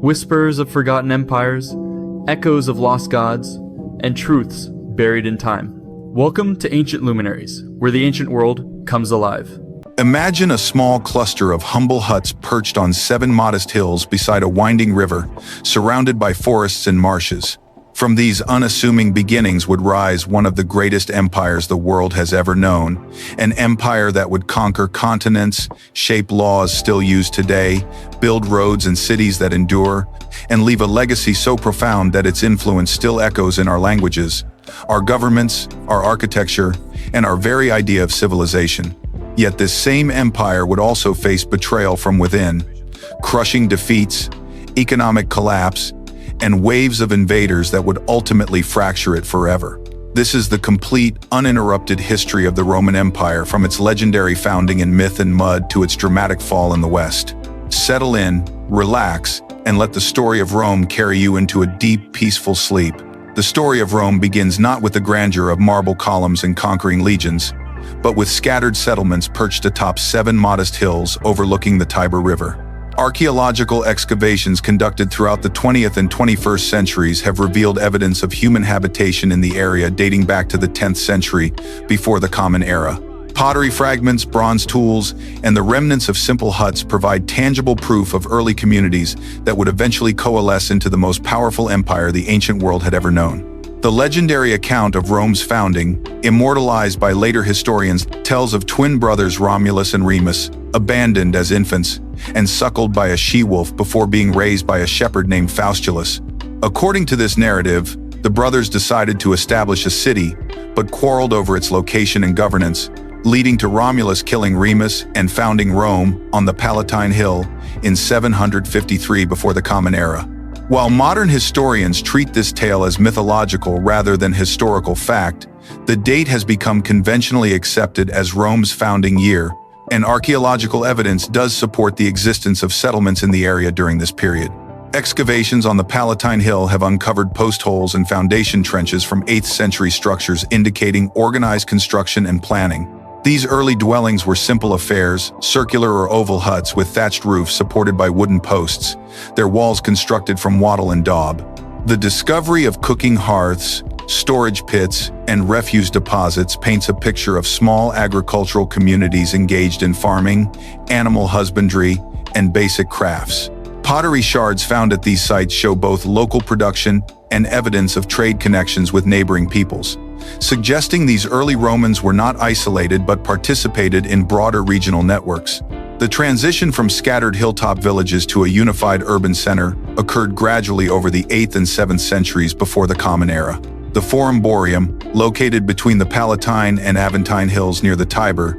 whispers of forgotten empires, echoes of lost gods, and truths buried in time. Welcome to Ancient Luminaries, where the ancient world comes alive. Imagine a small cluster of humble huts perched on 7 modest hills beside a winding river, surrounded by forests and marshes. From these unassuming beginnings would rise one of the greatest empires the world has ever known, an empire that would conquer continents, shape laws still used today, build roads and cities that endure, and leave a legacy so profound that its influence still echoes in our languages, our governments, our architecture, and our very idea of civilization. Yet this same empire would also face betrayal from within, crushing defeats, economic collapse, and waves of invaders that would ultimately fracture it forever. This is the complete, uninterrupted history of the Roman Empire, from its legendary founding in myth and mud to its dramatic fall in the West. Settle in, relax, and let the story of Rome carry you into a deep, peaceful sleep. The story of Rome begins not with the grandeur of marble columns and conquering legions, but with scattered settlements perched atop 7 modest hills overlooking the Tiber River. Archaeological excavations conducted throughout the 20th and 21st centuries have revealed evidence of human habitation in the area dating back to the 10th century before the Common Era. Pottery fragments, bronze tools, and the remnants of simple huts provide tangible proof of early communities that would eventually coalesce into the most powerful empire the ancient world had ever known. The legendary account of Rome's founding, immortalized by later historians, tells of twin brothers Romulus and Remus, abandoned as infants and suckled by a she-wolf before being raised by a shepherd named Faustulus. According to this narrative, the brothers decided to establish a city, but quarreled over its location and governance, leading to Romulus killing Remus and founding Rome on the Palatine Hill in 753 before the Common Era. While modern historians treat this tale as mythological rather than historical fact, the date has become conventionally accepted as Rome's founding year, and archaeological evidence does support the existence of settlements in the area during this period. Excavations on the Palatine Hill have uncovered post holes and foundation trenches from 8th century structures indicating organized construction and planning. These early dwellings were simple affairs, circular or oval huts with thatched roofs supported by wooden posts, their walls constructed from wattle and daub. The discovery of cooking hearths, storage pits, and refuse deposits paints a picture of small agricultural communities engaged in farming, animal husbandry, and basic crafts. Pottery shards found at these sites show both local production and evidence of trade connections with neighboring peoples, suggesting these early Romans were not isolated but participated in broader regional networks. The transition from scattered hilltop villages to a unified urban center occurred gradually over the 8th and 7th centuries before the Common Era. The Forum Boarium, located between the Palatine and Aventine hills near the Tiber,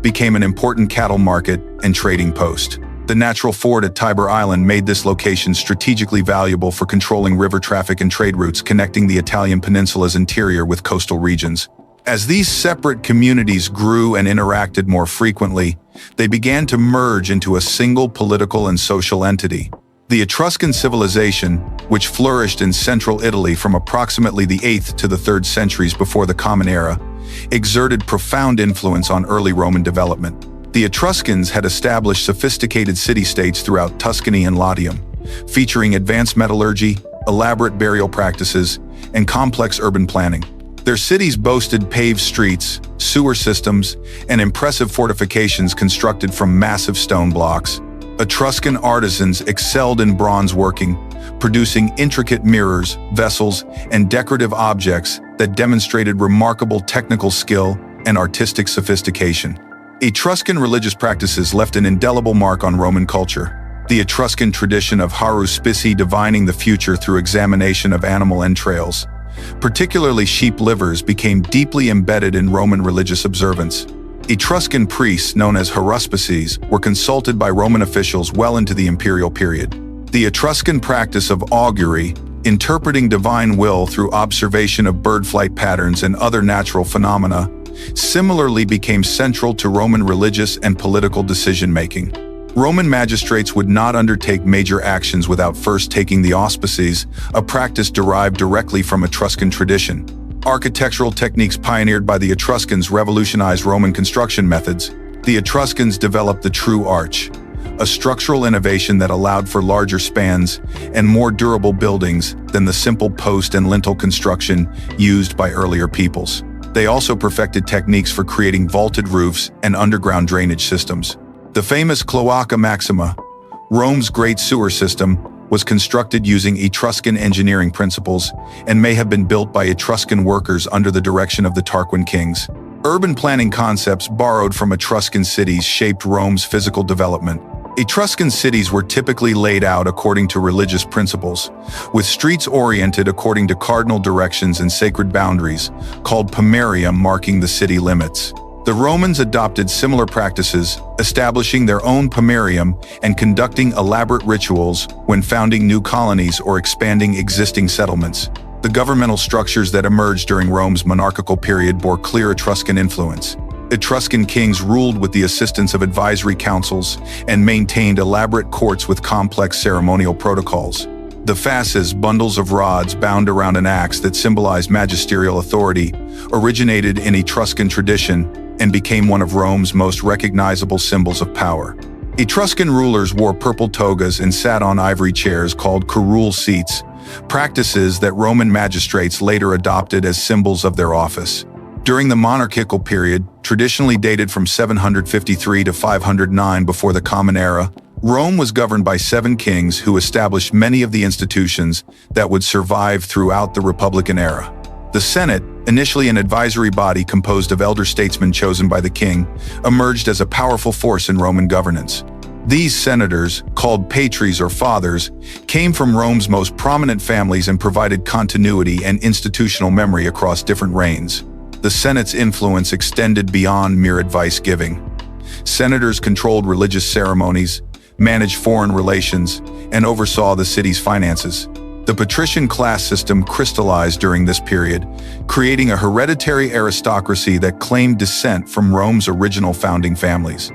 became an important cattle market and trading post. The natural ford at Tiber Island made this location strategically valuable for controlling river traffic and trade routes connecting the Italian peninsula's interior with coastal regions. As these separate communities grew and interacted more frequently, they began to merge into a single political and social entity. The Etruscan civilization, which flourished in central Italy from approximately the 8th to the 3rd centuries before the Common Era, exerted profound influence on early Roman development. The Etruscans had established sophisticated city-states throughout Tuscany and Latium, featuring advanced metallurgy, elaborate burial practices, and complex urban planning. Their cities boasted paved streets, sewer systems, and impressive fortifications constructed from massive stone blocks. Etruscan artisans excelled in bronze working, producing intricate mirrors, vessels, and decorative objects that demonstrated remarkable technical skill and artistic sophistication. Etruscan religious practices left an indelible mark on Roman culture. The Etruscan tradition of haruspice, divining the future through examination of animal entrails, particularly sheep livers, became deeply embedded in Roman religious observance. Etruscan priests, known as haruspices, were consulted by Roman officials well into the imperial period. The Etruscan practice of augury, interpreting divine will through observation of bird flight patterns and other natural phenomena, similarly became central to Roman religious and political decision-making. Roman magistrates would not undertake major actions without first taking the auspices, a practice derived directly from Etruscan tradition. Architectural techniques pioneered by the Etruscans revolutionized Roman construction methods. The Etruscans developed the true arch, a structural innovation that allowed for larger spans and more durable buildings than the simple post and lintel construction used by earlier peoples. They also perfected techniques for creating vaulted roofs and underground drainage systems. The famous Cloaca Maxima, Rome's great sewer system, was constructed using Etruscan engineering principles and may have been built by Etruscan workers under the direction of the Tarquin kings. Urban planning concepts borrowed from Etruscan cities shaped Rome's physical development. Etruscan cities were typically laid out according to religious principles, with streets oriented according to cardinal directions and sacred boundaries, called pomerium, marking the city limits. The Romans adopted similar practices, establishing their own pomerium and conducting elaborate rituals when founding new colonies or expanding existing settlements. The governmental structures that emerged during Rome's monarchical period bore clear Etruscan influence. Etruscan kings ruled with the assistance of advisory councils and maintained elaborate courts with complex ceremonial protocols. The fasces, bundles of rods bound around an axe that symbolized magisterial authority, originated in Etruscan tradition and became one of Rome's most recognizable symbols of power. Etruscan rulers wore purple togas and sat on ivory chairs called curule seats, practices that Roman magistrates later adopted as symbols of their office. During the monarchical period, traditionally dated from 753 to 509 before the Common Era, Rome was governed by 7 kings who established many of the institutions that would survive throughout the Republican era. The Senate, initially an advisory body composed of elder statesmen chosen by the king, emerged as a powerful force in Roman governance. These senators, called patres or fathers, came from Rome's most prominent families and provided continuity and institutional memory across different reigns. The Senate's influence extended beyond mere advice-giving. Senators controlled religious ceremonies, managed foreign relations, and oversaw the city's finances. The patrician class system crystallized during this period, creating a hereditary aristocracy that claimed descent from Rome's original founding families.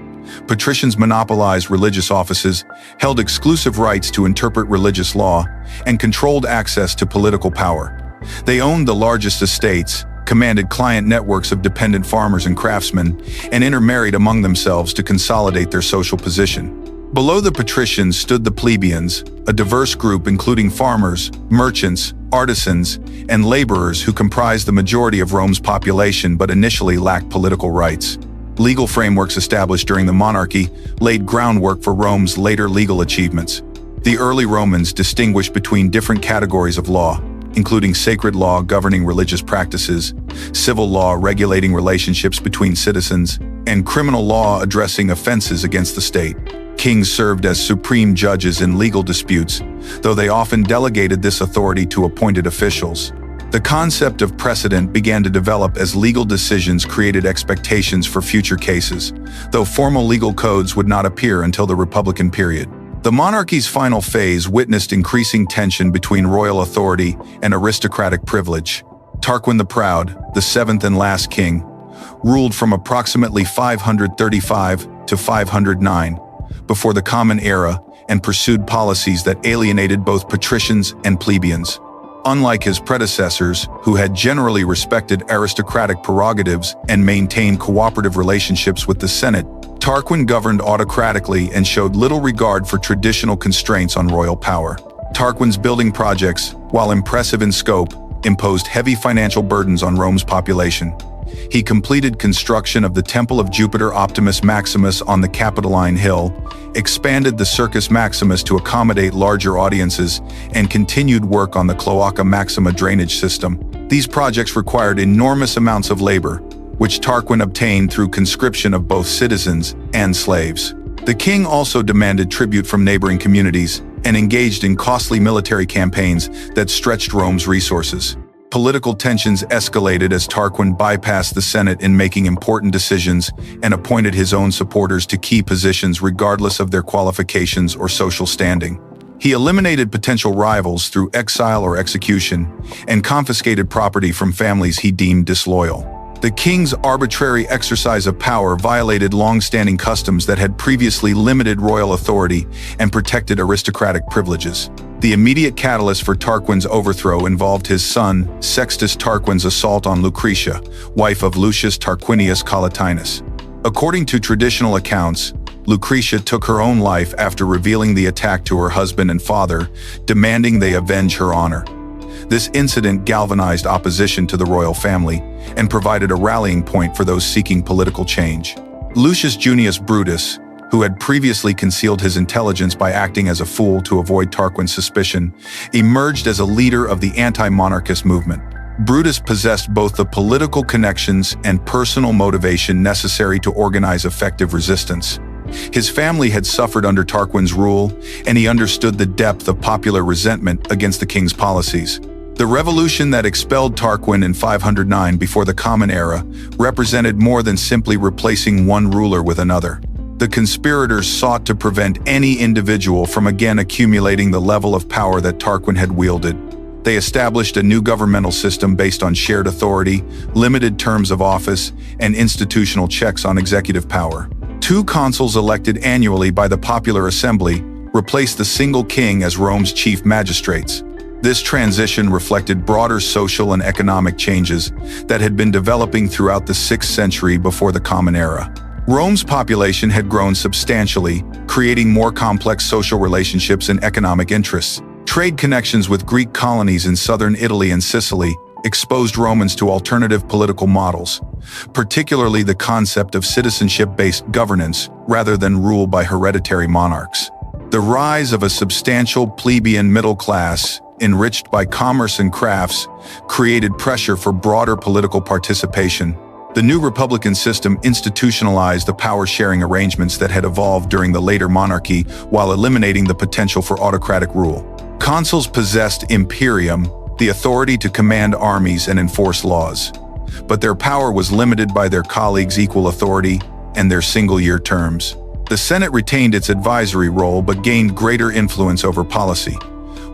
Patricians monopolized religious offices, held exclusive rights to interpret religious law, and controlled access to political power. They owned the largest estates, commanded client networks of dependent farmers and craftsmen, and intermarried among themselves to consolidate their social position. Below the patricians stood the plebeians, a diverse group including farmers, merchants, artisans, and laborers who comprised the majority of Rome's population but initially lacked political rights. Legal frameworks established during the monarchy laid groundwork for Rome's later legal achievements. The early Romans distinguished between different categories of law, including sacred law governing religious practices, civil law regulating relationships between citizens, and criminal law addressing offenses against the state. Kings served as supreme judges in legal disputes, though they often delegated this authority to appointed officials. The concept of precedent began to develop as legal decisions created expectations for future cases, though formal legal codes would not appear until the Republican period. The monarchy's final phase witnessed increasing tension between royal authority and aristocratic privilege. Tarquin the Proud, the 7th and last king, ruled from approximately 535 to 509 before the Common Era and pursued policies that alienated both patricians and plebeians. Unlike his predecessors, who had generally respected aristocratic prerogatives and maintained cooperative relationships with the Senate, Tarquin governed autocratically and showed little regard for traditional constraints on royal power. Tarquin's building projects, while impressive in scope, imposed heavy financial burdens on Rome's population. He completed construction of the Temple of Jupiter Optimus Maximus on the Capitoline Hill, expanded the Circus Maximus to accommodate larger audiences, and continued work on the Cloaca Maxima drainage system. These projects required enormous amounts of labor, which Tarquin obtained through conscription of both citizens and slaves. The king also demanded tribute from neighboring communities and engaged in costly military campaigns that stretched Rome's resources. Political tensions escalated as Tarquin bypassed the Senate in making important decisions and appointed his own supporters to key positions regardless of their qualifications or social standing. He eliminated potential rivals through exile or execution and confiscated property from families he deemed disloyal. The king's arbitrary exercise of power violated long-standing customs that had previously limited royal authority and protected aristocratic privileges. The immediate catalyst for Tarquin's overthrow involved his son, Sextus Tarquin's assault on Lucretia, wife of Lucius Tarquinius Collatinus. According to traditional accounts, Lucretia took her own life after revealing the attack to her husband and father, demanding they avenge her honor. This incident galvanized opposition to the royal family and provided a rallying point for those seeking political change. Lucius Junius Brutus, who had previously concealed his intelligence by acting as a fool to avoid Tarquin's suspicion, emerged as a leader of the anti-monarchist movement. Brutus possessed both the political connections and personal motivation necessary to organize effective resistance. His family had suffered under Tarquin's rule, and he understood the depth of popular resentment against the king's policies. The revolution that expelled Tarquin in 509 before the Common Era represented more than simply replacing one ruler with another. The conspirators sought to prevent any individual from again accumulating the level of power that Tarquin had wielded. They established a new governmental system based on shared authority, limited terms of office, and institutional checks on executive power. 2 consuls elected annually by the popular assembly replaced the single king as Rome's chief magistrates. This transition reflected broader social and economic changes that had been developing throughout the 6th century before the Common Era. Rome's population had grown substantially, creating more complex social relationships and economic interests. Trade connections with Greek colonies in southern Italy and Sicily exposed Romans to alternative political models, particularly the concept of citizenship-based governance rather than rule by hereditary monarchs. The rise of a substantial plebeian middle class, enriched by commerce and crafts, created pressure for broader political participation. The new republican system institutionalized the power-sharing arrangements that had evolved during the later monarchy while eliminating the potential for autocratic rule. Consuls possessed imperium, the authority to command armies and enforce laws. But their power was limited by their colleagues' equal authority and their single-year terms. The Senate retained its advisory role but gained greater influence over policy,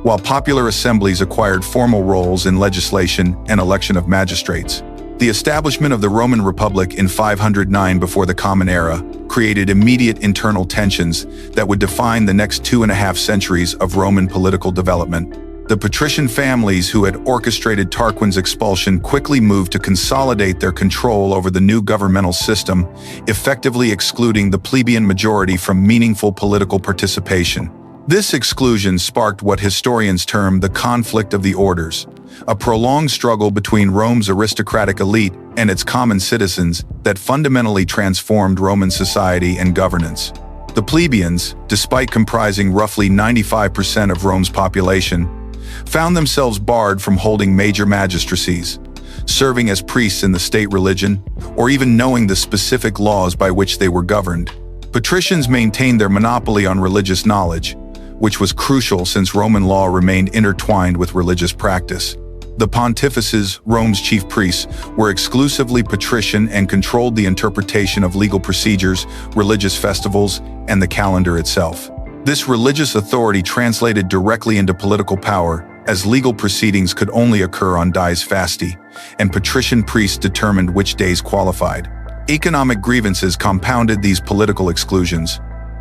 while popular assemblies acquired formal roles in legislation and election of magistrates. The establishment of the Roman Republic in 509 before the Common Era created immediate internal tensions that would define the next 2.5 centuries of Roman political development. The patrician families who had orchestrated Tarquin's expulsion quickly moved to consolidate their control over the new governmental system, effectively excluding the plebeian majority from meaningful political participation. This exclusion sparked what historians term the conflict of the orders, a prolonged struggle between Rome's aristocratic elite and its common citizens that fundamentally transformed Roman society and governance. The plebeians, despite comprising roughly 95% of Rome's population, found themselves barred from holding major magistracies, serving as priests in the state religion, or even knowing the specific laws by which they were governed. Patricians maintained their monopoly on religious knowledge, which was crucial since Roman law remained intertwined with religious practice. The pontifices, Rome's chief priests, were exclusively patrician and controlled the interpretation of legal procedures, religious festivals, and the calendar itself. This religious authority translated directly into political power, as legal proceedings could only occur on dies fasti, and patrician priests determined which days qualified. Economic grievances compounded these political exclusions.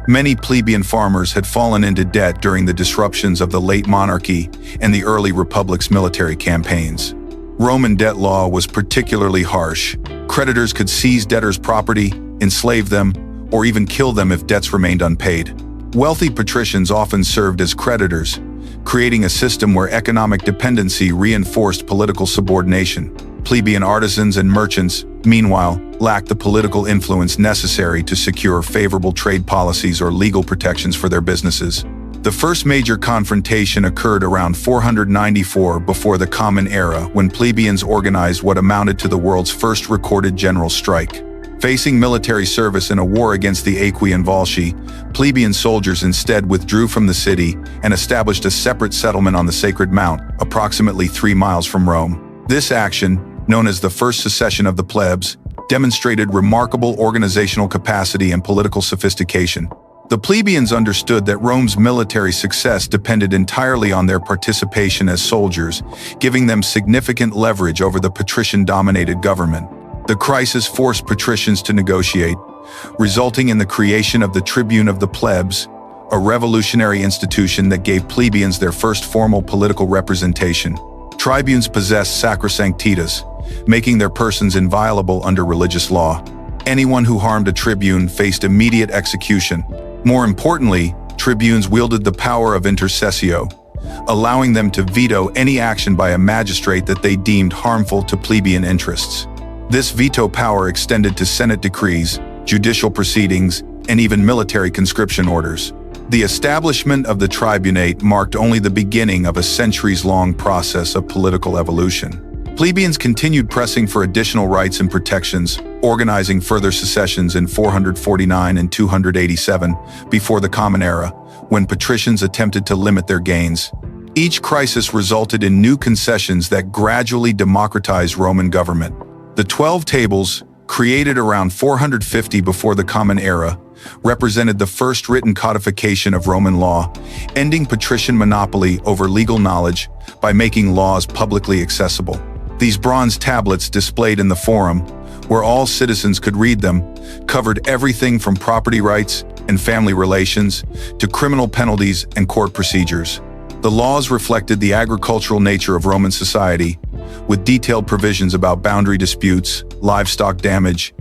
Many plebeian farmers had fallen into debt during the disruptions of the late monarchy and the early republic's military campaigns. Roman debt law was particularly harsh. Creditors could seize debtors' property, enslave them, or even kill them if debts remained unpaid. Wealthy patricians often served as creditors, creating a system where economic dependency reinforced political subordination. Plebeian artisans and merchants, meanwhile, lacked the political influence necessary to secure favorable trade policies or legal protections for their businesses. The first major confrontation occurred around 494 before the Common Era, when plebeians organized what amounted to the world's first recorded general strike. Facing military service in a war against the Aequi and Volsci, plebeian soldiers instead withdrew from the city and established a separate settlement on the Sacred Mount, approximately 3 miles from Rome. This action, known as the First Secession of the Plebs, demonstrated remarkable organizational capacity and political sophistication. The plebeians understood that Rome's military success depended entirely on their participation as soldiers, giving them significant leverage over the patrician-dominated government. The crisis forced patricians to negotiate, resulting in the creation of the Tribune of the Plebs, a revolutionary institution that gave plebeians their first formal political representation. Tribunes possessed sacrosanctitas, making their persons inviolable under religious law. Anyone who harmed a tribune faced immediate execution. More importantly, tribunes wielded the power of intercessio, allowing them to veto any action by a magistrate that they deemed harmful to plebeian interests. This veto power extended to Senate decrees, judicial proceedings, and even military conscription orders. The establishment of the tribunate marked only the beginning of a centuries-long process of political evolution. Plebeians continued pressing for additional rights and protections, organizing further secessions in 449 and 287 before the Common Era, when patricians attempted to limit their gains. Each crisis resulted in new concessions that gradually democratized Roman government. The 12 Tables, created around 450 before the Common Era, represented the first written codification of Roman law, ending patrician monopoly over legal knowledge by making laws publicly accessible. These bronze tablets displayed in the Forum, where all citizens could read them, covered everything from property rights and family relations to criminal penalties and court procedures. The laws reflected the agricultural nature of Roman society, with detailed provisions about boundary disputes, livestock damage,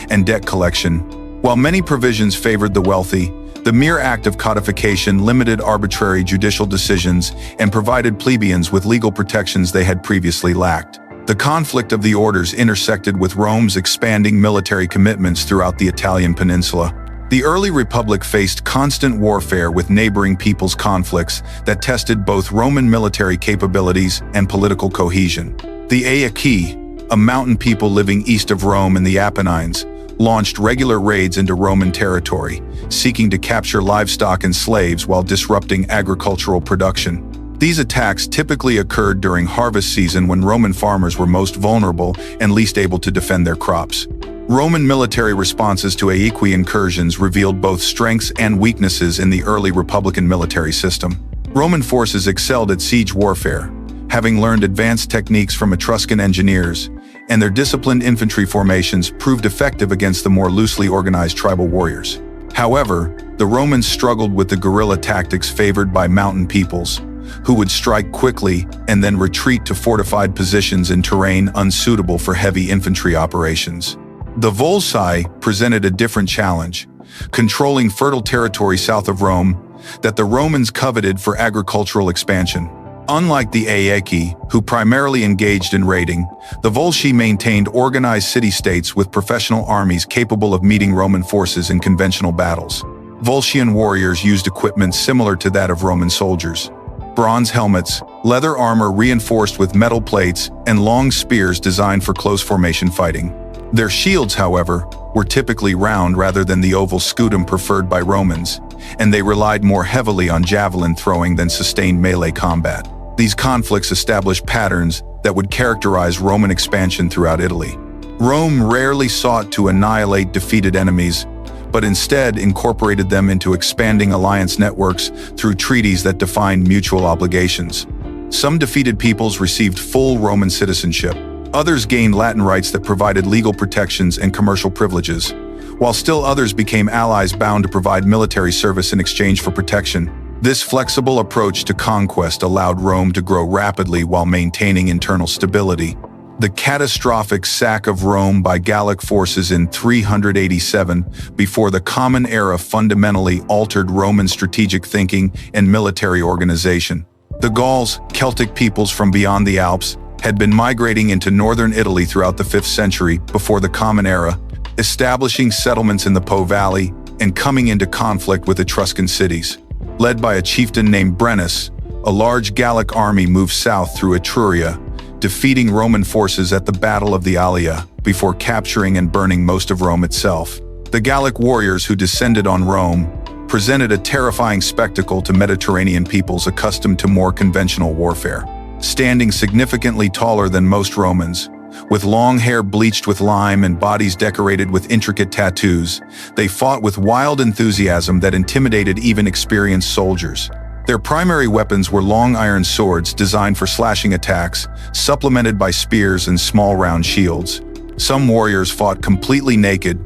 and debt collection. While many provisions favored the wealthy, the mere act of codification limited arbitrary judicial decisions and provided plebeians with legal protections they had previously lacked. The conflict of the orders intersected with Rome's expanding military commitments throughout the Italian peninsula. The early republic faced constant warfare with neighboring peoples' conflicts that tested both Roman military capabilities and political cohesion. The Aeaci, a mountain people living east of Rome in the Apennines, launched regular raids into Roman territory, seeking to capture livestock and slaves while disrupting agricultural production. These attacks typically occurred during harvest season when Roman farmers were most vulnerable and least able to defend their crops. Roman military responses to Aeaci incursions revealed both strengths and weaknesses in the early Republican military system. Roman forces excelled at siege warfare, having learned advanced techniques from Etruscan engineers, and their disciplined infantry formations proved effective against the more loosely organized tribal warriors. However, the Romans struggled with the guerrilla tactics favored by mountain peoples, who would strike quickly and then retreat to fortified positions in terrain unsuitable for heavy infantry operations. The Volsci presented a different challenge, controlling fertile territory south of Rome that the Romans coveted for agricultural expansion. Unlike the Aeaci, who primarily engaged in raiding, the Volsci maintained organized city-states with professional armies capable of meeting Roman forces in conventional battles. Volscian warriors used equipment similar to that of Roman soldiers: bronze helmets, leather armor reinforced with metal plates, and long spears designed for close formation fighting. Their shields, however, were typically round rather than the oval scutum preferred by Romans, and they relied more heavily on javelin throwing than sustained melee combat. These conflicts established patterns that would characterize Roman expansion throughout Italy. Rome rarely sought to annihilate defeated enemies, but instead incorporated them into expanding alliance networks through treaties that defined mutual obligations. Some defeated peoples received full Roman citizenship. Others gained Latin rights that provided legal protections and commercial privileges, while still others became allies bound to provide military service in exchange for protection. This flexible approach to conquest allowed Rome to grow rapidly while maintaining internal stability. The catastrophic sack of Rome by Gallic forces in 387 before the Common Era fundamentally altered Roman strategic thinking and military organization. The Gauls, Celtic peoples from beyond the Alps, had been migrating into northern Italy throughout the 5th century before the Common Era, establishing settlements in the Po Valley and coming into conflict with Etruscan cities. Led by a chieftain named Brennus, a large Gallic army moved south through Etruria, defeating Roman forces at the Battle of the Allia before capturing and burning most of Rome itself. The Gallic warriors who descended on Rome presented a terrifying spectacle to Mediterranean peoples accustomed to more conventional warfare. Standing significantly taller than most Romans, with long hair bleached with lime and bodies decorated with intricate tattoos, they fought with wild enthusiasm that intimidated even experienced soldiers. Their primary weapons were long iron swords designed for slashing attacks, supplemented by spears and small round shields. Some warriors fought completely naked,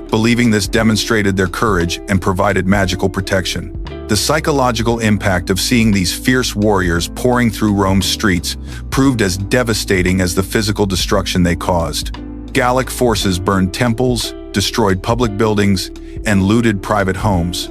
believing this demonstrated their courage and provided magical protection. The psychological impact of seeing these fierce warriors pouring through Rome's streets proved as devastating as the physical destruction they caused. Gallic forces burned temples, destroyed public buildings, and looted private homes,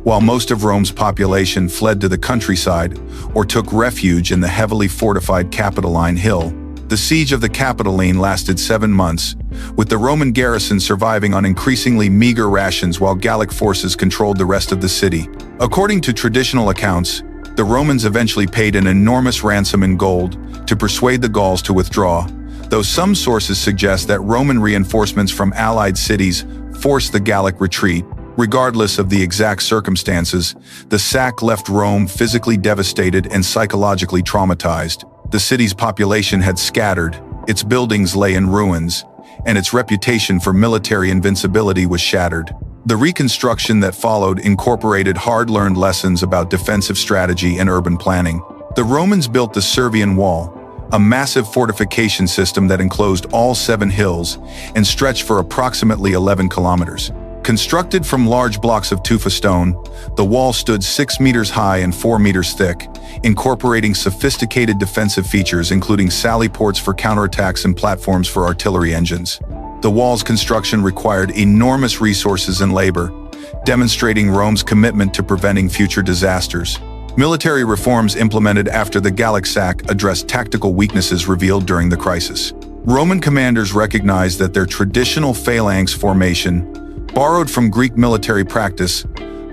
while most of Rome's population fled to the countryside or took refuge in the heavily fortified Capitoline Hill. The siege of the Capitoline lasted 7 months, with the Roman garrison surviving on increasingly meager rations while Gallic forces controlled the rest of the city. According to traditional accounts, the Romans eventually paid an enormous ransom in gold to persuade the Gauls to withdraw, though some sources suggest that Roman reinforcements from allied cities forced the Gallic retreat. Regardless of the exact circumstances, the sack left Rome physically devastated and psychologically traumatized. The city's population had scattered, its buildings lay in ruins, and its reputation for military invincibility was shattered. The reconstruction that followed incorporated hard-learned lessons about defensive strategy and urban planning. The Romans built the Servian Wall, a massive fortification system that enclosed all 7 hills and stretched for approximately 11 kilometers. Constructed from large blocks of tufa stone, the wall stood 6 meters high and 4 meters thick, incorporating sophisticated defensive features including sally ports for counterattacks and platforms for artillery engines. The wall's construction required enormous resources and labor, demonstrating Rome's commitment to preventing future disasters. Military reforms implemented after the Gallic sack addressed tactical weaknesses revealed during the crisis. Roman commanders recognized that their traditional phalanx formation, borrowed from Greek military practice,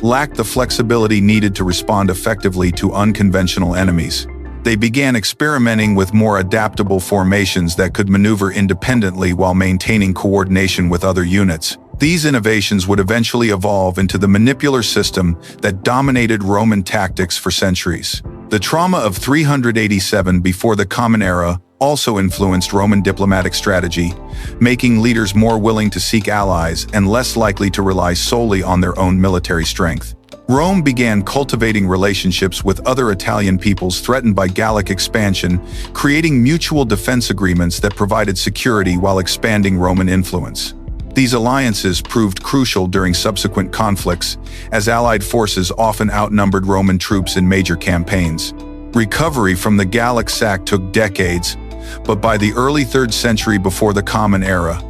lacked the flexibility needed to respond effectively to unconventional enemies. They began experimenting with more adaptable formations that could maneuver independently while maintaining coordination with other units. These innovations would eventually evolve into the manipular system that dominated Roman tactics for centuries. The trauma of 387 before the Common Era also influenced Roman diplomatic strategy, making leaders more willing to seek allies and less likely to rely solely on their own military strength. Rome began cultivating relationships with other Italian peoples threatened by Gallic expansion, creating mutual defense agreements that provided security while expanding Roman influence. These alliances proved crucial during subsequent conflicts, as Allied forces often outnumbered Roman troops in major campaigns. Recovery from the Gallic sack took decades, but by the early 3rd century before the Common Era,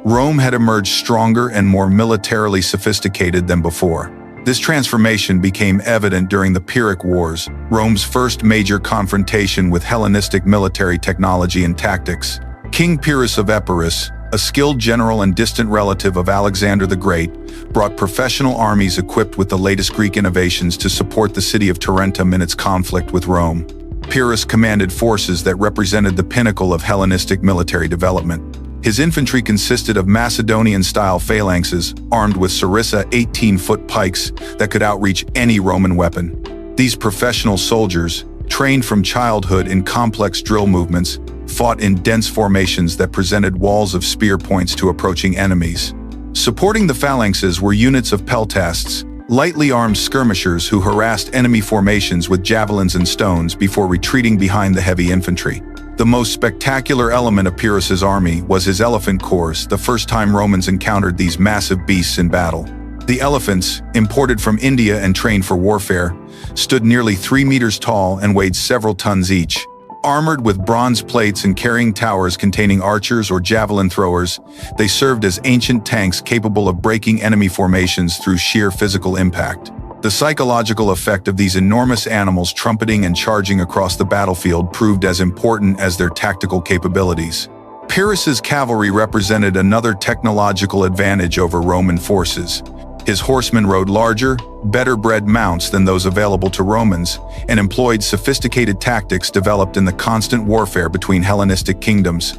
Rome had emerged stronger and more militarily sophisticated than before. This transformation became evident during the Punic Wars, Rome's first major confrontation with Hellenistic military technology and tactics. King Pyrrhus of Epirus, a skilled general and distant relative of Alexander the Great, brought professional armies equipped with the latest Greek innovations to support the city of Tarentum in its conflict with Rome. Pyrrhus commanded forces that represented the pinnacle of Hellenistic military development. His infantry consisted of Macedonian-style phalanxes armed with sarissa 18-foot pikes that could outreach any Roman weapon. These professional soldiers, trained from childhood in complex drill movements, fought in dense formations that presented walls of spear points to approaching enemies. Supporting the phalanxes were units of peltasts, lightly armed skirmishers who harassed enemy formations with javelins and stones before retreating behind the heavy infantry. The most spectacular element of Pyrrhus's army was his elephant corps, the first time Romans encountered these massive beasts in battle. The elephants, imported from India and trained for warfare, stood nearly 3 meters tall and weighed several tons each. Armored with bronze plates and carrying towers containing archers or javelin throwers, they served as ancient tanks capable of breaking enemy formations through sheer physical impact. The psychological effect of these enormous animals trumpeting and charging across the battlefield proved as important as their tactical capabilities. Pyrrhus's cavalry represented another technological advantage over Roman forces. His horsemen rode larger, better-bred mounts than those available to Romans, and employed sophisticated tactics developed in the constant warfare between Hellenistic kingdoms.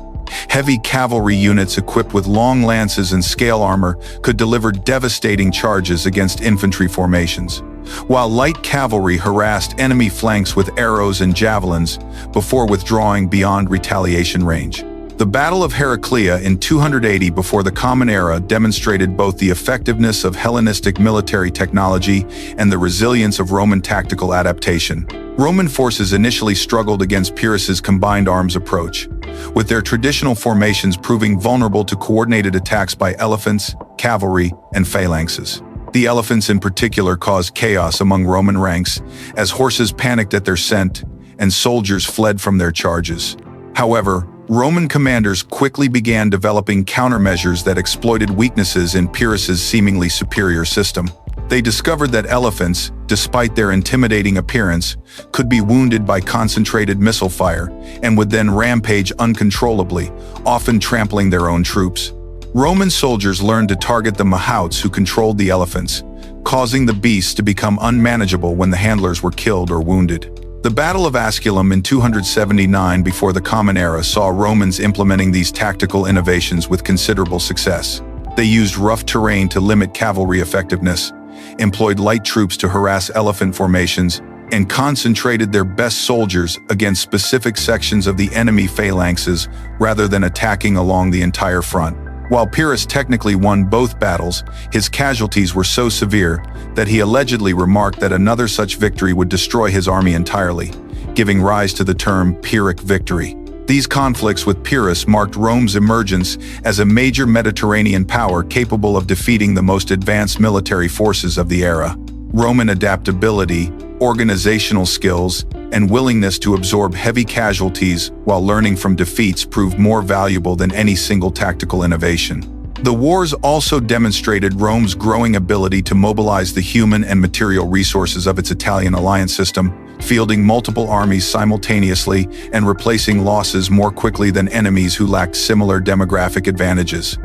Heavy cavalry units equipped with long lances and scale armor could deliver devastating charges against infantry formations, while light cavalry harassed enemy flanks with arrows and javelins before withdrawing beyond retaliation range. The Battle of Heraclea in 280 before the Common Era demonstrated both the effectiveness of Hellenistic military technology and the resilience of Roman tactical adaptation. Roman forces initially struggled against Pyrrhus's combined arms approach, with their traditional formations proving vulnerable to coordinated attacks by elephants, cavalry, and phalanxes. The elephants in particular caused chaos among Roman ranks, as horses panicked at their scent and soldiers fled from their charges. However, Roman commanders quickly began developing countermeasures that exploited weaknesses in Pyrrhus's seemingly superior system. They discovered that elephants, despite their intimidating appearance, could be wounded by concentrated missile fire and would then rampage uncontrollably, often trampling their own troops. Roman soldiers learned to target the mahouts who controlled the elephants, causing the beasts to become unmanageable when the handlers were killed or wounded. The Battle of Asculum in 279 before the Common Era saw Romans implementing these tactical innovations with considerable success. They used rough terrain to limit cavalry effectiveness, employed light troops to harass elephant formations, and concentrated their best soldiers against specific sections of the enemy phalanxes rather than attacking along the entire front. While Pyrrhus technically won both battles, his casualties were so severe that he allegedly remarked that another such victory would destroy his army entirely, giving rise to the term Pyrrhic victory. These conflicts with Pyrrhus marked Rome's emergence as a major Mediterranean power capable of defeating the most advanced military forces of the era. Roman adaptability, organizational skills, and willingness to absorb heavy casualties while learning from defeats proved more valuable than any single tactical innovation. The wars also demonstrated Rome's growing ability to mobilize the human and material resources of its Italian alliance system, fielding multiple armies simultaneously and replacing losses more quickly than enemies who lacked similar demographic advantages.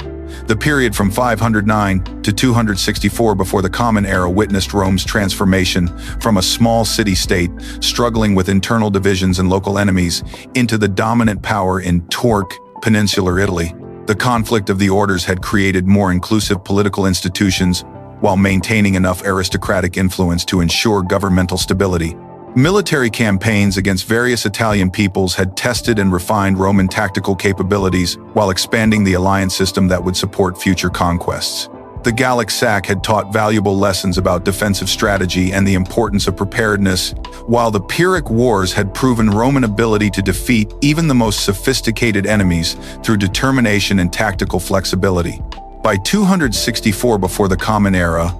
The period from 509 to 264 before the Common Era witnessed Rome's transformation from a small city-state struggling with internal divisions and local enemies into the dominant power in Torque, peninsular Italy. The conflict of the orders had created more inclusive political institutions while maintaining enough aristocratic influence to ensure governmental stability. Military campaigns against various Italian peoples had tested and refined Roman tactical capabilities while expanding the alliance system that would support future conquests. The Gallic sack had taught valuable lessons about defensive strategy and the importance of preparedness, while the Punic Wars had proven Roman ability to defeat even the most sophisticated enemies through determination and tactical flexibility. By 264 before the Common Era,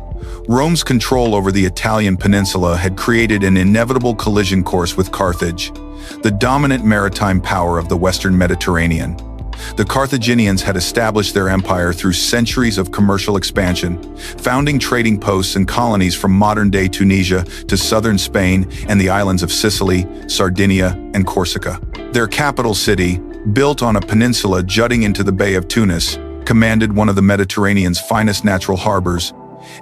Rome's control over the Italian peninsula had created an inevitable collision course with Carthage, the dominant maritime power of the Western Mediterranean. The Carthaginians had established their empire through centuries of commercial expansion, founding trading posts and colonies from modern-day Tunisia to southern Spain and the islands of Sicily, Sardinia, and Corsica. Their capital city, built on a peninsula jutting into the Bay of Tunis, commanded one of the Mediterranean's finest natural harbors,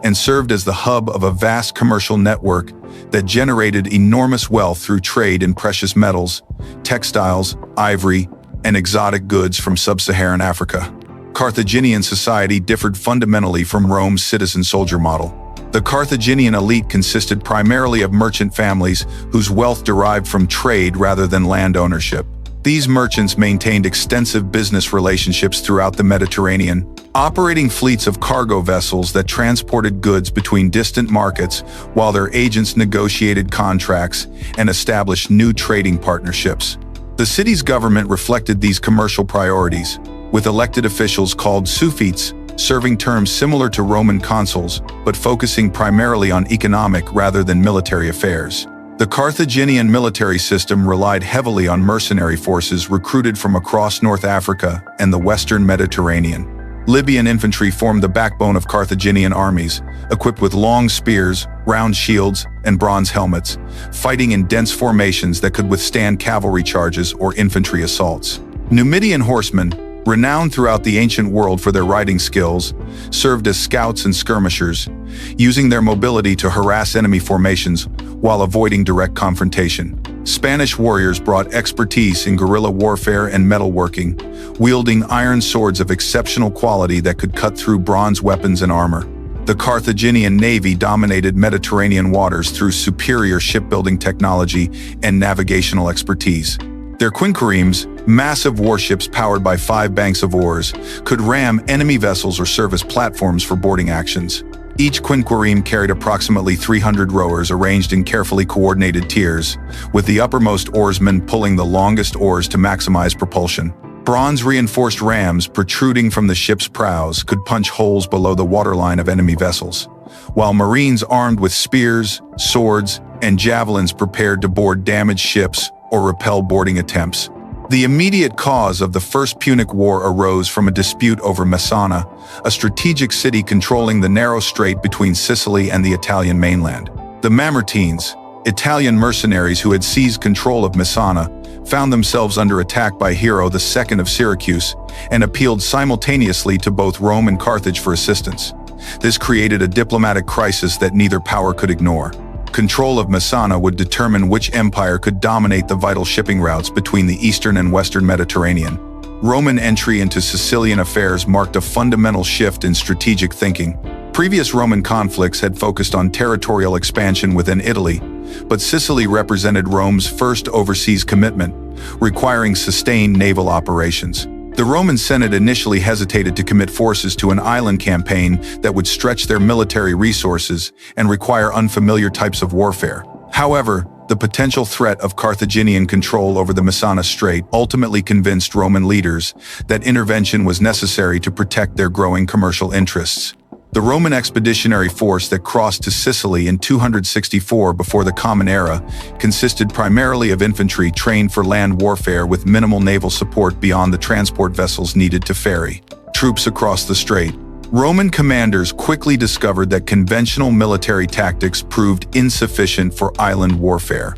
and served as the hub of a vast commercial network that generated enormous wealth through trade in precious metals, textiles, ivory, and exotic goods from sub-Saharan Africa. Carthaginian society differed fundamentally from Rome's citizen-soldier model. The Carthaginian elite consisted primarily of merchant families whose wealth derived from trade rather than land ownership. These merchants maintained extensive business relationships throughout the Mediterranean, operating fleets of cargo vessels that transported goods between distant markets while their agents negotiated contracts and established new trading partnerships. The city's government reflected these commercial priorities, with elected officials called suffetes, serving terms similar to Roman consuls, but focusing primarily on economic rather than military affairs. The Carthaginian military system relied heavily on mercenary forces recruited from across North Africa and the Western Mediterranean. Libyan infantry formed the backbone of Carthaginian armies, equipped with long spears, round shields, and bronze helmets, fighting in dense formations that could withstand cavalry charges or infantry assaults. Numidian horsemen, renowned throughout the ancient world for their riding skills, served as scouts and skirmishers, using their mobility to harass enemy formations while avoiding direct confrontation. Spanish warriors brought expertise in guerrilla warfare and metalworking, wielding iron swords of exceptional quality that could cut through bronze weapons and armor. The Carthaginian navy dominated Mediterranean waters through superior shipbuilding technology and navigational expertise. Their quinquiremes, massive warships powered by 5 banks of oars, could ram enemy vessels or serve as platforms for boarding actions. Each quinquireme carried approximately 300 rowers arranged in carefully coordinated tiers, with the uppermost oarsmen pulling the longest oars to maximize propulsion. Bronze-reinforced rams protruding from the ship's prows could punch holes below the waterline of enemy vessels, while marines armed with spears, swords, and javelins prepared to board damaged ships or repel boarding attempts. The immediate cause of the First Punic War arose from a dispute over Messana, a strategic city controlling the narrow strait between Sicily and the Italian mainland. The Mamertines, Italian mercenaries who had seized control of Messana, found themselves under attack by Hero II of Syracuse and appealed simultaneously to both Rome and Carthage for assistance. This created a diplomatic crisis that neither power could ignore. Control of Messana would determine which empire could dominate the vital shipping routes between the eastern and western Mediterranean. Roman entry into Sicilian affairs marked a fundamental shift in strategic thinking. Previous Roman conflicts had focused on territorial expansion within Italy, but Sicily represented Rome's first overseas commitment, requiring sustained naval operations. The Roman Senate initially hesitated to commit forces to an island campaign that would stretch their military resources and require unfamiliar types of warfare. However, the potential threat of Carthaginian control over the Messana Strait ultimately convinced Roman leaders that intervention was necessary to protect their growing commercial interests. The Roman expeditionary force that crossed to Sicily in 264 before the Common Era consisted primarily of infantry trained for land warfare with minimal naval support beyond the transport vessels needed to ferry troops across the strait. Roman commanders quickly discovered that conventional military tactics proved insufficient for island warfare,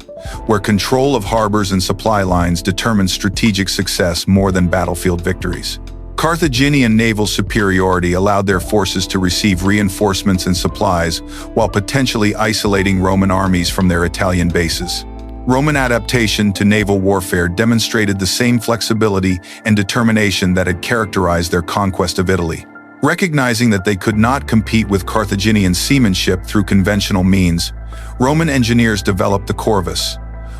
where control of harbors and supply lines determined strategic success more than battlefield victories. Carthaginian naval superiority allowed their forces to receive reinforcements and supplies while potentially isolating Roman armies from their Italian bases. Roman adaptation to naval warfare demonstrated the same flexibility and determination that had characterized their conquest of Italy. Recognizing that they could not compete with Carthaginian seamanship through conventional means, Roman engineers developed the corvus,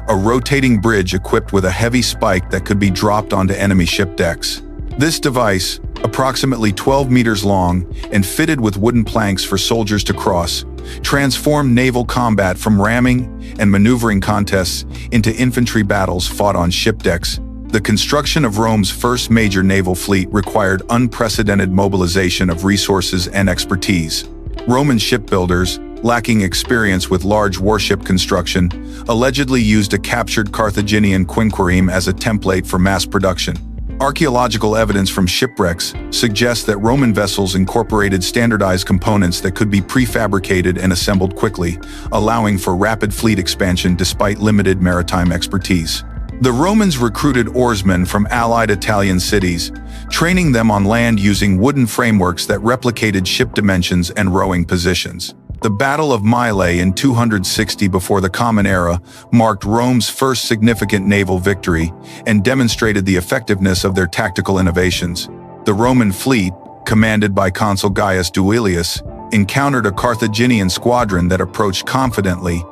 a rotating bridge equipped with a heavy spike that could be dropped onto enemy ship decks. This device, approximately 12 meters long and fitted with wooden planks for soldiers to cross, transformed naval combat from ramming and maneuvering contests into infantry battles fought on ship decks. The construction of Rome's first major naval fleet required unprecedented mobilization of resources and expertise. Roman shipbuilders, lacking experience with large warship construction, allegedly used a captured Carthaginian quinquereme as a template for mass production. Archaeological evidence from shipwrecks suggests that Roman vessels incorporated standardized components that could be prefabricated and assembled quickly, allowing for rapid fleet expansion despite limited maritime expertise. The Romans recruited oarsmen from allied Italian cities, training them on land using wooden frameworks that replicated ship dimensions and rowing positions. The Battle of Mylae in 260 before the Common Era marked Rome's first significant naval victory and demonstrated the effectiveness of their tactical innovations. The Roman fleet, commanded by Consul Gaius Duilius, encountered a Carthaginian squadron that approached confidently,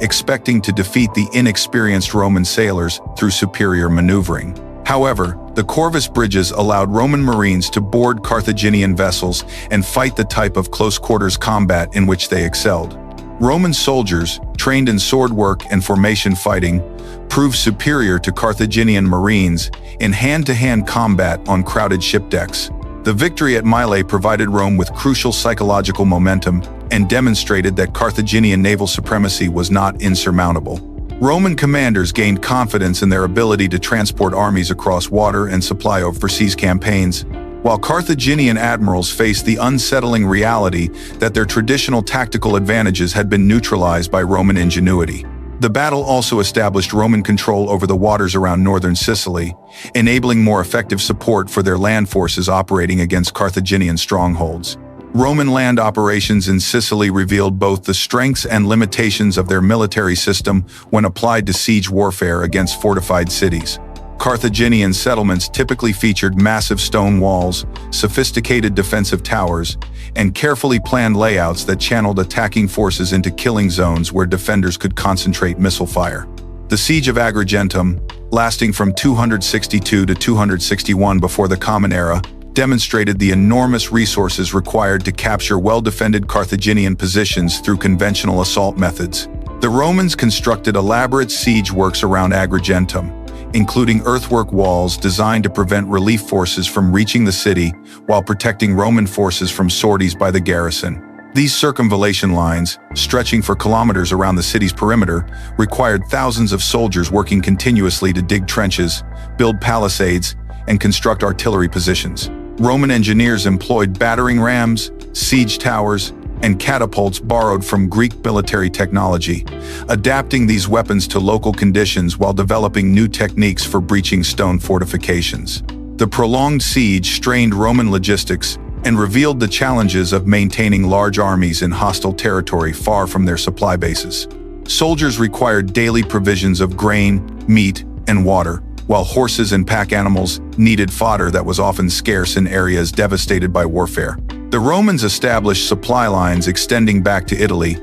expecting to defeat the inexperienced Roman sailors through superior maneuvering. However, the corvus bridges allowed Roman marines to board Carthaginian vessels and fight the type of close-quarters combat in which they excelled. Roman soldiers, trained in sword work and formation fighting, proved superior to Carthaginian marines in hand-to-hand combat on crowded ship decks. The victory at Mylae provided Rome with crucial psychological momentum and demonstrated that Carthaginian naval supremacy was not insurmountable. Roman commanders gained confidence in their ability to transport armies across water and supply overseas campaigns, while Carthaginian admirals faced the unsettling reality that their traditional tactical advantages had been neutralized by Roman ingenuity. The battle also established Roman control over the waters around northern Sicily, enabling more effective support for their land forces operating against Carthaginian strongholds. Roman land operations in Sicily revealed both the strengths and limitations of their military system when applied to siege warfare against fortified cities. Carthaginian settlements typically featured massive stone walls, sophisticated defensive towers, and carefully planned layouts that channeled attacking forces into killing zones where defenders could concentrate missile fire. The Siege of Agrigentum, lasting from 262 to 261 before the Common Era, demonstrated the enormous resources required to capture well-defended Carthaginian positions through conventional assault methods. The Romans constructed elaborate siege works around Agrigentum, including earthwork walls designed to prevent relief forces from reaching the city while protecting Roman forces from sorties by the garrison. These circumvallation lines, stretching for kilometers around the city's perimeter, required thousands of soldiers working continuously to dig trenches, build palisades, and construct artillery positions. Roman engineers employed battering rams, siege towers, and catapults borrowed from Greek military technology, adapting these weapons to local conditions while developing new techniques for breaching stone fortifications. The prolonged siege strained Roman logistics and revealed the challenges of maintaining large armies in hostile territory far from their supply bases. Soldiers required daily provisions of grain, meat, and water, while horses and pack animals needed fodder that was often scarce in areas devastated by warfare. The Romans established supply lines extending back to Italy,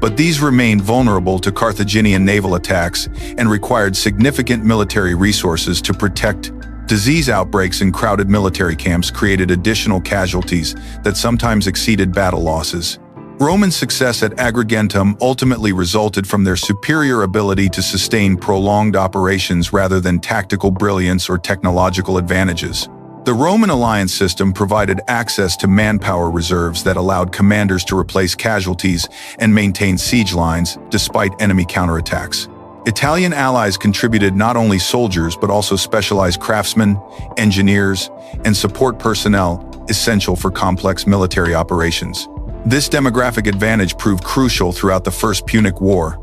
but these remained vulnerable to Carthaginian naval attacks and required significant military resources to protect. Disease outbreaks in crowded military camps created additional casualties that sometimes exceeded battle losses. Roman success at Agrigentum ultimately resulted from their superior ability to sustain prolonged operations rather than tactical brilliance or technological advantages. The Roman alliance system provided access to manpower reserves that allowed commanders to replace casualties and maintain siege lines despite enemy counterattacks. Italian allies contributed not only soldiers but also specialized craftsmen, engineers, and support personnel essential for complex military operations. This demographic advantage proved crucial throughout the First Punic War,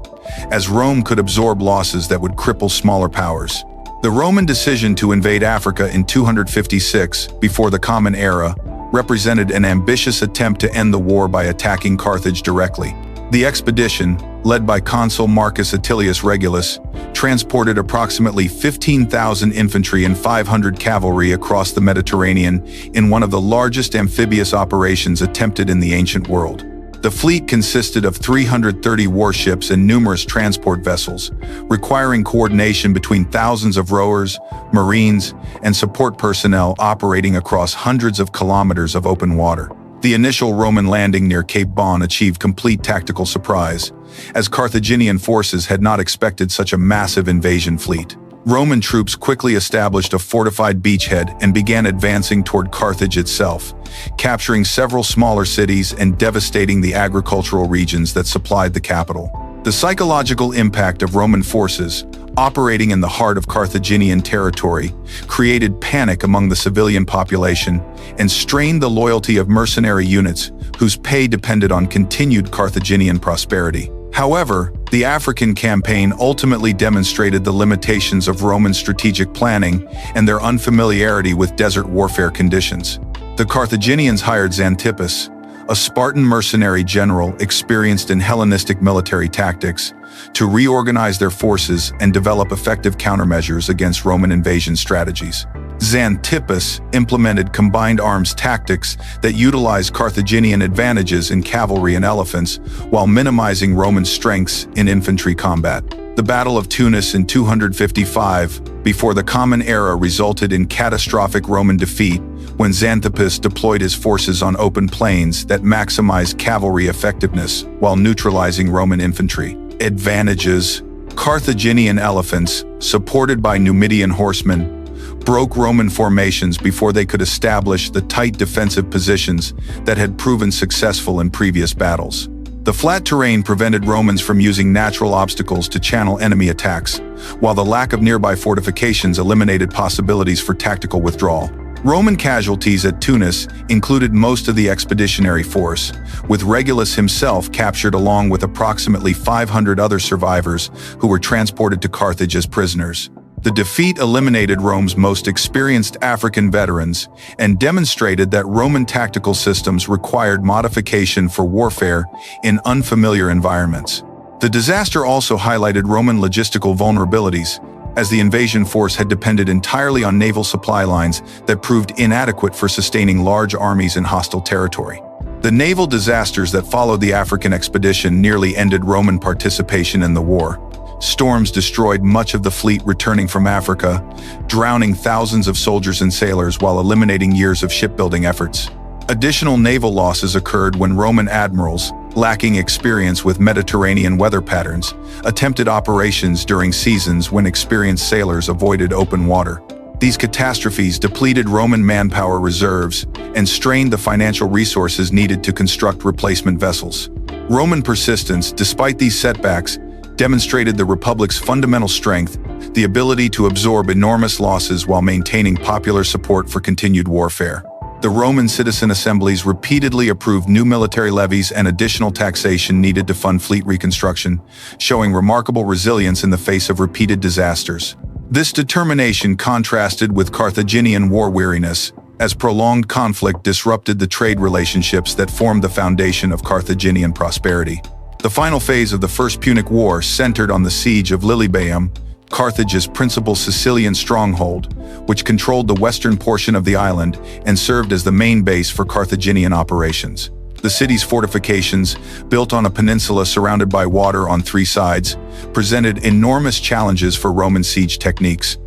as Rome could absorb losses that would cripple smaller powers. The Roman decision to invade Africa in 256, before the Common Era, represented an ambitious attempt to end the war by attacking Carthage directly. The expedition, led by consul Marcus Atilius Regulus, transported approximately 15,000 infantry and 500 cavalry across the Mediterranean in one of the largest amphibious operations attempted in the ancient world. The fleet consisted of 330 warships and numerous transport vessels, requiring coordination between thousands of rowers, marines, and support personnel operating across hundreds of kilometers of open water. The initial Roman landing near Cape Bon achieved complete tactical surprise, as Carthaginian forces had not expected such a massive invasion fleet. Roman troops quickly established a fortified beachhead and began advancing toward Carthage itself, capturing several smaller cities and devastating the agricultural regions that supplied the capital. The psychological impact of Roman forces, operating in the heart of Carthaginian territory, created panic among the civilian population and strained the loyalty of mercenary units whose pay depended on continued Carthaginian prosperity. However, the African campaign ultimately demonstrated the limitations of Roman strategic planning and their unfamiliarity with desert warfare conditions. The Carthaginians hired Xanthippus, a Spartan mercenary general experienced in Hellenistic military tactics, to reorganize their forces and develop effective countermeasures against Roman invasion strategies. Xanthippus implemented combined arms tactics that utilized Carthaginian advantages in cavalry and elephants while minimizing Roman strengths in infantry combat. The Battle of Tunis in 255, before the Common Era, resulted in catastrophic Roman defeat when Xanthippus deployed his forces on open plains that maximized cavalry effectiveness while neutralizing Roman infantry. Advantages: Carthaginian elephants, supported by Numidian horsemen, broke Roman formations before they could establish the tight defensive positions that had proven successful in previous battles. The flat terrain prevented Romans from using natural obstacles to channel enemy attacks, while the lack of nearby fortifications eliminated possibilities for tactical withdrawal. Roman casualties at Tunis included most of the expeditionary force, with Regulus himself captured along with approximately 500 other survivors who were transported to Carthage as prisoners. The defeat eliminated Rome's most experienced African veterans and demonstrated that Roman tactical systems required modification for warfare in unfamiliar environments. The disaster also highlighted Roman logistical vulnerabilities, as the invasion force had depended entirely on naval supply lines that proved inadequate for sustaining large armies in hostile territory. The naval disasters that followed the African expedition nearly ended Roman participation in the war. Storms destroyed much of the fleet returning from Africa, drowning thousands of soldiers and sailors while eliminating years of shipbuilding efforts. Additional naval losses occurred when Roman admirals, lacking experience with Mediterranean weather patterns, attempted operations during seasons when experienced sailors avoided open water. These catastrophes depleted Roman manpower reserves and strained the financial resources needed to construct replacement vessels. Roman persistence, despite these setbacks, demonstrated the Republic's fundamental strength, the ability to absorb enormous losses while maintaining popular support for continued warfare. The Roman citizen assemblies repeatedly approved new military levies and additional taxation needed to fund fleet reconstruction, showing remarkable resilience in the face of repeated disasters. This determination contrasted with Carthaginian war weariness, as prolonged conflict disrupted the trade relationships that formed the foundation of Carthaginian prosperity. The final phase of the First Punic War centered on the siege of Lilybaeum, Carthage's principal Sicilian stronghold, which controlled the western portion of the island and served as the main base for Carthaginian operations. The city's fortifications, built on a peninsula surrounded by water on three sides, presented enormous challenges for Roman siege techniques.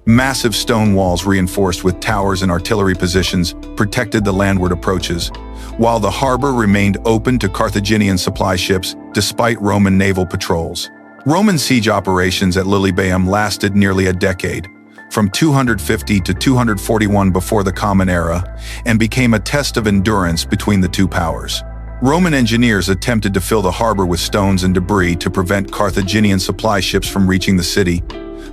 Massive stone walls reinforced with towers and artillery positions protected the landward approaches, while the harbor remained open to Carthaginian supply ships despite Roman naval patrols. Roman siege operations at Lilybaeum lasted nearly a decade, from 250 to 241 before the Common Era, and became a test of endurance between the two powers. Roman engineers attempted to fill the harbor with stones and debris to prevent Carthaginian supply ships from reaching the city,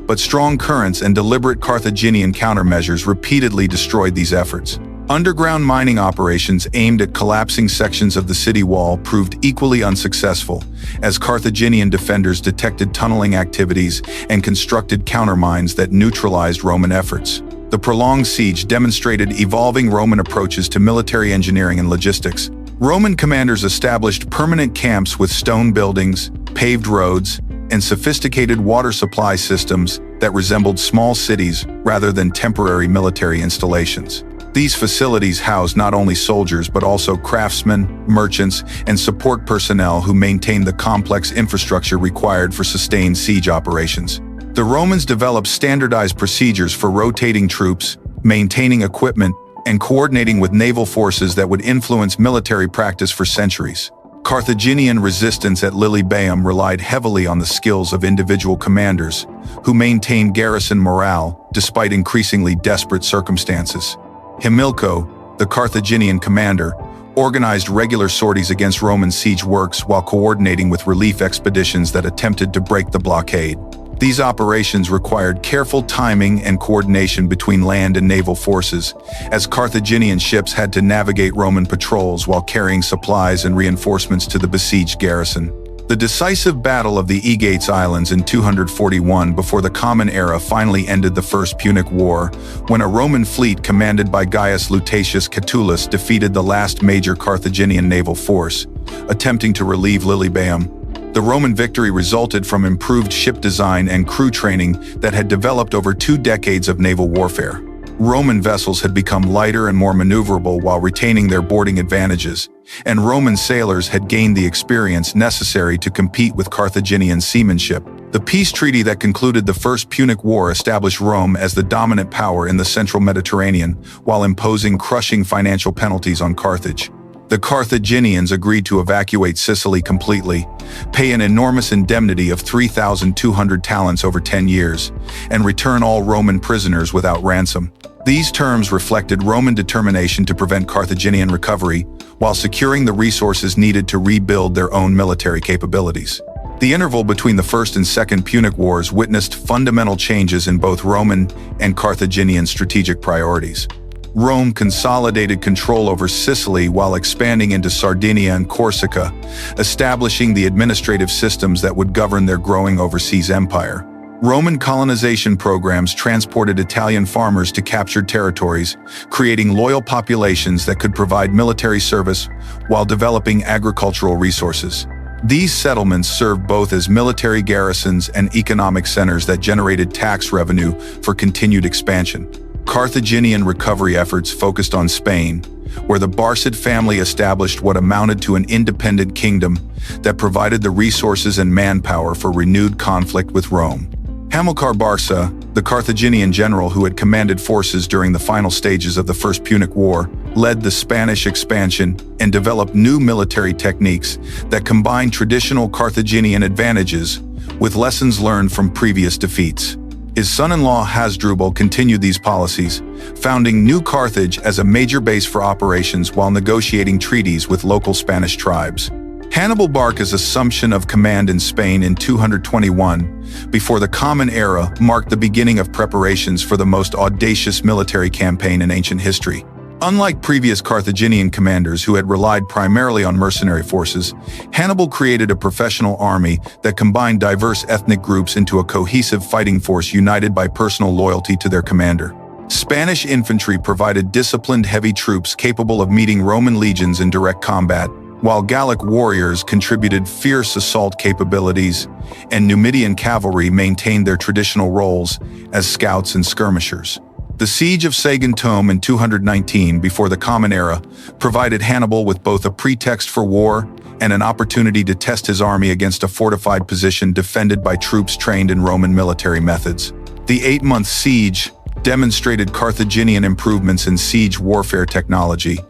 but strong currents and deliberate Carthaginian countermeasures repeatedly destroyed these efforts. Underground mining operations aimed at collapsing sections of the city wall proved equally unsuccessful, as Carthaginian defenders detected tunneling activities and constructed countermines that neutralized Roman efforts. The prolonged siege demonstrated evolving Roman approaches to military engineering and logistics. Roman commanders established permanent camps with stone buildings, paved roads, and sophisticated water supply systems that resembled small cities rather than temporary military installations. These facilities housed not only soldiers but also craftsmen, merchants, and support personnel who maintained the complex infrastructure required for sustained siege operations. The Romans developed standardized procedures for rotating troops, maintaining equipment, and coordinating with naval forces that would influence military practice for centuries. Carthaginian resistance at Lilybaeum relied heavily on the skills of individual commanders, who maintained garrison morale despite increasingly desperate circumstances. Hamilco, the Carthaginian commander, organized regular sorties against Roman siege works while coordinating with relief expeditions that attempted to break the blockade. These operations required careful timing and coordination between land and naval forces, as Carthaginian ships had to navigate Roman patrols while carrying supplies and reinforcements to the besieged garrison. The decisive Battle of the Aegates Islands in 241 before the Common Era finally ended the First Punic War, when a Roman fleet commanded by Gaius Lutatius Catulus defeated the last major Carthaginian naval force, attempting to relieve Lilybaeum. The Roman victory resulted from improved ship design and crew training that had developed over 2 decades of naval warfare. Roman vessels had become lighter and more maneuverable while retaining their boarding advantages, and Roman sailors had gained the experience necessary to compete with Carthaginian seamanship. The peace treaty that concluded the First Punic War established Rome as the dominant power in the central Mediterranean while imposing crushing financial penalties on Carthage. The Carthaginians agreed to evacuate Sicily completely, pay an enormous indemnity of 3,200 talents over 10 years, and return all Roman prisoners without ransom. These terms reflected Roman determination to prevent Carthaginian recovery, while securing the resources needed to rebuild their own military capabilities. The interval between the First and Second Punic Wars witnessed fundamental changes in both Roman and Carthaginian strategic priorities. Rome consolidated control over Sicily while expanding into Sardinia and Corsica, establishing the administrative systems that would govern their growing overseas empire. Roman colonization programs transported Italian farmers to captured territories, creating loyal populations that could provide military service while developing agricultural resources. These settlements served both as military garrisons and economic centers that generated tax revenue for continued expansion. Carthaginian recovery efforts focused on Spain, where the Barcid family established what amounted to an independent kingdom that provided the resources and manpower for renewed conflict with Rome. Hamilcar Barca, the Carthaginian general who had commanded forces during the final stages of the First Punic War, led the Spanish expansion and developed new military techniques that combined traditional Carthaginian advantages with lessons learned from previous defeats. His son-in-law Hasdrubal continued these policies, founding New Carthage as a major base for operations while negotiating treaties with local Spanish tribes. Hannibal Barca's assumption of command in Spain in 221, before the Common Era, marked the beginning of preparations for the most audacious military campaign in ancient history. Unlike previous Carthaginian commanders who had relied primarily on mercenary forces, Hannibal created a professional army that combined diverse ethnic groups into a cohesive fighting force united by personal loyalty to their commander. Spanish infantry provided disciplined heavy troops capable of meeting Roman legions in direct combat, while Gallic warriors contributed fierce assault capabilities, and Numidian cavalry maintained their traditional roles as scouts and skirmishers. The siege of Saguntum in 219 before the Common Era provided Hannibal with both a pretext for war and an opportunity to test his army against a fortified position defended by troops trained in Roman military methods. The 8-month siege demonstrated Carthaginian improvements in siege warfare technology,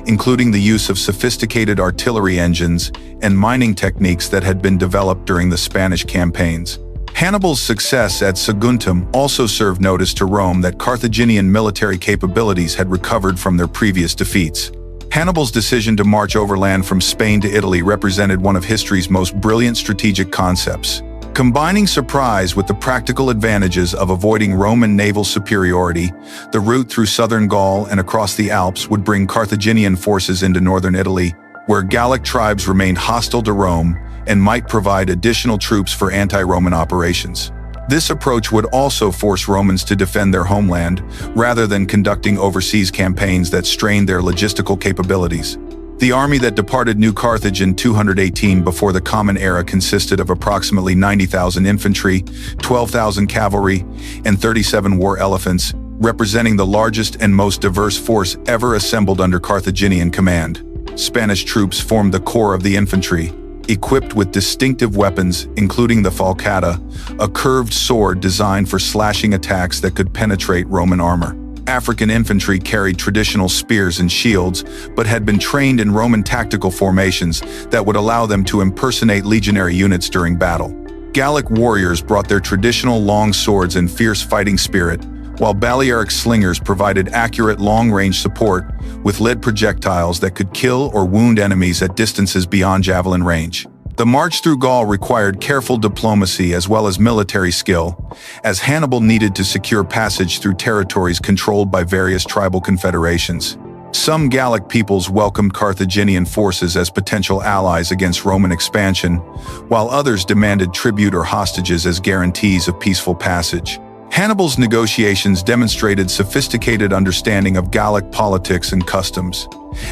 including the use of sophisticated artillery engines and mining techniques that had been developed during the Spanish campaigns. Hannibal's success at Saguntum also served notice to Rome that Carthaginian military capabilities had recovered from their previous defeats. Hannibal's decision to march overland from Spain to Italy represented one of history's most brilliant strategic concepts. Combining surprise with the practical advantages of avoiding Roman naval superiority, the route through southern Gaul and across the Alps would bring Carthaginian forces into northern Italy, where Gallic tribes remained hostile to Rome and might provide additional troops for anti-Roman operations. This approach would also force Romans to defend their homeland, rather than conducting overseas campaigns that strained their logistical capabilities. The army that departed New Carthage in 218 before the Common Era consisted of approximately 90,000 infantry, 12,000 cavalry, and 37 war elephants, representing the largest and most diverse force ever assembled under Carthaginian command. Spanish troops formed the core of the infantry, equipped with distinctive weapons, including the falcata, a curved sword designed for slashing attacks that could penetrate Roman armor. African infantry carried traditional spears and shields, but had been trained in Roman tactical formations that would allow them to impersonate legionary units during battle. Gallic warriors brought their traditional long swords and fierce fighting spirit, while Balearic slingers provided accurate long-range support with lead projectiles that could kill or wound enemies at distances beyond javelin range. The march through Gaul required careful diplomacy as well as military skill, as Hannibal needed to secure passage through territories controlled by various tribal confederations. Some Gallic peoples welcomed Carthaginian forces as potential allies against Roman expansion, while others demanded tribute or hostages as guarantees of peaceful passage. Hannibal's negotiations demonstrated sophisticated understanding of Gallic politics and customs,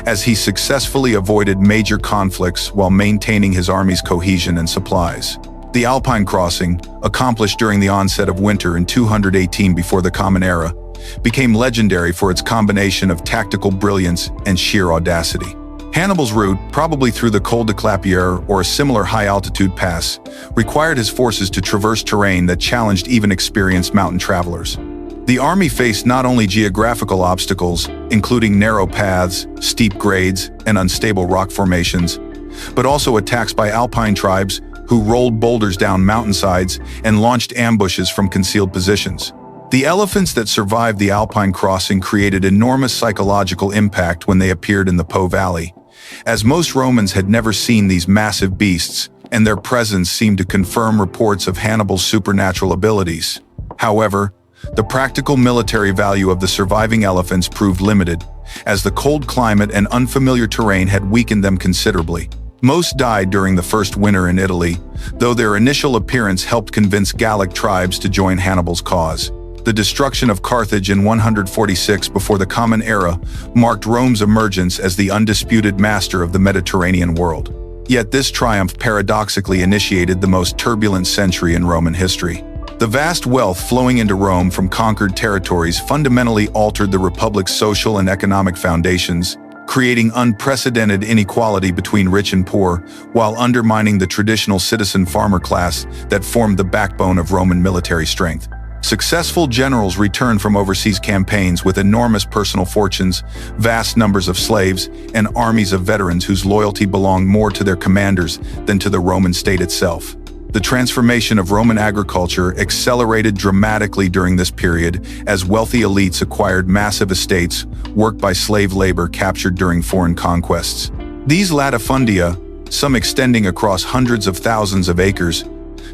as he successfully avoided major conflicts while maintaining his army's cohesion and supplies. The Alpine crossing, accomplished during the onset of winter in 218 before the Common Era, became legendary for its combination of tactical brilliance and sheer audacity. Hannibal's route, probably through the Col de Clapiere or a similar high-altitude pass, required his forces to traverse terrain that challenged even experienced mountain travelers. The army faced not only geographical obstacles, including narrow paths, steep grades, and unstable rock formations, but also attacks by alpine tribes who rolled boulders down mountainsides and launched ambushes from concealed positions. The elephants that survived the Alpine crossing created enormous psychological impact when they appeared in the Po Valley, as most Romans had never seen these massive beasts, and their presence seemed to confirm reports of Hannibal's supernatural abilities. However, the practical military value of the surviving elephants proved limited, as the cold climate and unfamiliar terrain had weakened them considerably. Most died during the first winter in Italy, though their initial appearance helped convince Gallic tribes to join Hannibal's cause. The destruction of Carthage in 146 before the Common Era marked Rome's emergence as the undisputed master of the Mediterranean world. Yet this triumph paradoxically initiated the most turbulent century in Roman history. The vast wealth flowing into Rome from conquered territories fundamentally altered the Republic's social and economic foundations, creating unprecedented inequality between rich and poor, while undermining the traditional citizen farmer class that formed the backbone of Roman military strength. Successful generals returned from overseas campaigns with enormous personal fortunes, vast numbers of slaves, and armies of veterans whose loyalty belonged more to their commanders than to the Roman state itself. The transformation of Roman agriculture accelerated dramatically during this period as wealthy elites acquired massive estates worked by slave labor captured during foreign conquests. These latifundia, some extending across hundreds of thousands of acres,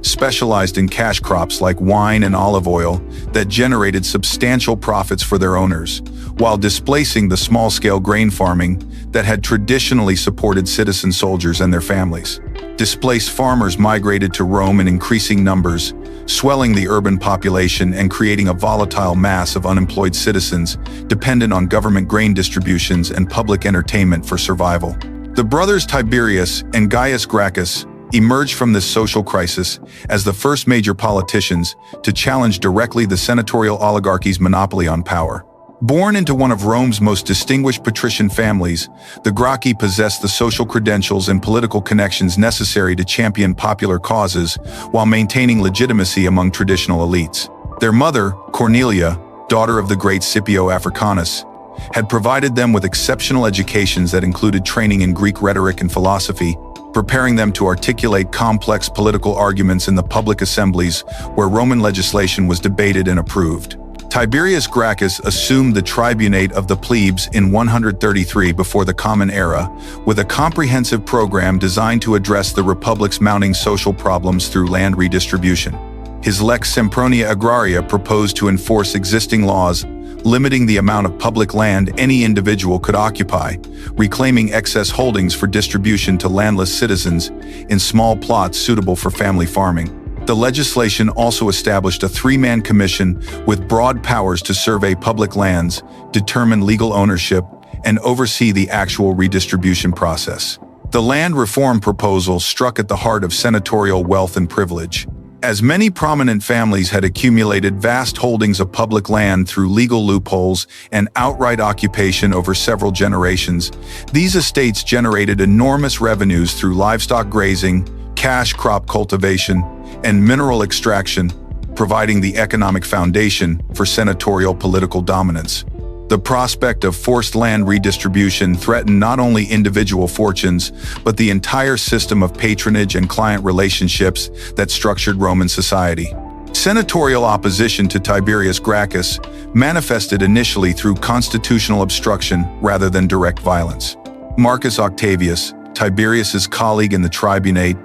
specialized in cash crops like wine and olive oil that generated substantial profits for their owners, while displacing the small-scale grain farming that had traditionally supported citizen soldiers and their families. Displaced farmers migrated to Rome in increasing numbers, swelling the urban population and creating a volatile mass of unemployed citizens dependent on government grain distributions and public entertainment for survival. The brothers Tiberius and Gaius Gracchus emerged from this social crisis as the first major politicians to challenge directly the senatorial oligarchy's monopoly on power. Born into one of Rome's most distinguished patrician families, the Gracchi possessed the social credentials and political connections necessary to champion popular causes while maintaining legitimacy among traditional elites. Their mother, Cornelia, daughter of the great Scipio Africanus, had provided them with exceptional educations that included training in Greek rhetoric and philosophy, preparing them to articulate complex political arguments in the public assemblies where Roman legislation was debated and approved. Tiberius Gracchus assumed the tribunate of the plebes in 133 before the Common Era, with a comprehensive program designed to address the republic's mounting social problems through land redistribution. His Lex Sempronia Agraria proposed to enforce existing laws, limiting the amount of public land any individual could occupy, reclaiming excess holdings for distribution to landless citizens in small plots suitable for family farming. The legislation also established a three-man commission with broad powers to survey public lands, determine legal ownership, and oversee the actual redistribution process. The land reform proposal struck at the heart of senatorial wealth and privilege. As many prominent families had accumulated vast holdings of public land through legal loopholes and outright occupation over several generations, these estates generated enormous revenues through livestock grazing, cash crop cultivation, and mineral extraction, providing the economic foundation for senatorial political dominance. The prospect of forced land redistribution threatened not only individual fortunes, but the entire system of patronage and client relationships that structured Roman society. Senatorial opposition to Tiberius Gracchus manifested initially through constitutional obstruction rather than direct violence. Marcus Octavius, Tiberius's colleague in the tribunate,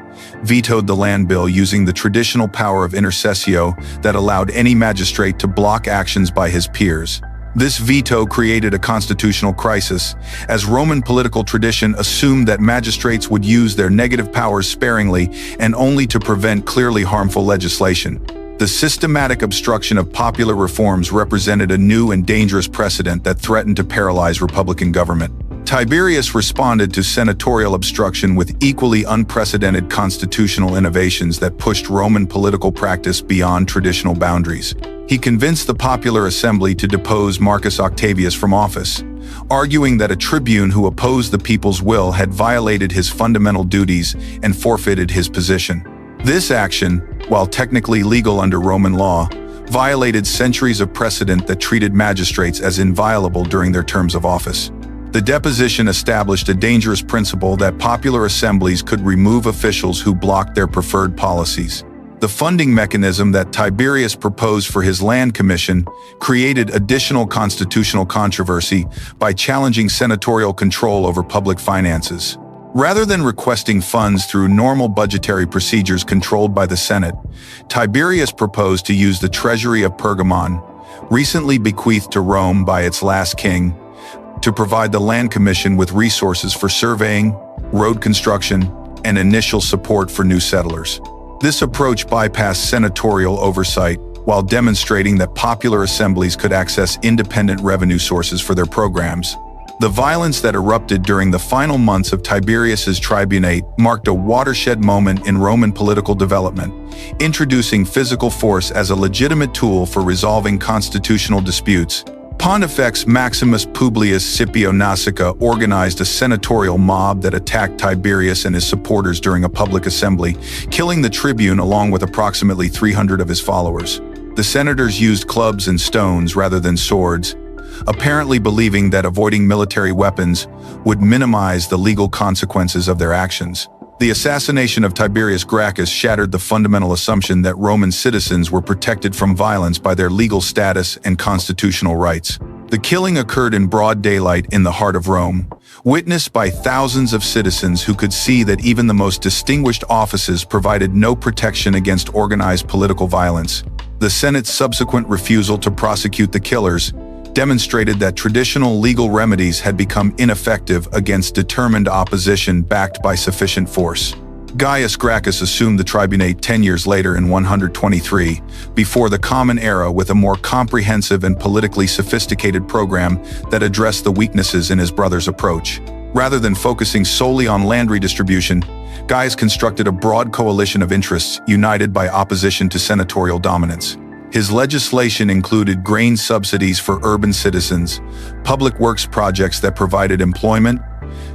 vetoed the land bill using the traditional power of intercessio that allowed any magistrate to block actions by his peers. This veto created a constitutional crisis, as Roman political tradition assumed that magistrates would use their negative powers sparingly and only to prevent clearly harmful legislation. The systematic obstruction of popular reforms represented a new and dangerous precedent that threatened to paralyze Republican government. Tiberius responded to senatorial obstruction with equally unprecedented constitutional innovations that pushed Roman political practice beyond traditional boundaries. He convinced the popular assembly to depose Marcus Octavius from office, arguing that a tribune who opposed the people's will had violated his fundamental duties and forfeited his position. This action, while technically legal under Roman law, violated centuries of precedent that treated magistrates as inviolable during their terms of office. The deposition established a dangerous principle that popular assemblies could remove officials who blocked their preferred policies. The funding mechanism that Tiberius proposed for his land commission created additional constitutional controversy by challenging senatorial control over public finances. Rather than requesting funds through normal budgetary procedures controlled by the Senate, Tiberius proposed to use the treasury of Pergamon, recently bequeathed to Rome by its last king, to provide the land commission with resources for surveying, road construction, and initial support for new settlers. This approach bypassed senatorial oversight while demonstrating that popular assemblies could access independent revenue sources for their programs. The violence that erupted during the final months of Tiberius's tribunate marked a watershed moment in Roman political development, introducing physical force as a legitimate tool for resolving constitutional disputes. Pontifex Maximus Publius Scipio Nasica organized a senatorial mob that attacked Tiberius and his supporters during a public assembly, killing the tribune along with approximately 300 of his followers. The senators used clubs and stones rather than swords, apparently believing that avoiding military weapons would minimize the legal consequences of their actions. The assassination of Tiberius Gracchus shattered the fundamental assumption that Roman citizens were protected from violence by their legal status and constitutional rights. The killing occurred in broad daylight in the heart of Rome, witnessed by thousands of citizens who could see that even the most distinguished offices provided no protection against organized political violence. The Senate's subsequent refusal to prosecute the killers demonstrated that traditional legal remedies had become ineffective against determined opposition backed by sufficient force. Gaius Gracchus assumed the tribunate 10 years later in 123, before the Common Era, with a more comprehensive and politically sophisticated program that addressed the weaknesses in his brother's approach. Rather than focusing solely on land redistribution, Gaius constructed a broad coalition of interests united by opposition to senatorial dominance. His legislation included grain subsidies for urban citizens, public works projects that provided employment,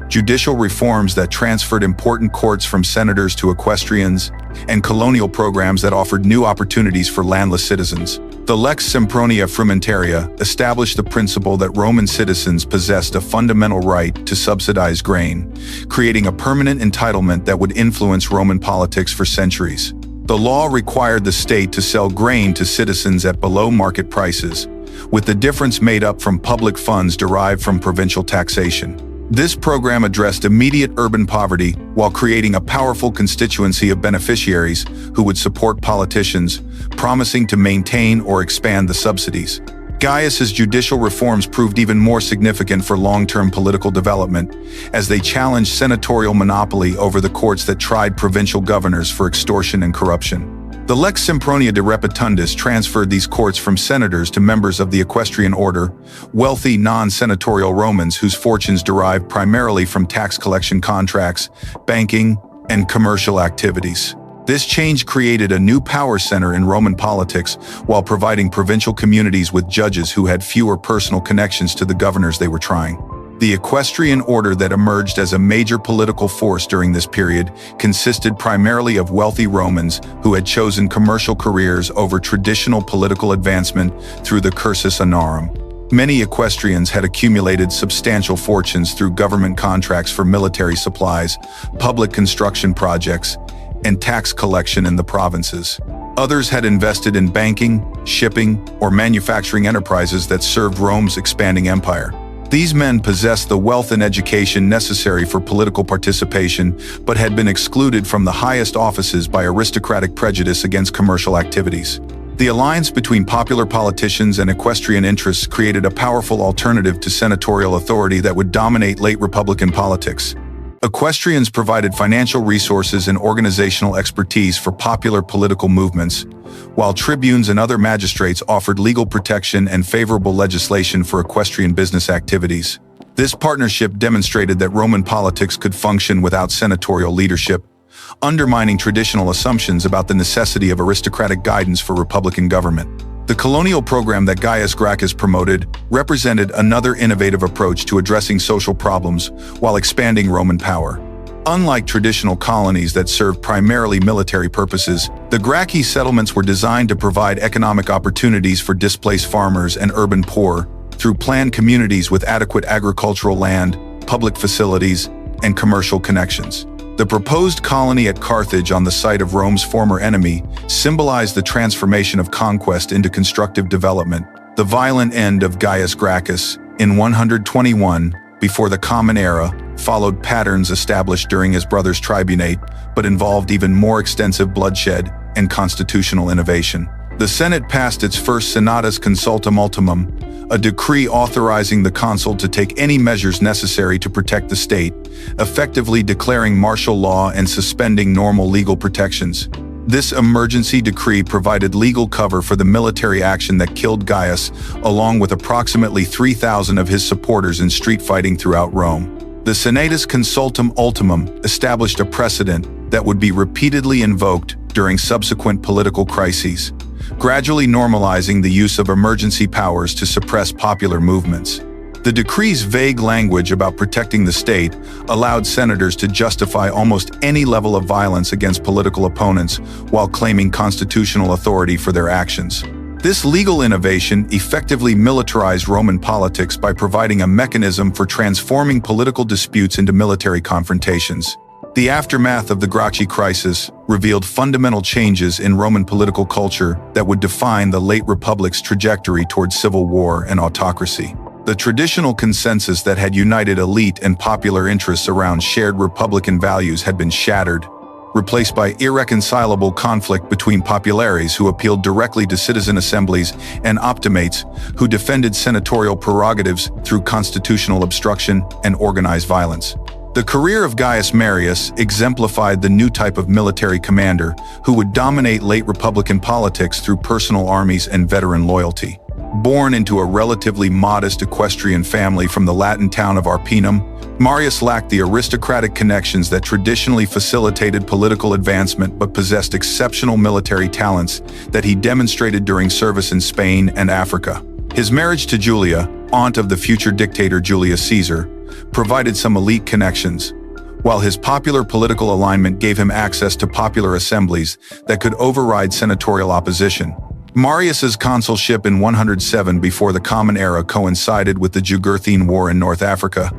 judicial reforms that transferred important courts from senators to equestrians, and colonial programs that offered new opportunities for landless citizens. The Lex Sempronia Frumentaria established the principle that Roman citizens possessed a fundamental right to subsidize grain, creating a permanent entitlement that would influence Roman politics for centuries. The law required the state to sell grain to citizens at below market prices, with the difference made up from public funds derived from provincial taxation. This program addressed immediate urban poverty while creating a powerful constituency of beneficiaries who would support politicians, promising to maintain or expand the subsidies. Gaius's judicial reforms proved even more significant for long-term political development, as they challenged senatorial monopoly over the courts that tried provincial governors for extortion and corruption. The Lex Sempronia de Repetundis transferred these courts from senators to members of the equestrian order, wealthy non-senatorial Romans whose fortunes derived primarily from tax collection contracts, banking, and commercial activities. This change created a new power center in Roman politics while providing provincial communities with judges who had fewer personal connections to the governors they were trying. The equestrian order that emerged as a major political force during this period consisted primarily of wealthy Romans who had chosen commercial careers over traditional political advancement through the cursus honorum. Many equestrians had accumulated substantial fortunes through government contracts for military supplies, public construction projects, and tax collection in the provinces. Others had invested in banking, shipping, or manufacturing enterprises that served Rome's expanding empire. These men possessed the wealth and education necessary for political participation, but had been excluded from the highest offices by aristocratic prejudice against commercial activities. The alliance between popular politicians and equestrian interests created a powerful alternative to senatorial authority that would dominate late Republican politics. Equestrians provided financial resources and organizational expertise for popular political movements, while tribunes and other magistrates offered legal protection and favorable legislation for equestrian business activities. This partnership demonstrated that Roman politics could function without senatorial leadership, undermining traditional assumptions about the necessity of aristocratic guidance for republican government. The colonial program that Gaius Gracchus promoted represented another innovative approach to addressing social problems while expanding Roman power. Unlike traditional colonies that served primarily military purposes, the Gracchi settlements were designed to provide economic opportunities for displaced farmers and urban poor through planned communities with adequate agricultural land, public facilities, and commercial connections. The proposed colony at Carthage on the site of Rome's former enemy symbolized the transformation of conquest into constructive development. The violent end of Gaius Gracchus in 121, before the Common Era, followed patterns established during his brother's tribunate, but involved even more extensive bloodshed and constitutional innovation. The Senate passed its first Senatus Consultum Ultimum, a decree authorizing the consul to take any measures necessary to protect the state, effectively declaring martial law and suspending normal legal protections. This emergency decree provided legal cover for the military action that killed Gaius, along with approximately 3,000 of his supporters in street fighting throughout Rome. The Senatus Consultum Ultimum established a precedent that would be repeatedly invoked during subsequent political crises, gradually normalizing the use of emergency powers to suppress popular movements. The decree's vague language about protecting the state allowed senators to justify almost any level of violence against political opponents while claiming constitutional authority for their actions. This legal innovation effectively militarized Roman politics by providing a mechanism for transforming political disputes into military confrontations. The aftermath of the Gracchi crisis revealed fundamental changes in Roman political culture that would define the late Republic's trajectory towards civil war and autocracy. The traditional consensus that had united elite and popular interests around shared republican values had been shattered, replaced by irreconcilable conflict between populares who appealed directly to citizen assemblies and optimates who defended senatorial prerogatives through constitutional obstruction and organized violence. The career of Gaius Marius exemplified the new type of military commander who would dominate late Republican politics through personal armies and veteran loyalty. Born into a relatively modest equestrian family from the Latin town of Arpinum, Marius lacked the aristocratic connections that traditionally facilitated political advancement but possessed exceptional military talents that he demonstrated during service in Spain and Africa. His marriage to Julia, aunt of the future dictator Julius Caesar, provided some elite connections, while his popular political alignment gave him access to popular assemblies that could override senatorial opposition. Marius's consulship in 107 before the Common Era coincided with the Jugurthine War in North Africa,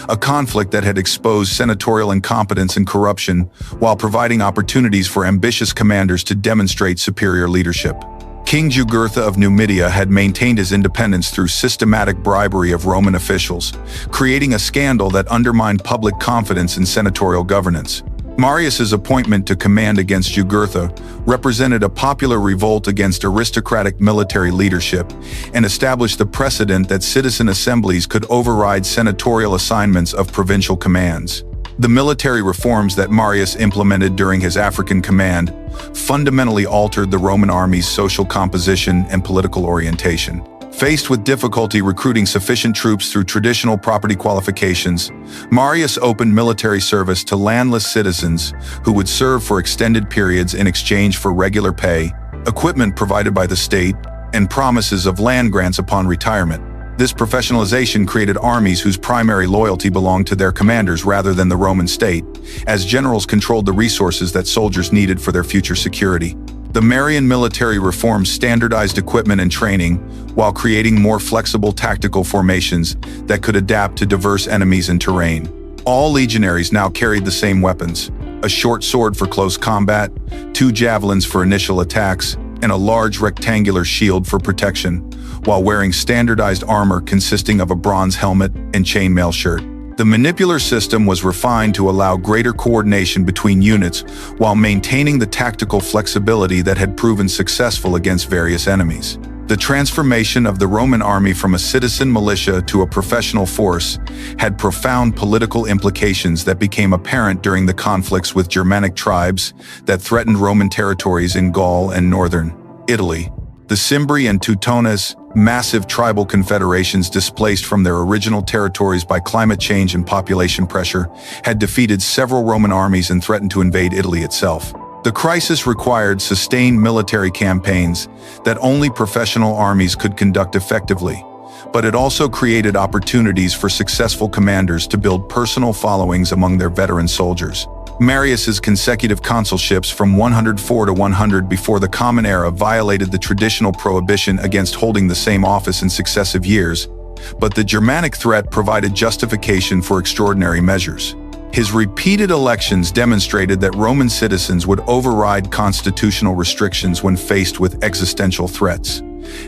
a conflict that had exposed senatorial incompetence and corruption while providing opportunities for ambitious commanders to demonstrate superior leadership. King Jugurtha of Numidia had maintained his independence through systematic bribery of Roman officials, creating a scandal that undermined public confidence in senatorial governance. Marius's appointment to command against Jugurtha represented a popular revolt against aristocratic military leadership and established the precedent that citizen assemblies could override senatorial assignments of provincial commands. The military reforms that Marius implemented during his African command fundamentally altered the Roman army's social composition and political orientation. Faced with difficulty recruiting sufficient troops through traditional property qualifications, Marius opened military service to landless citizens who would serve for extended periods in exchange for regular pay, equipment provided by the state, and promises of land grants upon retirement. This professionalization created armies whose primary loyalty belonged to their commanders rather than the Roman state, as generals controlled the resources that soldiers needed for their future security. The Marian military reforms standardized equipment and training, while creating more flexible tactical formations that could adapt to diverse enemies and terrain. All legionaries now carried the same weapons: a short sword for close combat, 2 javelins for initial attacks, and a large rectangular shield for protection, while wearing standardized armor consisting of a bronze helmet and chainmail shirt. The manipular system was refined to allow greater coordination between units while maintaining the tactical flexibility that had proven successful against various enemies. The transformation of the Roman army from a citizen militia to a professional force had profound political implications that became apparent during the conflicts with Germanic tribes that threatened Roman territories in Gaul and northern Italy. The Cimbri and Teutones, massive tribal confederations displaced from their original territories by climate change and population pressure, had defeated several Roman armies and threatened to invade Italy itself. The crisis required sustained military campaigns that only professional armies could conduct effectively, but it also created opportunities for successful commanders to build personal followings among their veteran soldiers. Marius's consecutive consulships from 104 to 100 before the Common Era violated the traditional prohibition against holding the same office in successive years, but the Germanic threat provided justification for extraordinary measures. His repeated elections demonstrated that Roman citizens would override constitutional restrictions when faced with existential threats,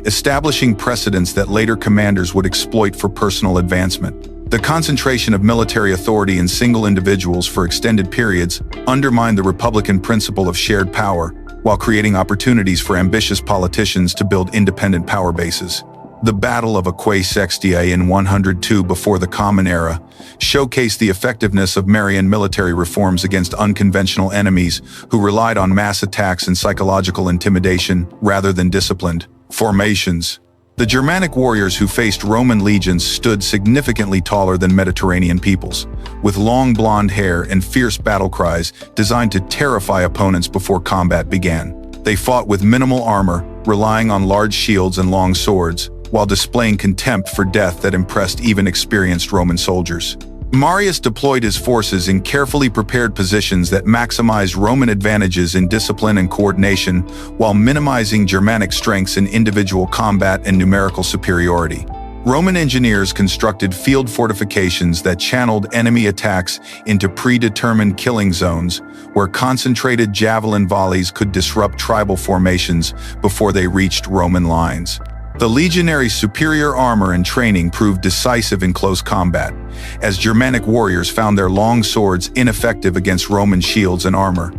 establishing precedents that later commanders would exploit for personal advancement. The concentration of military authority in single individuals for extended periods undermined the Republican principle of shared power, while creating opportunities for ambitious politicians to build independent power bases. The Battle of Aquae Sextiae in 102 before the Common Era showcased the effectiveness of Marian military reforms against unconventional enemies who relied on mass attacks and psychological intimidation rather than disciplined formations. The Germanic warriors who faced Roman legions stood significantly taller than Mediterranean peoples, with long blonde hair and fierce battle cries designed to terrify opponents before combat began. They fought with minimal armor, relying on large shields and long swords, while displaying contempt for death that impressed even experienced Roman soldiers. Marius deployed his forces in carefully prepared positions that maximized Roman advantages in discipline and coordination while minimizing Germanic strengths in individual combat and numerical superiority. Roman engineers constructed field fortifications that channeled enemy attacks into predetermined killing zones, where concentrated javelin volleys could disrupt tribal formations before they reached Roman lines. The legionaries' superior armor and training proved decisive in close combat, as Germanic warriors found their long swords ineffective against Roman shields and armor,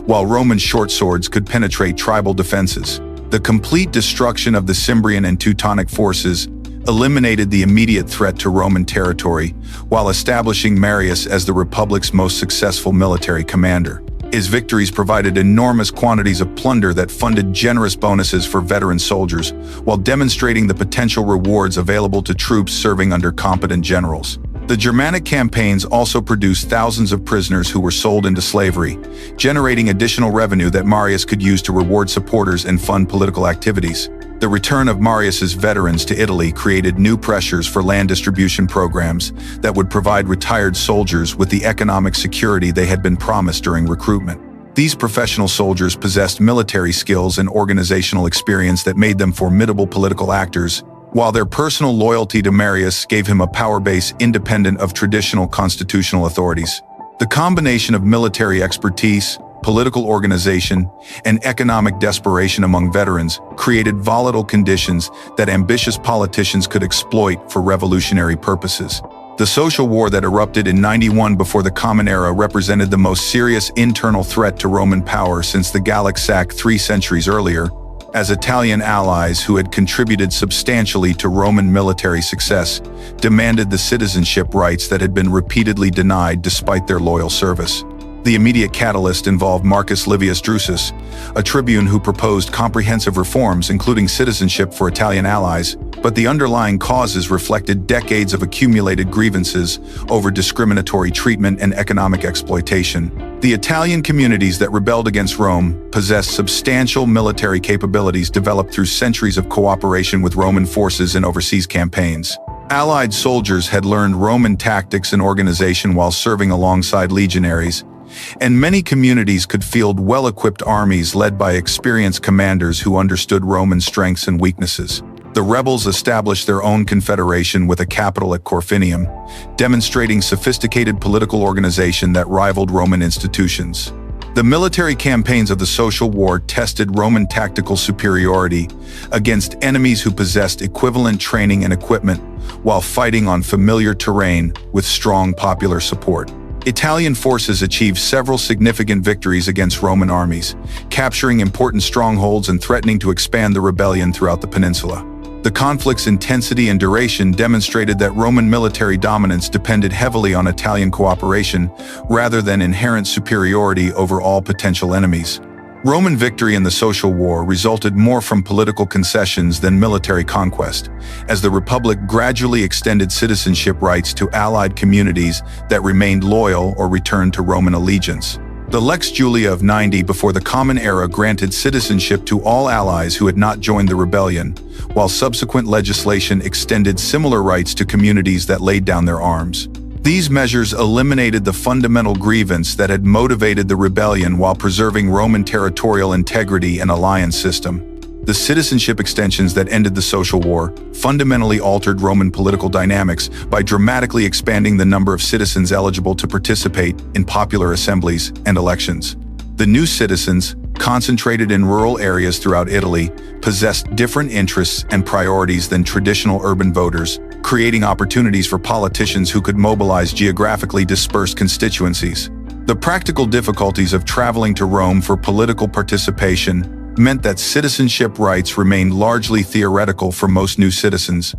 while Roman short swords could penetrate tribal defenses. The complete destruction of the Cimbrian and Teutonic forces eliminated the immediate threat to Roman territory, while establishing Marius as the Republic's most successful military commander. His victories provided enormous quantities of plunder that funded generous bonuses for veteran soldiers, while demonstrating the potential rewards available to troops serving under competent generals. The Germanic campaigns also produced thousands of prisoners who were sold into slavery, generating additional revenue that Marius could use to reward supporters and fund political activities. The return of Marius's veterans to Italy created new pressures for land distribution programs that would provide retired soldiers with the economic security they had been promised during recruitment. These professional soldiers possessed military skills and organizational experience that made them formidable political actors, while their personal loyalty to Marius gave him a power base independent of traditional constitutional authorities. The combination of military expertise, political organization, and economic desperation among veterans created volatile conditions that ambitious politicians could exploit for revolutionary purposes. The social war that erupted in 91 before the Common Era represented the most serious internal threat to Roman power since the Gallic sack 3 centuries earlier, as Italian allies who had contributed substantially to Roman military success demanded the citizenship rights that had been repeatedly denied despite their loyal service. The immediate catalyst involved Marcus Livius Drusus, a tribune who proposed comprehensive reforms including citizenship for Italian allies, but the underlying causes reflected decades of accumulated grievances over discriminatory treatment and economic exploitation. The Italian communities that rebelled against Rome possessed substantial military capabilities developed through centuries of cooperation with Roman forces in overseas campaigns. Allied soldiers had learned Roman tactics and organization while serving alongside legionaries, and many communities could field well-equipped armies led by experienced commanders who understood Roman strengths and weaknesses. The rebels established their own confederation with a capital at Corfinium, demonstrating sophisticated political organization that rivaled Roman institutions. The military campaigns of the Social War tested Roman tactical superiority against enemies who possessed equivalent training and equipment while fighting on familiar terrain with strong popular support. Italian forces achieved several significant victories against Roman armies, capturing important strongholds and threatening to expand the rebellion throughout the peninsula. The conflict's intensity and duration demonstrated that Roman military dominance depended heavily on Italian cooperation rather than inherent superiority over all potential enemies. Roman victory in the Social War resulted more from political concessions than military conquest, as the Republic gradually extended citizenship rights to allied communities that remained loyal or returned to Roman allegiance. The Lex Julia of 90 before the Common Era granted citizenship to all allies who had not joined the rebellion, while subsequent legislation extended similar rights to communities that laid down their arms. These measures eliminated the fundamental grievance that had motivated the rebellion while preserving Roman territorial integrity and alliance system. The citizenship extensions that ended the Social War fundamentally altered Roman political dynamics by dramatically expanding the number of citizens eligible to participate in popular assemblies and elections. The new citizens, concentrated in rural areas throughout Italy, possessed different interests and priorities than traditional urban voters, creating opportunities for politicians who could mobilize geographically dispersed constituencies. The practical difficulties of traveling to Rome for political participation meant that citizenship rights remained largely theoretical for most new citizens,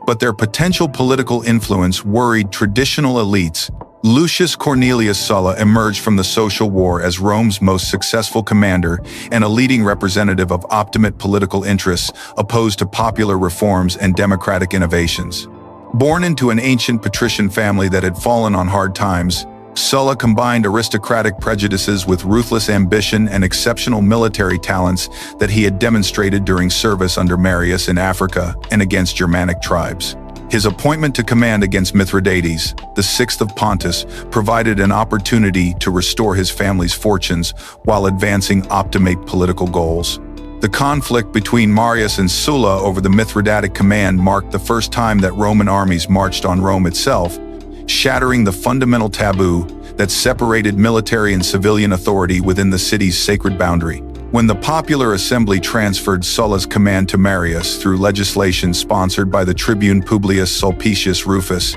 but their potential political influence worried traditional elites. Lucius Cornelius Sulla emerged from the Social War as Rome's most successful commander and a leading representative of optimate political interests opposed to popular reforms and democratic innovations. Born into an ancient patrician family that had fallen on hard times, Sulla combined aristocratic prejudices with ruthless ambition and exceptional military talents that he had demonstrated during service under Marius in Africa and against Germanic tribes. His appointment to command against Mithridates, the sixth of Pontus, provided an opportunity to restore his family's fortunes while advancing optimate political goals. The conflict between Marius and Sulla over the Mithridatic command marked the first time that Roman armies marched on Rome itself, shattering the fundamental taboo that separated military and civilian authority within the city's sacred boundary. When the popular assembly transferred Sulla's command to Marius through legislation sponsored by the tribune Publius Sulpicius Rufus,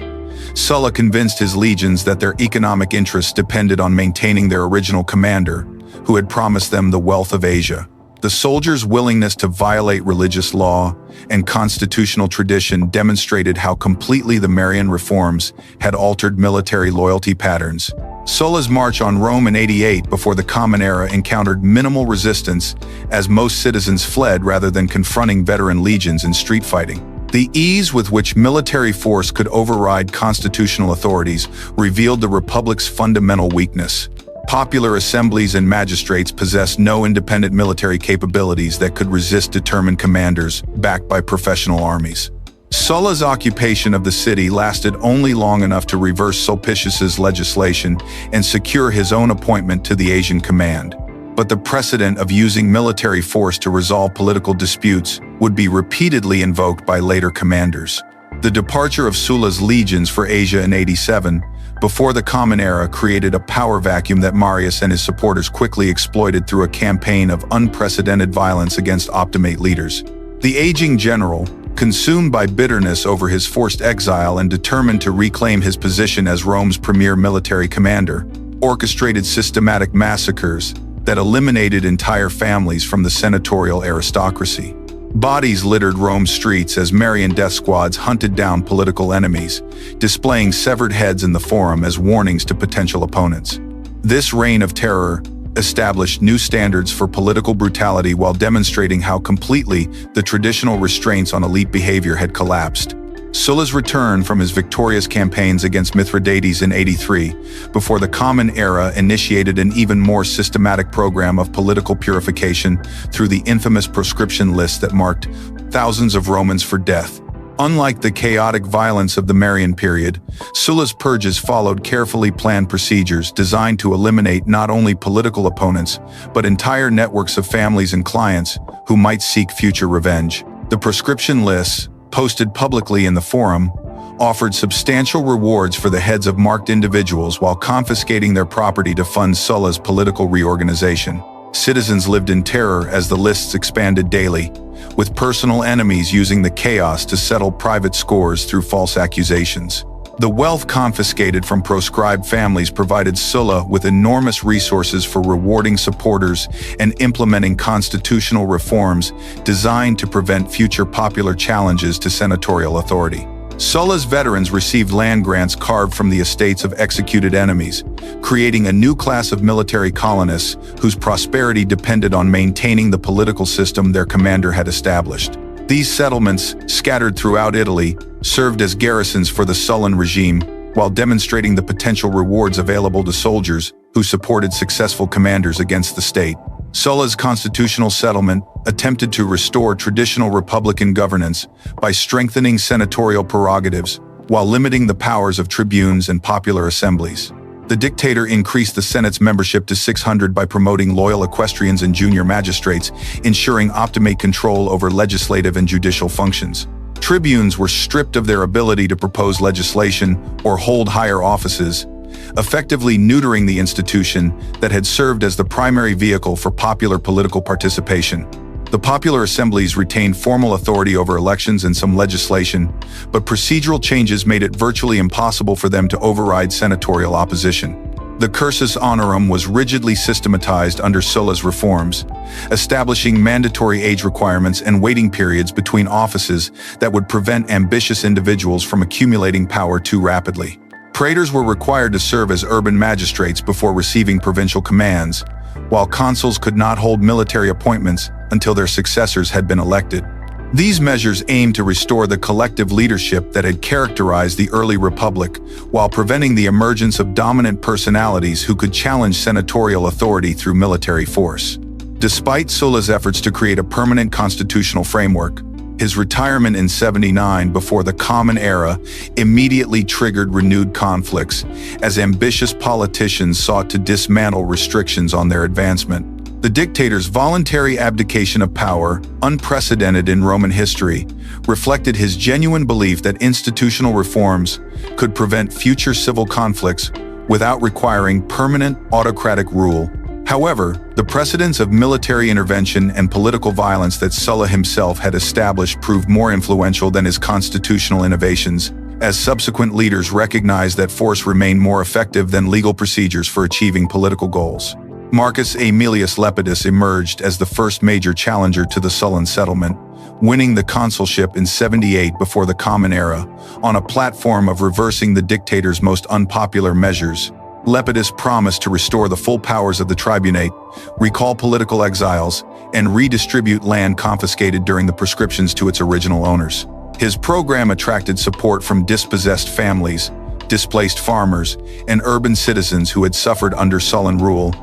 Sulla convinced his legions that their economic interests depended on maintaining their original commander, who had promised them the wealth of Asia. The soldiers' willingness to violate religious law and constitutional tradition demonstrated how completely the Marian reforms had altered military loyalty patterns. Sulla's march on Rome in 88 before the Common Era encountered minimal resistance, as most citizens fled rather than confronting veteran legions in street fighting. The ease with which military force could override constitutional authorities revealed the Republic's fundamental weakness. Popular assemblies and magistrates possessed no independent military capabilities that could resist determined commanders backed by professional armies. Sulla's occupation of the city lasted only long enough to reverse Sulpicius's legislation and secure his own appointment to the Asian command. But the precedent of using military force to resolve political disputes would be repeatedly invoked by later commanders. The departure of Sulla's legions for Asia in 87, before the Common Era, created a power vacuum that Marius and his supporters quickly exploited through a campaign of unprecedented violence against Optimate leaders. The aging general, consumed by bitterness over his forced exile and determined to reclaim his position as Rome's premier military commander, orchestrated systematic massacres that eliminated entire families from the senatorial aristocracy. Bodies littered Rome's streets as Marian death squads hunted down political enemies, displaying severed heads in the Forum as warnings to potential opponents. This reign of terror established new standards for political brutality while demonstrating how completely the traditional restraints on elite behavior had collapsed. Sulla's return from his victorious campaigns against Mithridates in 83, before the Common Era initiated an even more systematic program of political purification through the infamous proscription list that marked thousands of Romans for death. Unlike the chaotic violence of the Marian period, Sulla's purges followed carefully planned procedures designed to eliminate not only political opponents, but entire networks of families and clients who might seek future revenge. The proscription lists, posted publicly in the Forum, offered substantial rewards for the heads of marked individuals while confiscating their property to fund Sulla's political reorganization. Citizens lived in terror as the lists expanded daily, with personal enemies using the chaos to settle private scores through false accusations. The wealth confiscated from proscribed families provided Sulla with enormous resources for rewarding supporters and implementing constitutional reforms designed to prevent future popular challenges to senatorial authority. Sulla's veterans received land grants carved from the estates of executed enemies, creating a new class of military colonists whose prosperity depended on maintaining the political system their commander had established. These settlements, scattered throughout Italy, served as garrisons for the Sullan regime, while demonstrating the potential rewards available to soldiers who supported successful commanders against the state. Sulla's constitutional settlement attempted to restore traditional republican governance by strengthening senatorial prerogatives while limiting the powers of tribunes and popular assemblies. The dictator increased the Senate's membership to 600 by promoting loyal equestrians and junior magistrates, ensuring optimate control over legislative and judicial functions. Tribunes were stripped of their ability to propose legislation or hold higher offices, effectively neutering the institution that had served as the primary vehicle for popular political participation. The popular assemblies retained formal authority over elections and some legislation, but procedural changes made it virtually impossible for them to override senatorial opposition. The cursus honorum was rigidly systematized under Sulla's reforms, establishing mandatory age requirements and waiting periods between offices that would prevent ambitious individuals from accumulating power too rapidly. Praetors were required to serve as urban magistrates before receiving provincial commands, while consuls could not hold military appointments until their successors had been elected. These measures aimed to restore the collective leadership that had characterized the early republic, while preventing the emergence of dominant personalities who could challenge senatorial authority through military force. Despite Sulla's efforts to create a permanent constitutional framework, his retirement in 79 before the Common Era immediately triggered renewed conflicts as ambitious politicians sought to dismantle restrictions on their advancement. The dictator's voluntary abdication of power, unprecedented in Roman history, reflected his genuine belief that institutional reforms could prevent future civil conflicts without requiring permanent autocratic rule. However, the precedents of military intervention and political violence that Sulla himself had established proved more influential than his constitutional innovations, as subsequent leaders recognized that force remained more effective than legal procedures for achieving political goals. Marcus Aemilius Lepidus emerged as the first major challenger to the Sullan settlement, winning the consulship in 78 before the Common Era, on a platform of reversing the dictator's most unpopular measures. Lepidus promised to restore the full powers of the tribunate, recall political exiles, and redistribute land confiscated during the proscriptions to its original owners. His program attracted support from dispossessed families, displaced farmers, and urban citizens who had suffered under Sullan rule,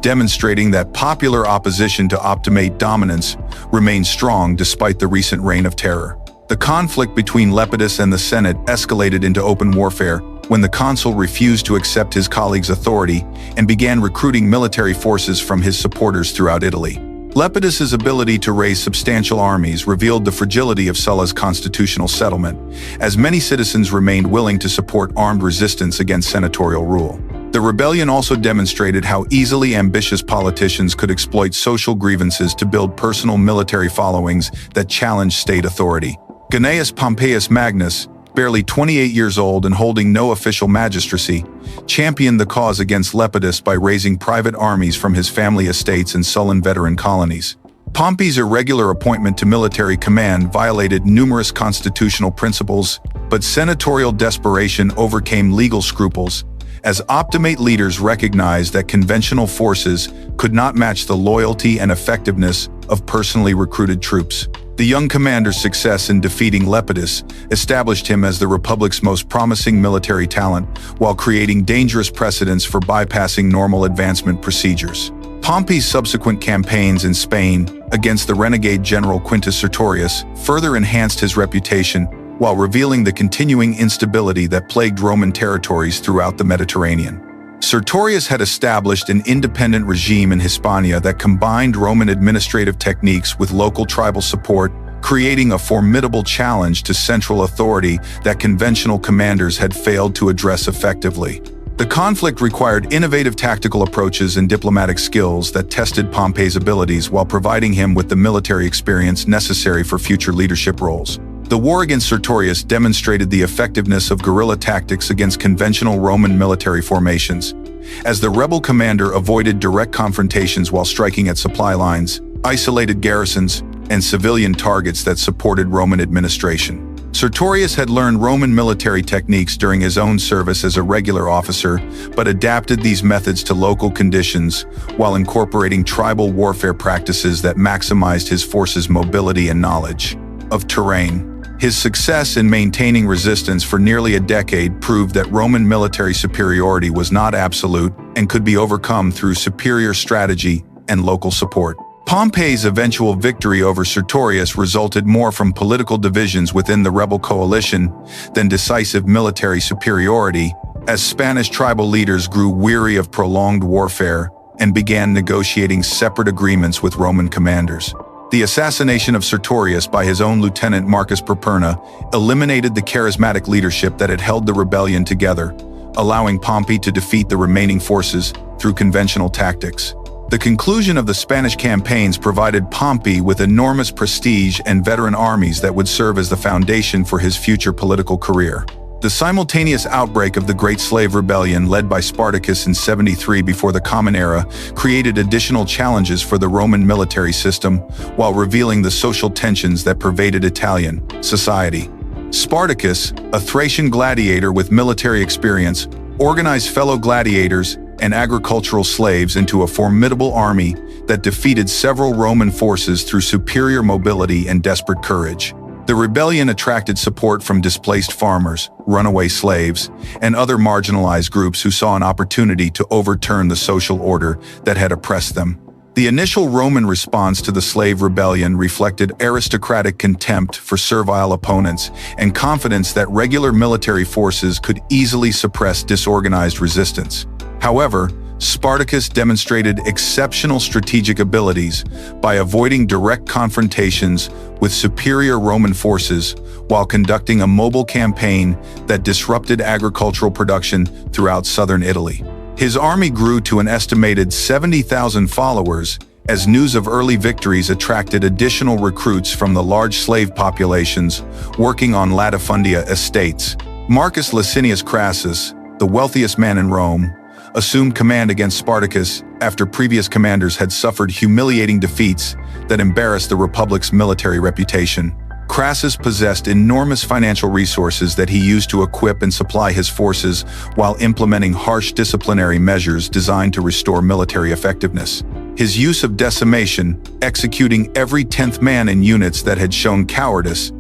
demonstrating that popular opposition to Optimate dominance remained strong despite the recent reign of terror. The conflict between Lepidus and the Senate escalated into open warfare when the consul refused to accept his colleague's authority and began recruiting military forces from his supporters throughout Italy. Lepidus's ability to raise substantial armies revealed the fragility of Sulla's constitutional settlement, as many citizens remained willing to support armed resistance against senatorial rule. The rebellion also demonstrated how easily ambitious politicians could exploit social grievances to build personal military followings that challenged state authority. Gnaeus Pompeius Magnus, barely 28 years old and holding no official magistracy, championed the cause against Lepidus by raising private armies from his family estates and Sullan veteran colonies. Pompey's irregular appointment to military command violated numerous constitutional principles, but senatorial desperation overcame legal scruples, as Optimate leaders recognized that conventional forces could not match the loyalty and effectiveness of personally recruited troops. The young commander's success in defeating Lepidus established him as the Republic's most promising military talent, while creating dangerous precedents for bypassing normal advancement procedures. Pompey's subsequent campaigns in Spain against the renegade general Quintus Sertorius further enhanced his reputation, while revealing the continuing instability that plagued Roman territories throughout the Mediterranean. Sertorius had established an independent regime in Hispania that combined Roman administrative techniques with local tribal support, creating a formidable challenge to central authority that conventional commanders had failed to address effectively. The conflict required innovative tactical approaches and diplomatic skills that tested Pompey's abilities while providing him with the military experience necessary for future leadership roles. The war against Sertorius demonstrated the effectiveness of guerrilla tactics against conventional Roman military formations, as the rebel commander avoided direct confrontations while striking at supply lines, isolated garrisons, and civilian targets that supported Roman administration. Sertorius had learned Roman military techniques during his own service as a regular officer, but adapted these methods to local conditions while incorporating tribal warfare practices that maximized his forces' mobility and knowledge of terrain. His success in maintaining resistance for nearly a decade proved that Roman military superiority was not absolute and could be overcome through superior strategy and local support. Pompey's eventual victory over Sertorius resulted more from political divisions within the rebel coalition than decisive military superiority, as Spanish tribal leaders grew weary of prolonged warfare and began negotiating separate agreements with Roman commanders. The assassination of Sertorius by his own lieutenant Marcus Perperna eliminated the charismatic leadership that had held the rebellion together, allowing Pompey to defeat the remaining forces through conventional tactics. The conclusion of the Spanish campaigns provided Pompey with enormous prestige and veteran armies that would serve as the foundation for his future political career. The simultaneous outbreak of the Great Slave Rebellion led by Spartacus in 73 before the Common Era created additional challenges for the Roman military system, while revealing the social tensions that pervaded Italian society. Spartacus, a Thracian gladiator with military experience, organized fellow gladiators and agricultural slaves into a formidable army that defeated several Roman forces through superior mobility and desperate courage. The rebellion attracted support from displaced farmers, runaway slaves, and other marginalized groups who saw an opportunity to overturn the social order that had oppressed them. The initial Roman response to the slave rebellion reflected aristocratic contempt for servile opponents and confidence that regular military forces could easily suppress disorganized resistance. However, Spartacus demonstrated exceptional strategic abilities by avoiding direct confrontations with superior Roman forces while conducting a mobile campaign that disrupted agricultural production throughout southern Italy. His army grew to an estimated 70,000 followers as news of early victories attracted additional recruits from the large slave populations working on latifundia estates. Marcus Licinius Crassus, the wealthiest man in Rome, assumed command against Spartacus after previous commanders had suffered humiliating defeats that embarrassed the Republic's military reputation. Crassus possessed enormous financial resources that he used to equip and supply his forces while implementing harsh disciplinary measures designed to restore military effectiveness. His use of decimation, executing every 10th man in units that had shown cowardice,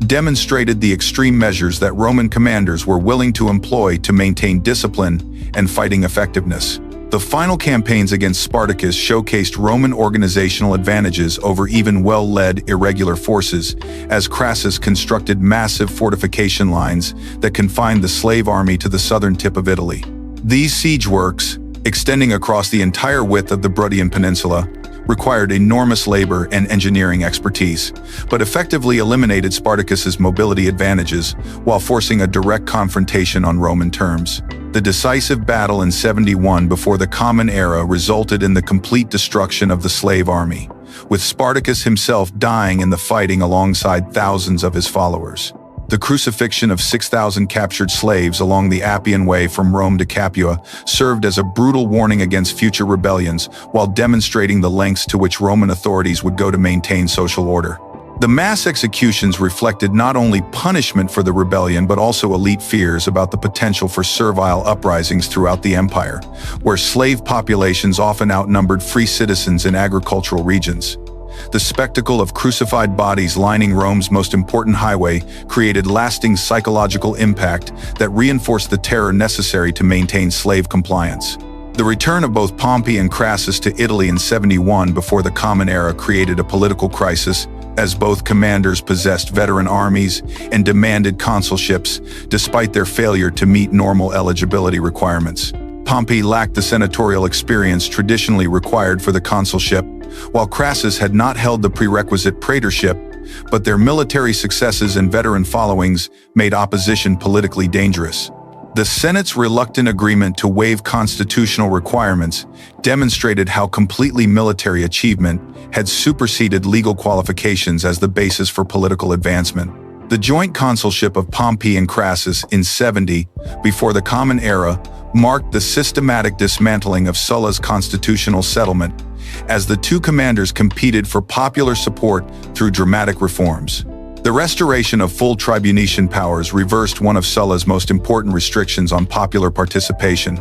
demonstrated the extreme measures that Roman commanders were willing to employ to maintain discipline and fighting effectiveness. The final campaigns against Spartacus showcased Roman organizational advantages over even well-led irregular forces, as Crassus constructed massive fortification lines that confined the slave army to the southern tip of Italy. These siege works, extending across the entire width of the Bruttian Peninsula, required enormous labor and engineering expertise, but effectively eliminated Spartacus's mobility advantages while forcing a direct confrontation on Roman terms. The decisive battle in 71 before the Common Era resulted in the complete destruction of the slave army, with Spartacus himself dying in the fighting alongside thousands of his followers. The crucifixion of 6,000 captured slaves along the Appian Way from Rome to Capua served as a brutal warning against future rebellions while demonstrating the lengths to which Roman authorities would go to maintain social order. The mass executions reflected not only punishment for the rebellion but also elite fears about the potential for servile uprisings throughout the empire, where slave populations often outnumbered free citizens in agricultural regions. The spectacle of crucified bodies lining Rome's most important highway created lasting psychological impact that reinforced the terror necessary to maintain slave compliance. The return of both Pompey and Crassus to Italy in 71 before the Common Era created a political crisis, as both commanders possessed veteran armies and demanded consulships despite their failure to meet normal eligibility requirements. Pompey lacked the senatorial experience traditionally required for the consulship, while Crassus had not held the prerequisite praetorship, but their military successes and veteran followings made opposition politically dangerous. The Senate's reluctant agreement to waive constitutional requirements demonstrated how completely military achievement had superseded legal qualifications as the basis for political advancement. The joint consulship of Pompey and Crassus in 70, before the Common Era, marked the systematic dismantling of Sulla's constitutional settlement, as the two commanders competed for popular support through dramatic reforms. The restoration of full tribunician powers reversed one of Sulla's most important restrictions on popular participation,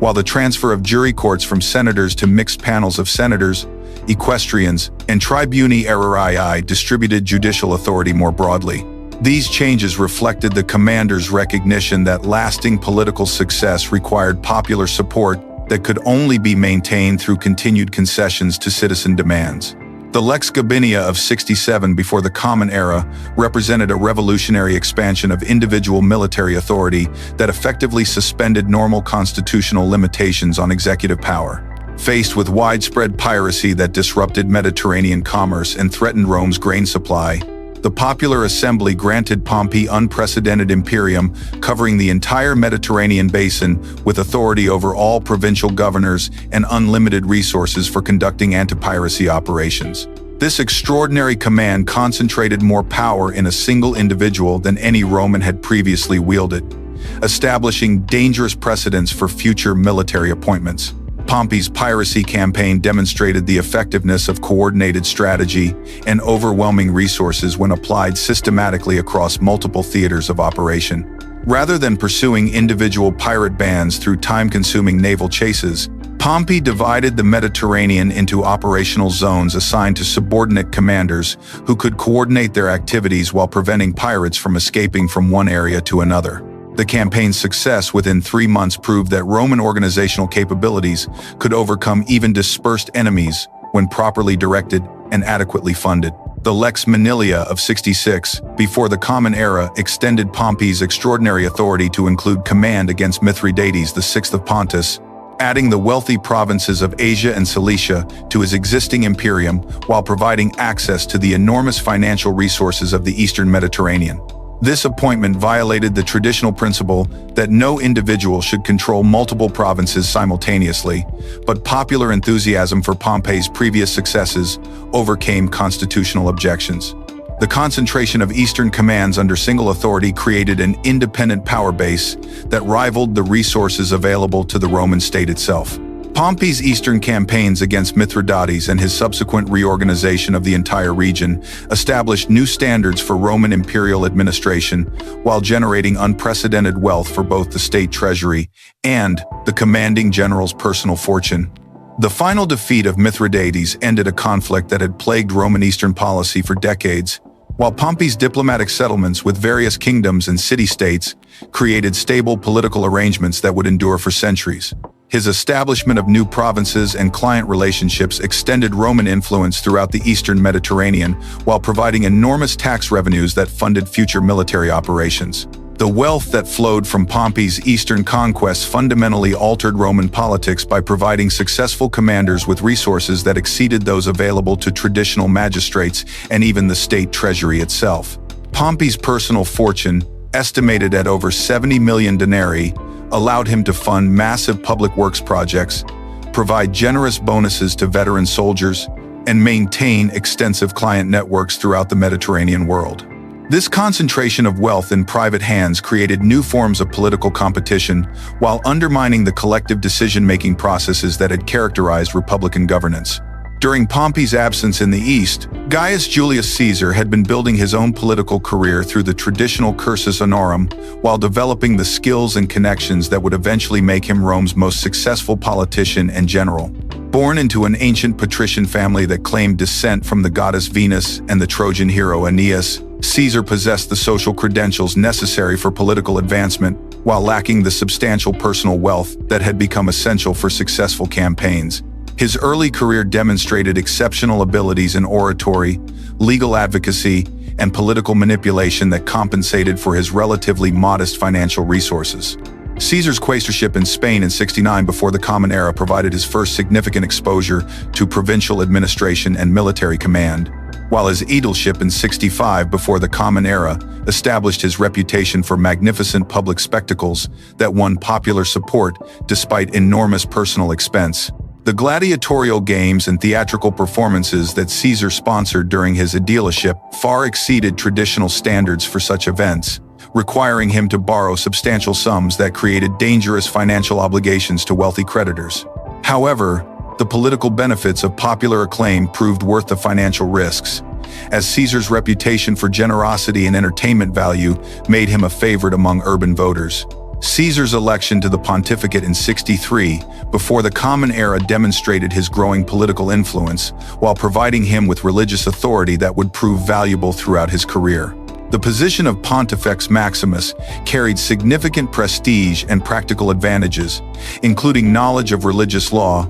while the transfer of jury courts from senators to mixed panels of senators, equestrians, and tribuni aerarii distributed judicial authority more broadly. These changes reflected the commander's recognition that lasting political success required popular support that could only be maintained through continued concessions to citizen demands. The Lex Gabinia of 67 before the Common Era represented a revolutionary expansion of individual military authority that effectively suspended normal constitutional limitations on executive power. Faced with widespread piracy that disrupted Mediterranean commerce and threatened Rome's grain supply, the Popular Assembly granted Pompey unprecedented imperium covering the entire Mediterranean basin with authority over all provincial governors and unlimited resources for conducting anti-piracy operations. This extraordinary command concentrated more power in a single individual than any Roman had previously wielded, establishing dangerous precedents for future military appointments. Pompey's piracy campaign demonstrated the effectiveness of coordinated strategy and overwhelming resources when applied systematically across multiple theaters of operation. Rather than pursuing individual pirate bands through time-consuming naval chases, Pompey divided the Mediterranean into operational zones assigned to subordinate commanders who could coordinate their activities while preventing pirates from escaping from one area to another. The campaign's success within 3 months proved that Roman organizational capabilities could overcome even dispersed enemies when properly directed and adequately funded. The Lex Manilia of 66, before the Common Era, extended Pompey's extraordinary authority to include command against Mithridates VI of Pontus, adding the wealthy provinces of Asia and Cilicia to his existing imperium while providing access to the enormous financial resources of the Eastern Mediterranean. This appointment violated the traditional principle that no individual should control multiple provinces simultaneously, but popular enthusiasm for Pompey's previous successes overcame constitutional objections. The concentration of Eastern commands under single authority created an independent power base that rivaled the resources available to the Roman state itself. Pompey's eastern campaigns against Mithridates and his subsequent reorganization of the entire region established new standards for Roman imperial administration while generating unprecedented wealth for both the state treasury and the commanding general's personal fortune. The final defeat of Mithridates ended a conflict that had plagued Roman eastern policy for decades, while Pompey's diplomatic settlements with various kingdoms and city-states created stable political arrangements that would endure for centuries. His establishment of new provinces and client relationships extended Roman influence throughout the Eastern Mediterranean while providing enormous tax revenues that funded future military operations. The wealth that flowed from Pompey's eastern conquests fundamentally altered Roman politics by providing successful commanders with resources that exceeded those available to traditional magistrates and even the state treasury itself. Pompey's personal fortune, estimated at over 70 million denarii, allowed him to fund massive public works projects, provide generous bonuses to veteran soldiers, and maintain extensive client networks throughout the Mediterranean world. This concentration of wealth in private hands created new forms of political competition while undermining the collective decision-making processes that had characterized Republican governance. During Pompey's absence in the East, Gaius Julius Caesar had been building his own political career through the traditional cursus honorum while developing the skills and connections that would eventually make him Rome's most successful politician and general. Born into an ancient patrician family that claimed descent from the goddess Venus and the Trojan hero Aeneas, Caesar possessed the social credentials necessary for political advancement while lacking the substantial personal wealth that had become essential for successful campaigns. His early career demonstrated exceptional abilities in oratory, legal advocacy, and political manipulation that compensated for his relatively modest financial resources. Caesar's quaestorship in Spain in 69 before the Common Era provided his first significant exposure to provincial administration and military command, while his aedileship in 65 before the Common Era established his reputation for magnificent public spectacles that won popular support despite enormous personal expense. The gladiatorial games and theatrical performances that Caesar sponsored during his aedileship far exceeded traditional standards for such events, requiring him to borrow substantial sums that created dangerous financial obligations to wealthy creditors. However, the political benefits of popular acclaim proved worth the financial risks, as Caesar's reputation for generosity and entertainment value made him a favorite among urban voters. Caesar's election to the pontificate in 63 before the Common Era demonstrated his growing political influence while providing him with religious authority that would prove valuable throughout his career. The position of Pontifex Maximus carried significant prestige and practical advantages, including knowledge of religious law,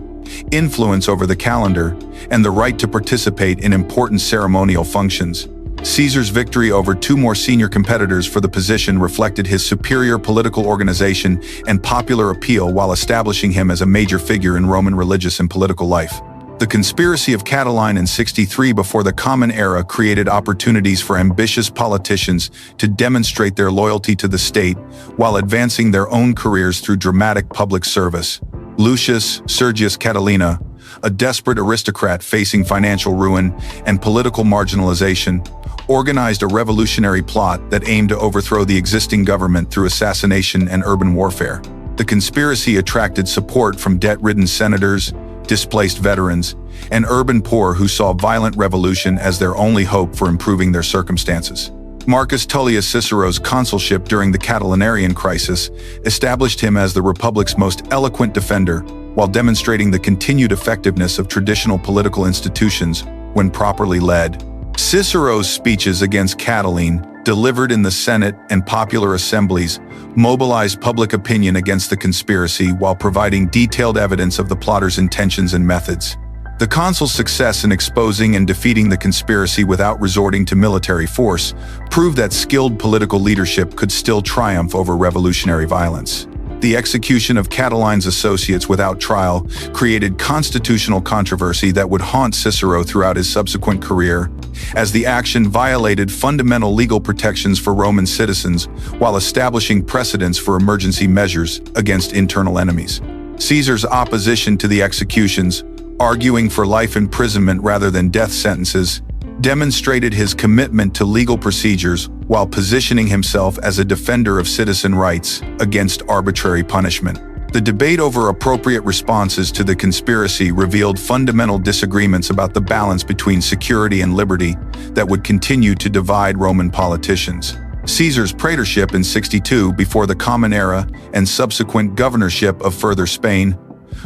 influence over the calendar, and the right to participate in important ceremonial functions. Caesar's victory over two more senior competitors for the position reflected his superior political organization and popular appeal while establishing him as a major figure in Roman religious and political life. The conspiracy of Catiline in 63 before the Common Era created opportunities for ambitious politicians to demonstrate their loyalty to the state while advancing their own careers through dramatic public service. Lucius Sergius Catilina, a desperate aristocrat facing financial ruin and political marginalization, organized a revolutionary plot that aimed to overthrow the existing government through assassination and urban warfare. The conspiracy attracted support from debt-ridden senators, displaced veterans, and urban poor who saw violent revolution as their only hope for improving their circumstances. Marcus Tullius Cicero's consulship during the Catilinarian crisis established him as the Republic's most eloquent defender, while demonstrating the continued effectiveness of traditional political institutions when properly led. Cicero's speeches against Catiline, delivered in the Senate and popular assemblies, mobilized public opinion against the conspiracy while providing detailed evidence of the plotters' intentions and methods. The consul's success in exposing and defeating the conspiracy without resorting to military force proved that skilled political leadership could still triumph over revolutionary violence. The execution of Catiline's associates without trial created constitutional controversy that would haunt Cicero throughout his subsequent career, as the action violated fundamental legal protections for Roman citizens while establishing precedents for emergency measures against internal enemies. Caesar's opposition to the executions, arguing for life imprisonment rather than death sentences, demonstrated his commitment to legal procedures while positioning himself as a defender of citizen rights against arbitrary punishment. The debate over appropriate responses to the conspiracy revealed fundamental disagreements about the balance between security and liberty that would continue to divide Roman politicians. Caesar's praetorship in 62 before the Common Era and subsequent governorship of further Spain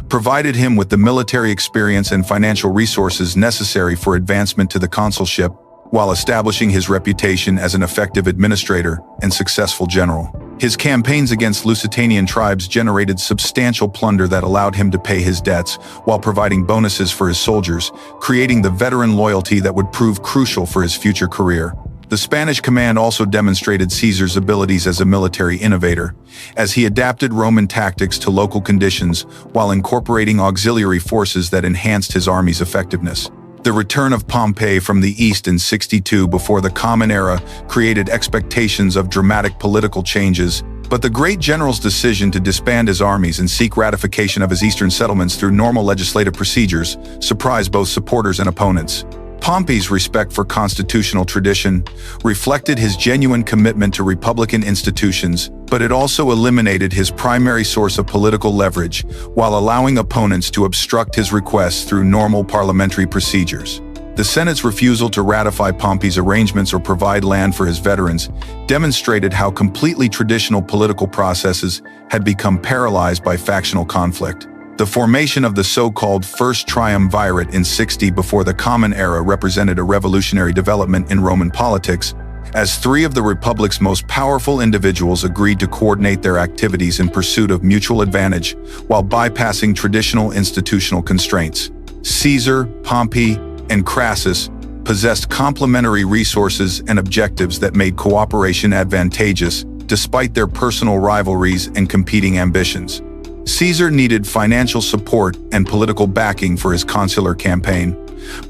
provided him with the military experience and financial resources necessary for advancement to the consulship, while establishing his reputation as an effective administrator and successful general. His campaigns against Lusitanian tribes generated substantial plunder that allowed him to pay his debts while providing bonuses for his soldiers, creating the veteran loyalty that would prove crucial for his future career. The Spanish command also demonstrated Caesar's abilities as a military innovator, as he adapted Roman tactics to local conditions while incorporating auxiliary forces that enhanced his army's effectiveness. The return of Pompey from the east in 62 before the Common Era created expectations of dramatic political changes, but the great general's decision to disband his armies and seek ratification of his eastern settlements through normal legislative procedures surprised both supporters and opponents. Pompey's respect for constitutional tradition reflected his genuine commitment to republican institutions, but it also eliminated his primary source of political leverage while allowing opponents to obstruct his requests through normal parliamentary procedures. The Senate's refusal to ratify Pompey's arrangements or provide land for his veterans demonstrated how completely traditional political processes had become paralyzed by factional conflict. The formation of the so-called First Triumvirate in 60 before the Common Era represented a revolutionary development in Roman politics, as three of the Republic's most powerful individuals agreed to coordinate their activities in pursuit of mutual advantage while bypassing traditional institutional constraints. Caesar, Pompey, and Crassus possessed complementary resources and objectives that made cooperation advantageous despite their personal rivalries and competing ambitions. Caesar needed financial support and political backing for his consular campaign.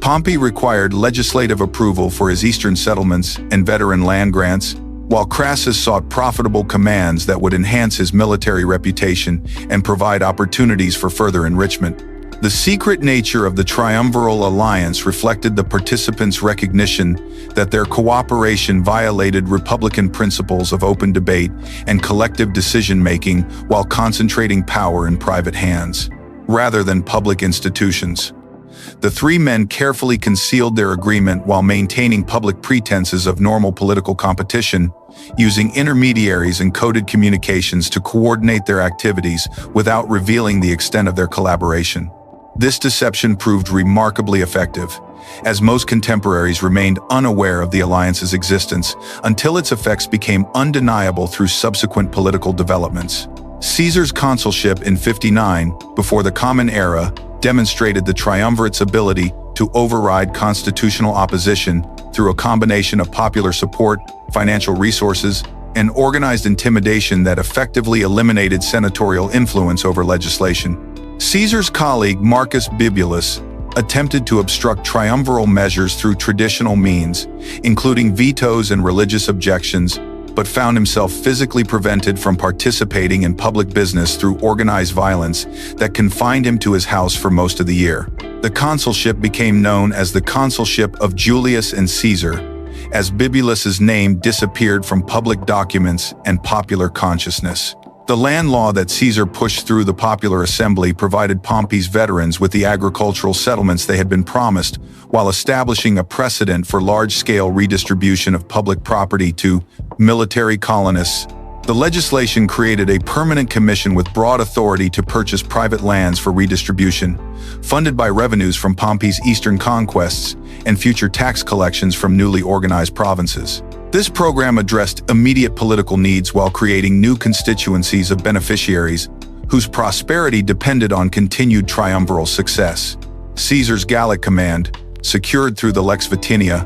Pompey required legislative approval for his eastern settlements and veteran land grants, while Crassus sought profitable commands that would enhance his military reputation and provide opportunities for further enrichment. The secret nature of the triumviral alliance reflected the participants' recognition that their cooperation violated republican principles of open debate and collective decision-making while concentrating power in private hands, rather than public institutions. The three men carefully concealed their agreement while maintaining public pretenses of normal political competition, using intermediaries and coded communications to coordinate their activities without revealing the extent of their collaboration. This deception proved remarkably effective, as most contemporaries remained unaware of the alliance's existence until its effects became undeniable through subsequent political developments. Caesar's consulship in 59, before the Common Era, demonstrated the triumvirate's ability to override constitutional opposition through a combination of popular support, financial resources, and organized intimidation that effectively eliminated senatorial influence over legislation. Caesar's colleague Marcus Bibulus attempted to obstruct triumviral measures through traditional means, including vetoes and religious objections, but found himself physically prevented from participating in public business through organized violence that confined him to his house for most of the year. The consulship became known as the Consulship of Julius and Caesar, as Bibulus's name disappeared from public documents and popular consciousness. The land law that Caesar pushed through the popular assembly provided Pompey's veterans with the agricultural settlements they had been promised, while establishing a precedent for large-scale redistribution of public property to military colonists. The legislation created a permanent commission with broad authority to purchase private lands for redistribution, funded by revenues from Pompey's eastern conquests and future tax collections from newly organized provinces. This program addressed immediate political needs while creating new constituencies of beneficiaries whose prosperity depended on continued triumviral success. Caesar's Gallic command, secured through the Lex Vitinia,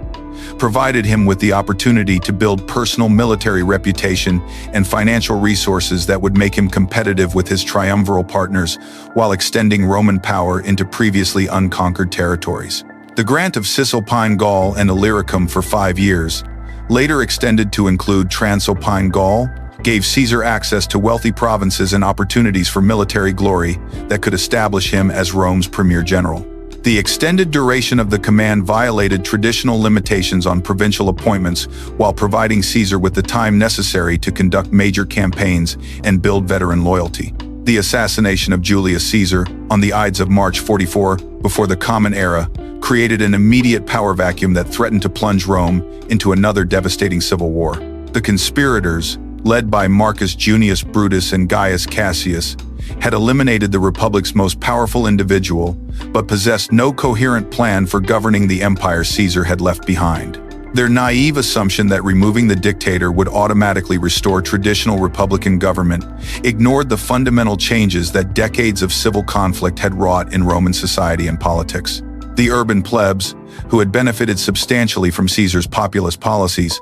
provided him with the opportunity to build personal military reputation and financial resources that would make him competitive with his triumviral partners while extending Roman power into previously unconquered territories. The grant of Cisalpine Gaul and Illyricum for 5 years, later extended to include Transalpine Gaul, gave Caesar access to wealthy provinces and opportunities for military glory that could establish him as Rome's premier general. The extended duration of the command violated traditional limitations on provincial appointments while providing Caesar with the time necessary to conduct major campaigns and build veteran loyalty. The assassination of Julius Caesar on the Ides of March 44, before the Common Era, created an immediate power vacuum that threatened to plunge Rome into another devastating civil war. The conspirators, led by Marcus Junius Brutus and Gaius Cassius, had eliminated the Republic's most powerful individual, but possessed no coherent plan for governing the empire Caesar had left behind. Their naive assumption that removing the dictator would automatically restore traditional republican government ignored the fundamental changes that decades of civil conflict had wrought in Roman society and politics. The urban plebs, who had benefited substantially from Caesar's populist policies,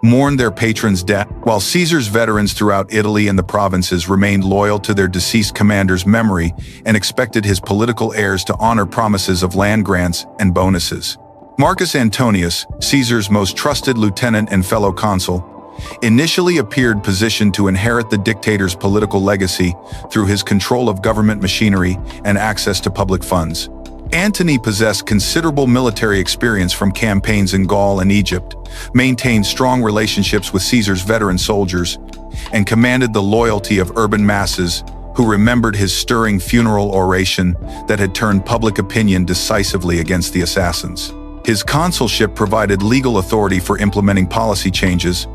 mourned their patron's death, while Caesar's veterans throughout Italy and the provinces remained loyal to their deceased commander's memory and expected his political heirs to honor promises of land grants and bonuses. Marcus Antonius, Caesar's most trusted lieutenant and fellow consul, initially appeared positioned to inherit the dictator's political legacy through his control of government machinery and access to public funds. Antony possessed considerable military experience from campaigns in Gaul and Egypt, maintained strong relationships with Caesar's veteran soldiers, and commanded the loyalty of urban masses who remembered his stirring funeral oration that had turned public opinion decisively against the assassins. His consulship provided legal authority for implementing policy changes,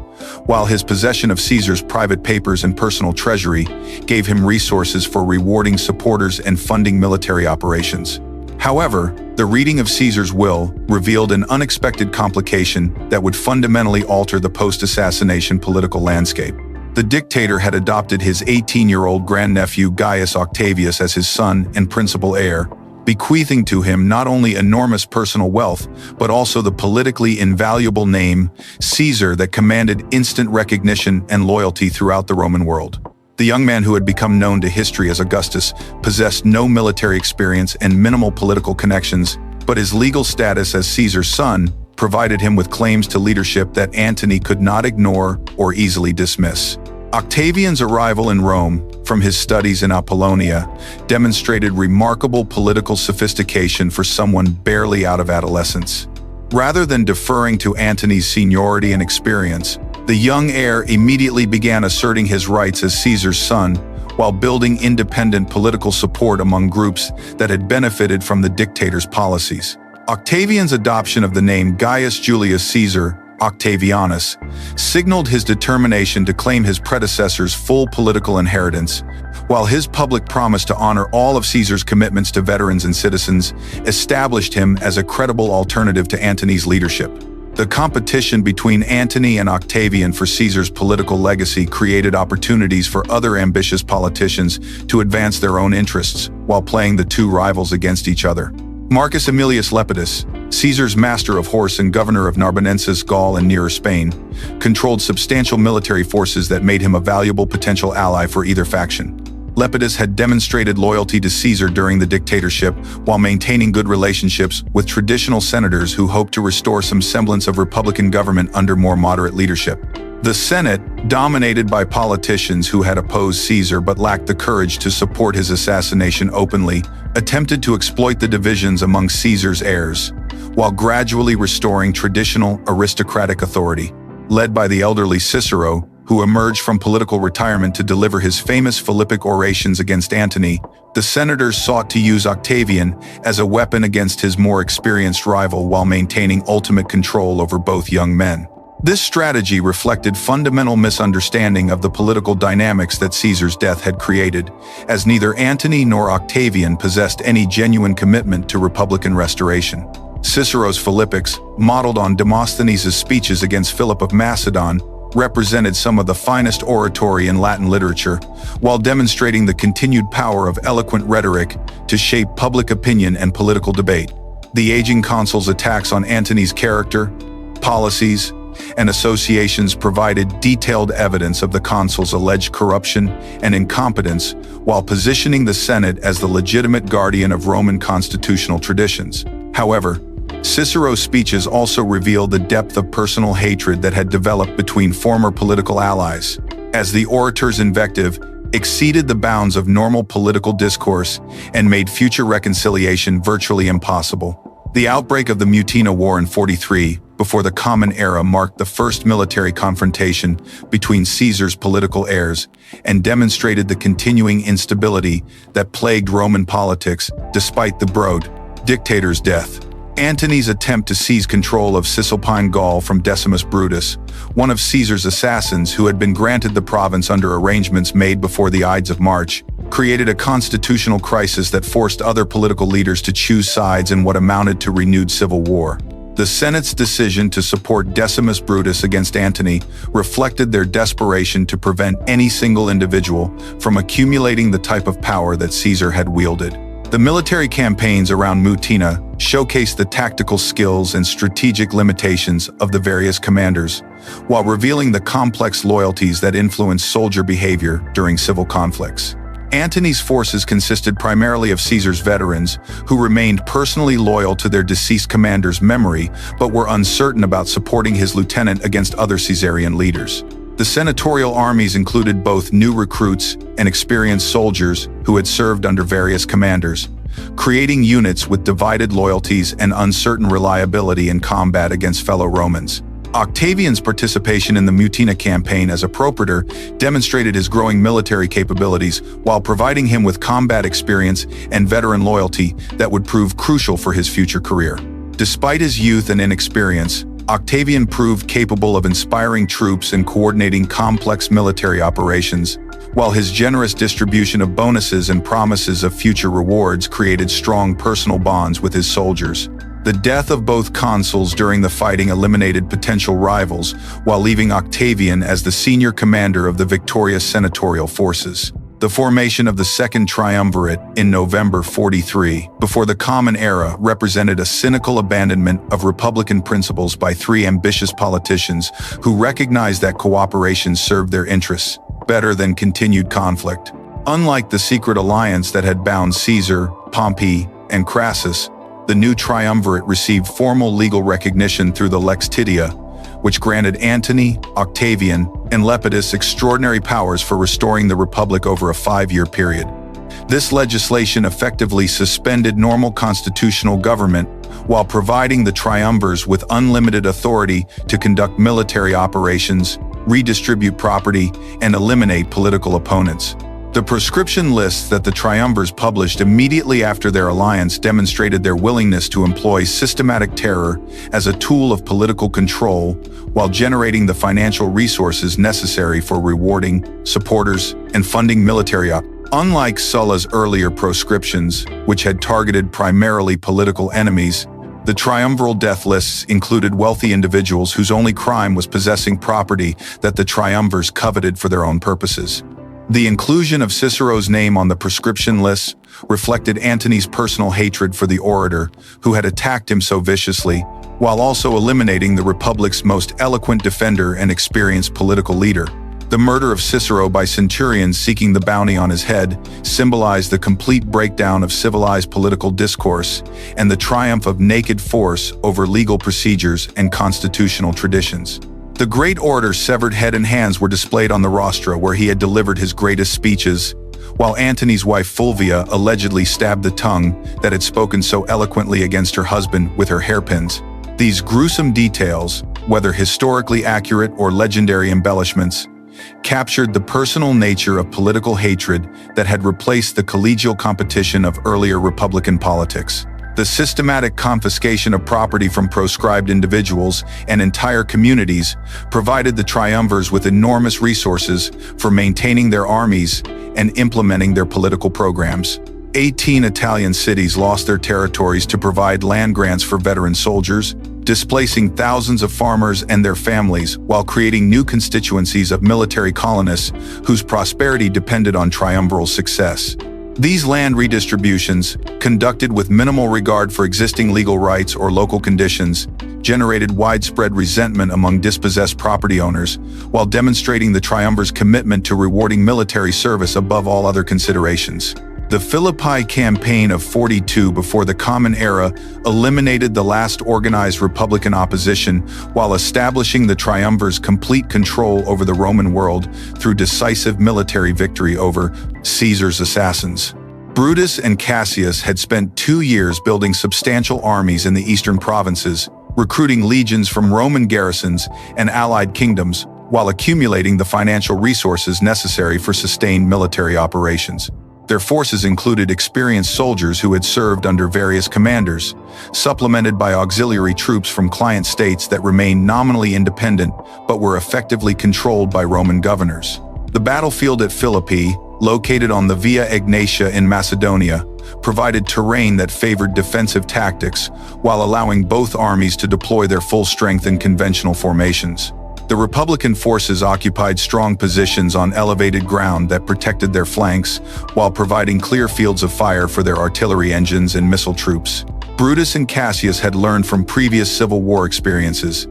while his possession of Caesar's private papers and personal treasury gave him resources for rewarding supporters and funding military operations. However, the reading of Caesar's will revealed an unexpected complication that would fundamentally alter the post-assassination political landscape. The dictator had adopted his 18-year-old grandnephew Gaius Octavius as his son and principal heir, bequeathing to him not only enormous personal wealth, but also the politically invaluable name Caesar that commanded instant recognition and loyalty throughout the Roman world. The young man, who had become known to history as Augustus, possessed no military experience and minimal political connections, but his legal status as Caesar's son provided him with claims to leadership that Antony could not ignore or easily dismiss. Octavian's arrival in Rome, from his studies in Apollonia, demonstrated remarkable political sophistication for someone barely out of adolescence. Rather than deferring to Antony's seniority and experience, the young heir immediately began asserting his rights as Caesar's son, while building independent political support among groups that had benefited from the dictator's policies. Octavian's adoption of the name Gaius Julius Caesar, Octavianus, signaled his determination to claim his predecessor's full political inheritance, while his public promise to honor all of Caesar's commitments to veterans and citizens established him as a credible alternative to Antony's leadership. The competition between Antony and Octavian for Caesar's political legacy created opportunities for other ambitious politicians to advance their own interests while playing the two rivals against each other. Marcus Aemilius Lepidus, Caesar's master of horse and governor of Narbonensis, Gaul and Nearer Spain, controlled substantial military forces that made him a valuable potential ally for either faction. Lepidus had demonstrated loyalty to Caesar during the dictatorship while maintaining good relationships with traditional senators who hoped to restore some semblance of republican government under more moderate leadership. The Senate, dominated by politicians who had opposed Caesar but lacked the courage to support his assassination openly, attempted to exploit the divisions among Caesar's heirs, while gradually restoring traditional aristocratic authority. Led by the elderly Cicero, who emerged from political retirement to deliver his famous Philippic orations against Antony, the senators sought to use Octavian as a weapon against his more experienced rival while maintaining ultimate control over both young men. This strategy reflected fundamental misunderstanding of the political dynamics that Caesar's death had created, as neither Antony nor Octavian possessed any genuine commitment to republican restoration. Cicero's Philippics, modeled on Demosthenes' speeches against Philip of Macedon, represented some of the finest oratory in Latin literature, while demonstrating the continued power of eloquent rhetoric to shape public opinion and political debate. The aging consul's attacks on Antony's character, policies, and associations provided detailed evidence of the consul's alleged corruption and incompetence while positioning the Senate as the legitimate guardian of Roman constitutional traditions. However, Cicero's speeches also revealed the depth of personal hatred that had developed between former political allies, as the orator's invective exceeded the bounds of normal political discourse and made future reconciliation virtually impossible. The outbreak of the Mutina War in 43, before the Common Era, marked the first military confrontation between Caesar's political heirs and demonstrated the continuing instability that plagued Roman politics despite the Brode dictator's death. Antony's attempt to seize control of Cisalpine Gaul from Decimus Brutus, one of Caesar's assassins who had been granted the province under arrangements made before the Ides of March, created a constitutional crisis that forced other political leaders to choose sides in what amounted to renewed civil war. The Senate's decision to support Decimus Brutus against Antony reflected their desperation to prevent any single individual from accumulating the type of power that Caesar had wielded. The military campaigns around Mutina showcased the tactical skills and strategic limitations of the various commanders, while revealing the complex loyalties that influenced soldier behavior during civil conflicts. Antony's forces consisted primarily of Caesar's veterans, who remained personally loyal to their deceased commander's memory but were uncertain about supporting his lieutenant against other Caesarian leaders. The senatorial armies included both new recruits and experienced soldiers who had served under various commanders, creating units with divided loyalties and uncertain reliability in combat against fellow Romans. Octavian's participation in the Mutina campaign as a propraetor demonstrated his growing military capabilities while providing him with combat experience and veteran loyalty that would prove crucial for his future career. Despite his youth and inexperience, Octavian proved capable of inspiring troops and coordinating complex military operations, while his generous distribution of bonuses and promises of future rewards created strong personal bonds with his soldiers. The death of both consuls during the fighting eliminated potential rivals, while leaving Octavian as the senior commander of the victorious senatorial forces. The formation of the Second Triumvirate in November 43, before the Common Era, represented a cynical abandonment of republican principles by three ambitious politicians who recognized that cooperation served their interests better than continued conflict. Unlike the secret alliance that had bound Caesar, Pompey, and Crassus, the new triumvirate received formal legal recognition through the Lex Titia, which granted Antony, Octavian, and Lepidus extraordinary powers for restoring the Republic over a 5-year period. This legislation effectively suspended normal constitutional government while providing the triumvirs with unlimited authority to conduct military operations, redistribute property, and eliminate political opponents. The proscription lists that the triumvirs published immediately after their alliance demonstrated their willingness to employ systematic terror as a tool of political control while generating the financial resources necessary for rewarding supporters and funding military operations. Unlike Sulla's earlier proscriptions, which had targeted primarily political enemies, the triumviral death lists included wealthy individuals whose only crime was possessing property that the triumvirs coveted for their own purposes. The inclusion of Cicero's name on the proscription lists reflected Antony's personal hatred for the orator who had attacked him so viciously, while also eliminating the Republic's most eloquent defender and experienced political leader. The murder of Cicero by centurions seeking the bounty on his head symbolized the complete breakdown of civilized political discourse and the triumph of naked force over legal procedures and constitutional traditions. The great orator's severed head and hands were displayed on the rostra where he had delivered his greatest speeches, while Antony's wife Fulvia allegedly stabbed the tongue that had spoken so eloquently against her husband with her hairpins. These gruesome details, whether historically accurate or legendary embellishments, captured the personal nature of political hatred that had replaced the collegial competition of earlier republican politics. The systematic confiscation of property from proscribed individuals and entire communities provided the triumvirs with enormous resources for maintaining their armies and implementing their political programs. 18 Italian cities lost their territories to provide land grants for veteran soldiers, displacing thousands of farmers and their families while creating new constituencies of military colonists whose prosperity depended on triumviral success. These land redistributions, conducted with minimal regard for existing legal rights or local conditions, generated widespread resentment among dispossessed property owners, while demonstrating the triumvir's commitment to rewarding military service above all other considerations. The Philippi Campaign of 42 before the Common Era eliminated the last organized republican opposition while establishing the triumvir's complete control over the Roman world through decisive military victory over Caesar's assassins. Brutus and Cassius had spent 2 years building substantial armies in the eastern provinces, recruiting legions from Roman garrisons and allied kingdoms, while accumulating the financial resources necessary for sustained military operations. Their forces included experienced soldiers who had served under various commanders, supplemented by auxiliary troops from client states that remained nominally independent but were effectively controlled by Roman governors. The battlefield at Philippi, located on the Via Egnatia in Macedonia, provided terrain that favored defensive tactics while allowing both armies to deploy their full strength in conventional formations. The Republican forces occupied strong positions on elevated ground that protected their flanks, while providing clear fields of fire for their artillery engines and missile troops. Brutus and Cassius had learned from previous civil war experiences,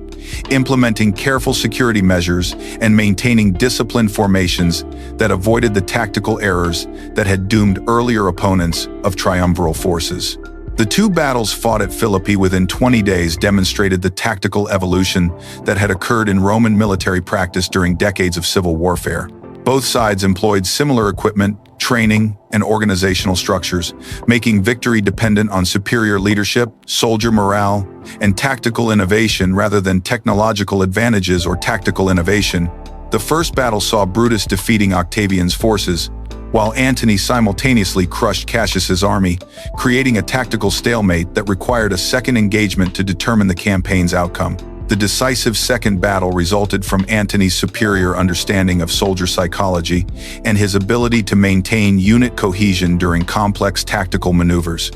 implementing careful security measures and maintaining disciplined formations that avoided the tactical errors that had doomed earlier opponents of triumviral forces. The two battles fought at Philippi within 20 days demonstrated the tactical evolution that had occurred in Roman military practice during decades of civil warfare. Both sides employed similar equipment, training, and organizational structures, making victory dependent on superior leadership, soldier morale, and tactical innovation rather than technological advantages or tactical innovation. The first battle saw Brutus defeating Octavian's forces, while Antony simultaneously crushed Cassius's army, creating a tactical stalemate that required a second engagement to determine the campaign's outcome. The decisive second battle resulted from Antony's superior understanding of soldier psychology and his ability to maintain unit cohesion during complex tactical maneuvers.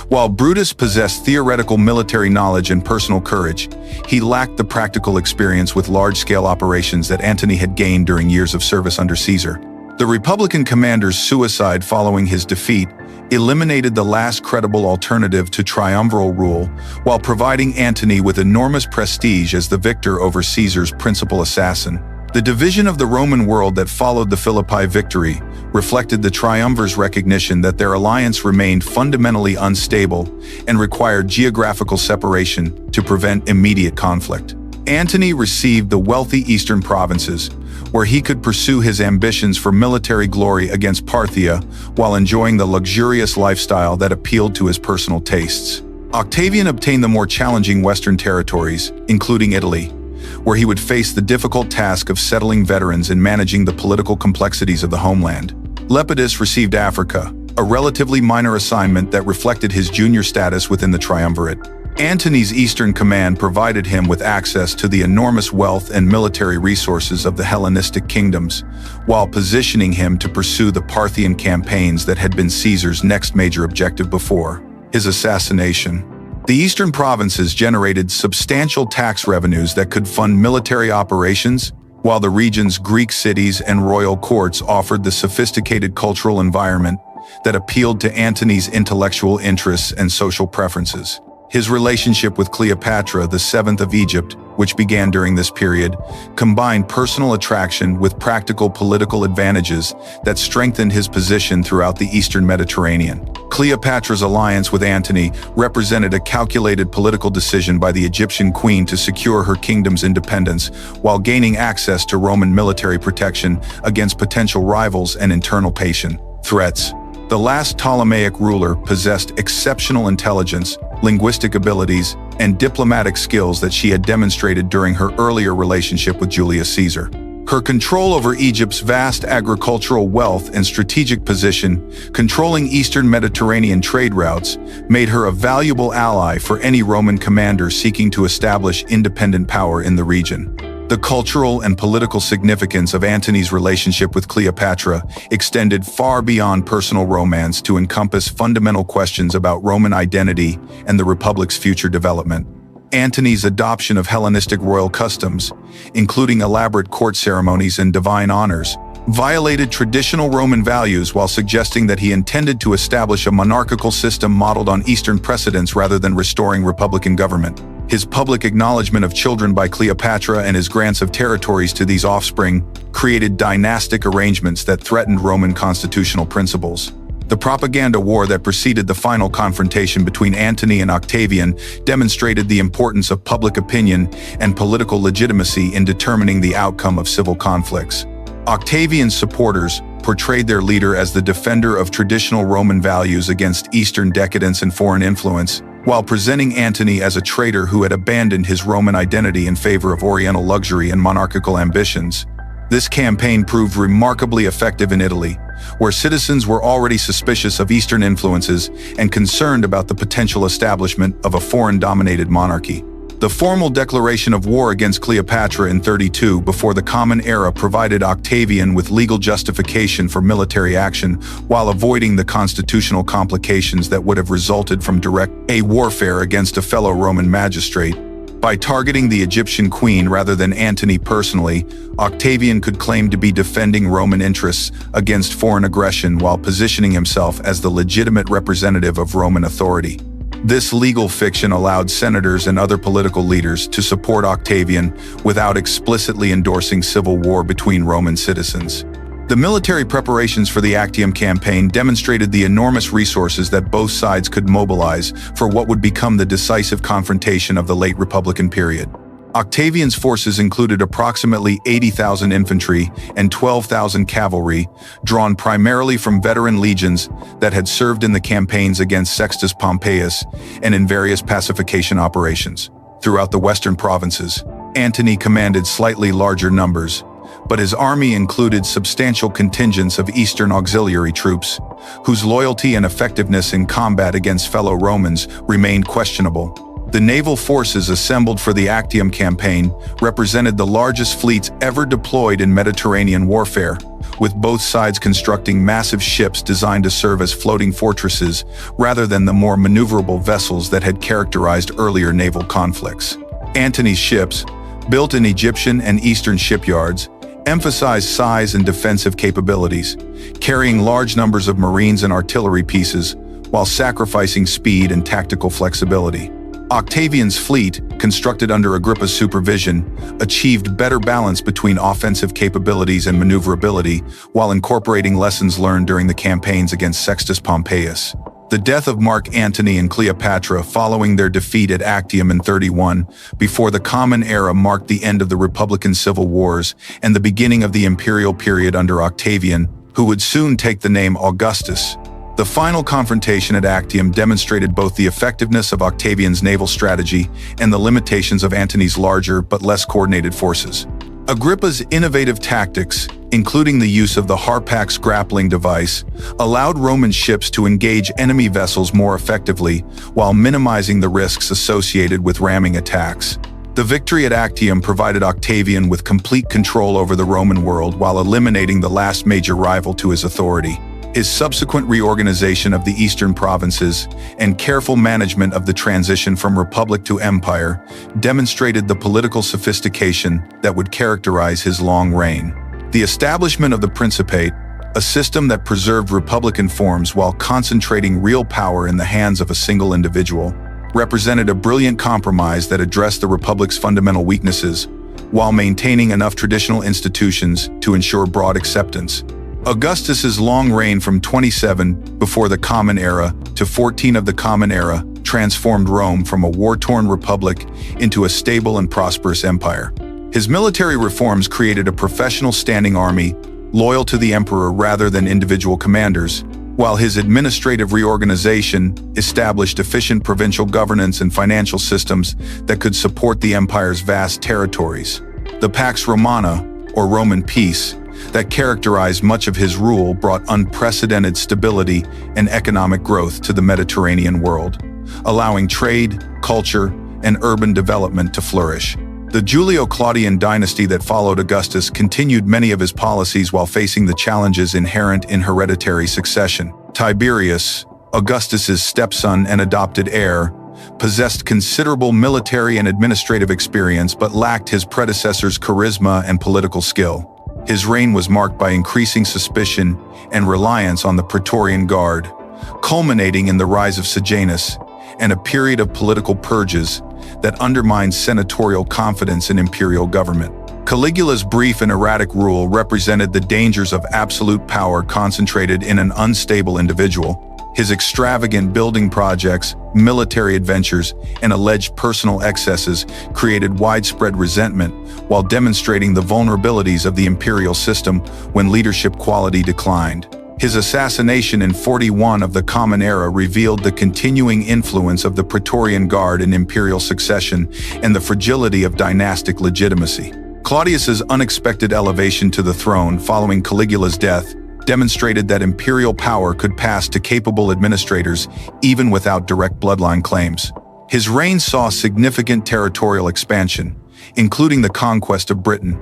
While Brutus possessed theoretical military knowledge and personal courage, he lacked the practical experience with large-scale operations that Antony had gained during years of service under Caesar. The Republican commander's suicide following his defeat eliminated the last credible alternative to triumviral rule, while providing Antony with enormous prestige as the victor over Caesar's principal assassin. The division of the Roman world that followed the Philippi victory reflected the triumvir's recognition that their alliance remained fundamentally unstable and required geographical separation to prevent immediate conflict. Antony received the wealthy eastern provinces, where he could pursue his ambitions for military glory against Parthia while enjoying the luxurious lifestyle that appealed to his personal tastes. Octavian obtained the more challenging western territories, including Italy, where he would face the difficult task of settling veterans and managing the political complexities of the homeland. Lepidus received Africa, a relatively minor assignment that reflected his junior status within the triumvirate. Antony's eastern command provided him with access to the enormous wealth and military resources of the Hellenistic kingdoms, while positioning him to pursue the Parthian campaigns that had been Caesar's next major objective before his assassination. The eastern provinces generated substantial tax revenues that could fund military operations, while the region's Greek cities and royal courts offered the sophisticated cultural environment that appealed to Antony's intellectual interests and social preferences. His relationship with Cleopatra, the seventh of Egypt, which began during this period, combined personal attraction with practical political advantages that strengthened his position throughout the eastern Mediterranean. Cleopatra's alliance with Antony represented a calculated political decision by the Egyptian queen to secure her kingdom's independence while gaining access to Roman military protection against potential rivals and internal patient threats. The last Ptolemaic ruler possessed exceptional intelligence, linguistic abilities, and diplomatic skills that she had demonstrated during her earlier relationship with Julius Caesar. Her control over Egypt's vast agricultural wealth and strategic position, controlling eastern Mediterranean trade routes, made her a valuable ally for any Roman commander seeking to establish independent power in the region. The cultural and political significance of Antony's relationship with Cleopatra extended far beyond personal romance to encompass fundamental questions about Roman identity and the Republic's future development. Antony's adoption of Hellenistic royal customs, including elaborate court ceremonies and divine honors, violated traditional Roman values while suggesting that he intended to establish a monarchical system modeled on Eastern precedents rather than restoring republican government. His public acknowledgement of children by Cleopatra and his grants of territories to these offspring created dynastic arrangements that threatened Roman constitutional principles. The propaganda war that preceded the final confrontation between Antony and Octavian demonstrated the importance of public opinion and political legitimacy in determining the outcome of civil conflicts. Octavian's supporters portrayed their leader as the defender of traditional Roman values against Eastern decadence and foreign influence, while presenting Antony as a traitor who had abandoned his Roman identity in favor of Oriental luxury and monarchical ambitions. This campaign proved remarkably effective in Italy, where citizens were already suspicious of Eastern influences and concerned about the potential establishment of a foreign-dominated monarchy. The formal declaration of war against Cleopatra in 32 before the Common Era provided Octavian with legal justification for military action while avoiding the constitutional complications that would have resulted from direct warfare against a fellow Roman magistrate. By targeting the Egyptian queen rather than Antony personally, Octavian could claim to be defending Roman interests against foreign aggression while positioning himself as the legitimate representative of Roman authority. This legal fiction allowed senators and other political leaders to support Octavian without explicitly endorsing civil war between Roman citizens. The military preparations for the Actium campaign demonstrated the enormous resources that both sides could mobilize for what would become the decisive confrontation of the late Republican period. Octavian's forces included approximately 80,000 infantry and 12,000 cavalry, drawn primarily from veteran legions that had served in the campaigns against Sextus Pompeius and in various pacification operations. Throughout the western provinces, Antony commanded slightly larger numbers, but his army included substantial contingents of Eastern auxiliary troops, whose loyalty and effectiveness in combat against fellow Romans remained questionable. The naval forces assembled for the Actium campaign represented the largest fleets ever deployed in Mediterranean warfare, with both sides constructing massive ships designed to serve as floating fortresses rather than the more maneuverable vessels that had characterized earlier naval conflicts. Antony's ships, built in Egyptian and Eastern shipyards, emphasized size and defensive capabilities, carrying large numbers of marines and artillery pieces while sacrificing speed and tactical flexibility. Octavian's fleet, constructed under Agrippa's supervision, achieved better balance between offensive capabilities and maneuverability while incorporating lessons learned during the campaigns against Sextus Pompeius. The death of Mark Antony and Cleopatra following their defeat at Actium in 31 before the Common Era marked the end of the Republican Civil Wars and the beginning of the imperial period under Octavian, who would soon take the name Augustus. The final confrontation at Actium demonstrated both the effectiveness of Octavian's naval strategy and the limitations of Antony's larger but less coordinated forces. Agrippa's innovative tactics, including the use of the Harpax grappling device, allowed Roman ships to engage enemy vessels more effectively while minimizing the risks associated with ramming attacks. The victory at Actium provided Octavian with complete control over the Roman world while eliminating the last major rival to his authority. His subsequent reorganization of the eastern provinces and careful management of the transition from republic to empire demonstrated the political sophistication that would characterize his long reign. The establishment of the Principate, a system that preserved republican forms while concentrating real power in the hands of a single individual, represented a brilliant compromise that addressed the republic's fundamental weaknesses while maintaining enough traditional institutions to ensure broad acceptance. Augustus's long reign from 27 before the Common Era to 14 of the Common Era transformed Rome from a war-torn republic into a stable and prosperous empire. His military reforms created a professional standing army, loyal to the emperor rather than individual commanders, while his administrative reorganization established efficient provincial governance and financial systems that could support the empire's vast territories. The Pax Romana, or Roman peace, that characterized much of his rule brought unprecedented stability and economic growth to the Mediterranean world, allowing trade, culture, and urban development to flourish. The Julio-Claudian dynasty that followed Augustus continued many of his policies while facing the challenges inherent in hereditary succession. Tiberius, Augustus's stepson and adopted heir, possessed considerable military and administrative experience but lacked his predecessor's charisma and political skill. His reign was marked by increasing suspicion and reliance on the Praetorian Guard, culminating in the rise of Sejanus, and a period of political purges that undermined senatorial confidence in imperial government. Caligula's brief and erratic rule represented the dangers of absolute power concentrated in an unstable individual. His extravagant building projects, military adventures, and alleged personal excesses created widespread resentment while demonstrating the vulnerabilities of the imperial system when leadership quality declined. His assassination in 41 of the Common Era revealed the continuing influence of the Praetorian Guard in imperial succession and the fragility of dynastic legitimacy. Claudius's unexpected elevation to the throne following Caligula's death demonstrated that imperial power could pass to capable administrators even without direct bloodline claims. His reign saw significant territorial expansion, including the conquest of Britain,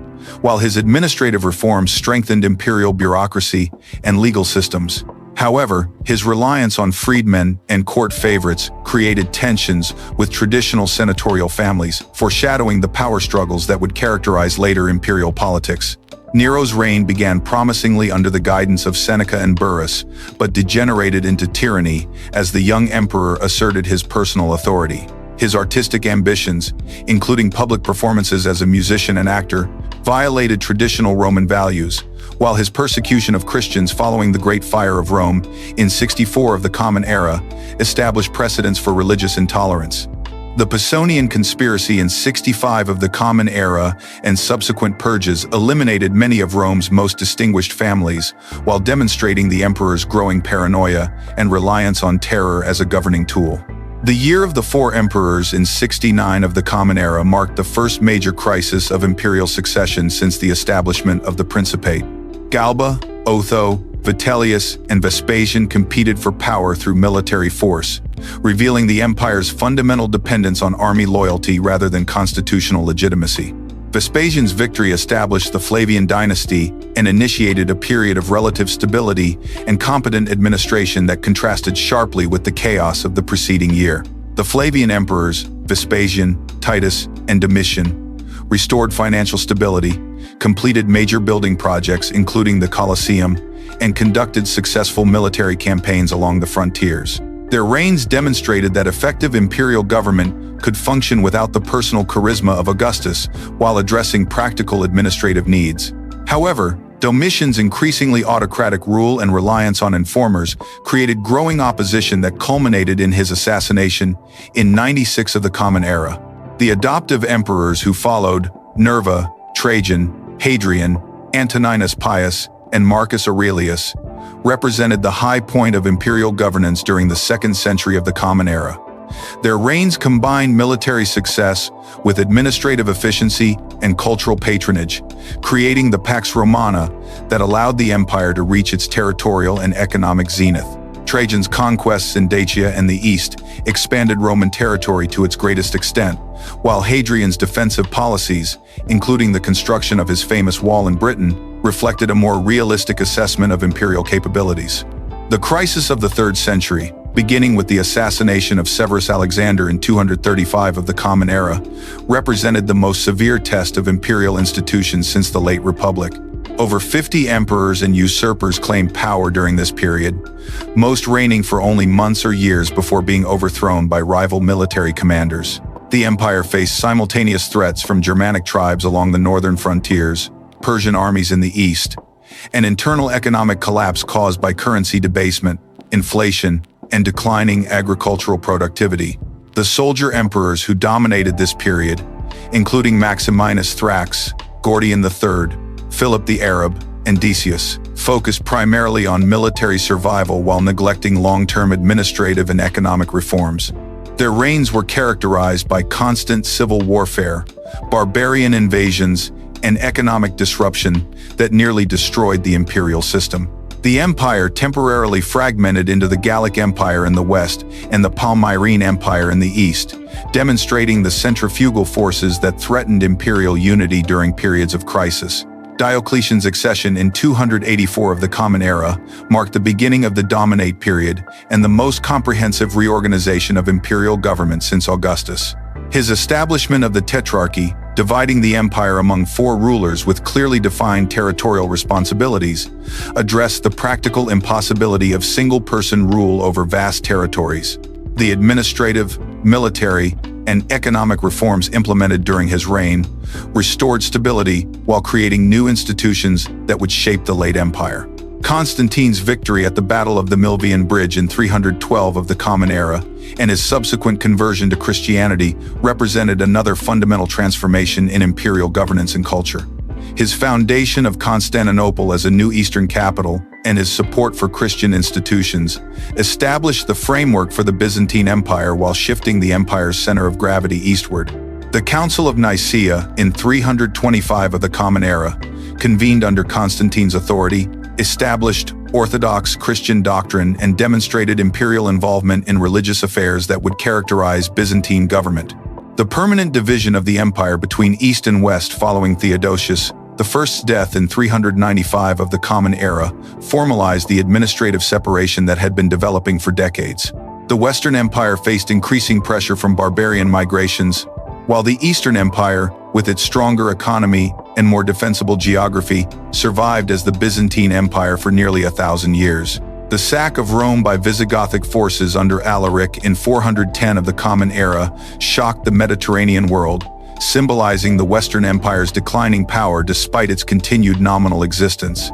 while his administrative reforms strengthened imperial bureaucracy and legal systems. However, his reliance on freedmen and court favorites created tensions with traditional senatorial families, foreshadowing the power struggles that would characterize later imperial politics. Nero's reign began promisingly under the guidance of Seneca and Burrus, but degenerated into tyranny as the young emperor asserted his personal authority. His artistic ambitions, including public performances as a musician and actor, violated traditional Roman values, while his persecution of Christians following the Great Fire of Rome in 64 of the Common Era established precedents for religious intolerance. The Pisonian conspiracy in 65 of the Common Era and subsequent purges eliminated many of Rome's most distinguished families, while demonstrating the emperor's growing paranoia and reliance on terror as a governing tool. The Year of the Four Emperors in 69 of the Common Era marked the first major crisis of imperial succession since the establishment of the Principate. Galba, Otho, Vitellius, and Vespasian competed for power through military force, revealing the empire's fundamental dependence on army loyalty rather than constitutional legitimacy. Vespasian's victory established the Flavian dynasty and initiated a period of relative stability and competent administration that contrasted sharply with the chaos of the preceding year. The Flavian emperors, Vespasian, Titus, and Domitian, restored financial stability, completed major building projects including the Colosseum, and conducted successful military campaigns along the frontiers. Their reigns demonstrated that effective imperial government could function without the personal charisma of Augustus while addressing practical administrative needs. However, Domitian's increasingly autocratic rule and reliance on informers created growing opposition that culminated in his assassination in 96 of the Common Era. The adoptive emperors who followed, Nerva, Trajan, Hadrian, Antoninus Pius, and Marcus Aurelius, represented the high point of imperial governance during the 2nd century of the Common Era. Their reigns combined military success with administrative efficiency and cultural patronage, creating the Pax Romana that allowed the empire to reach its territorial and economic zenith. Trajan's conquests in Dacia and the East expanded Roman territory to its greatest extent, while Hadrian's defensive policies, including the construction of his famous wall in Britain, reflected a more realistic assessment of imperial capabilities. The crisis of the 3rd century, beginning with the assassination of Severus Alexander in 235 of the Common Era, represented the most severe test of imperial institutions since the late Republic. Over 50 emperors and usurpers claimed power during this period, most reigning for only months or years before being overthrown by rival military commanders. The empire faced simultaneous threats from Germanic tribes along the northern frontiers, Persian armies in the east, and internal economic collapse caused by currency debasement, inflation, and declining agricultural productivity. The soldier emperors who dominated this period, including Maximinus Thrax, Gordian III, Philip the Arab, and Decius, focused primarily on military survival while neglecting long-term administrative and economic reforms. Their reigns were characterized by constant civil warfare, barbarian invasions, and economic disruption that nearly destroyed the imperial system. The empire temporarily fragmented into the Gallic Empire in the west and the Palmyrene Empire in the east, demonstrating the centrifugal forces that threatened imperial unity during periods of crisis. Diocletian's accession in 284 of the Common Era marked the beginning of the Dominate period and the most comprehensive reorganization of imperial government since Augustus. His establishment of the Tetrarchy, dividing the empire among 4 rulers with clearly defined territorial responsibilities, addressed the practical impossibility of single-person rule over vast territories. The administrative, military, and economic reforms implemented during his reign restored stability while creating new institutions that would shape the late empire. Constantine's victory at the Battle of the Milvian Bridge in 312 of the Common Era and his subsequent conversion to Christianity represented another fundamental transformation in imperial governance and culture. His foundation of Constantinople as a new Eastern capital and his support for Christian institutions established the framework for the Byzantine Empire while shifting the empire's center of gravity eastward. The Council of Nicaea in 325 of the Common Era, convened under Constantine's authority, established Orthodox Christian doctrine and demonstrated imperial involvement in religious affairs that would characterize Byzantine government. The permanent division of the empire between East and West following Theodosius I's death in 395 of the Common Era formalized the administrative separation that had been developing for decades. The Western Empire faced increasing pressure from barbarian migrations, while the Eastern Empire, with its stronger economy and more defensible geography, survived as the Byzantine Empire for nearly 1,000 years. The sack of Rome by Visigothic forces under Alaric in 410 of the Common Era shocked the Mediterranean world, symbolizing the Western Empire's declining power despite its continued nominal existence.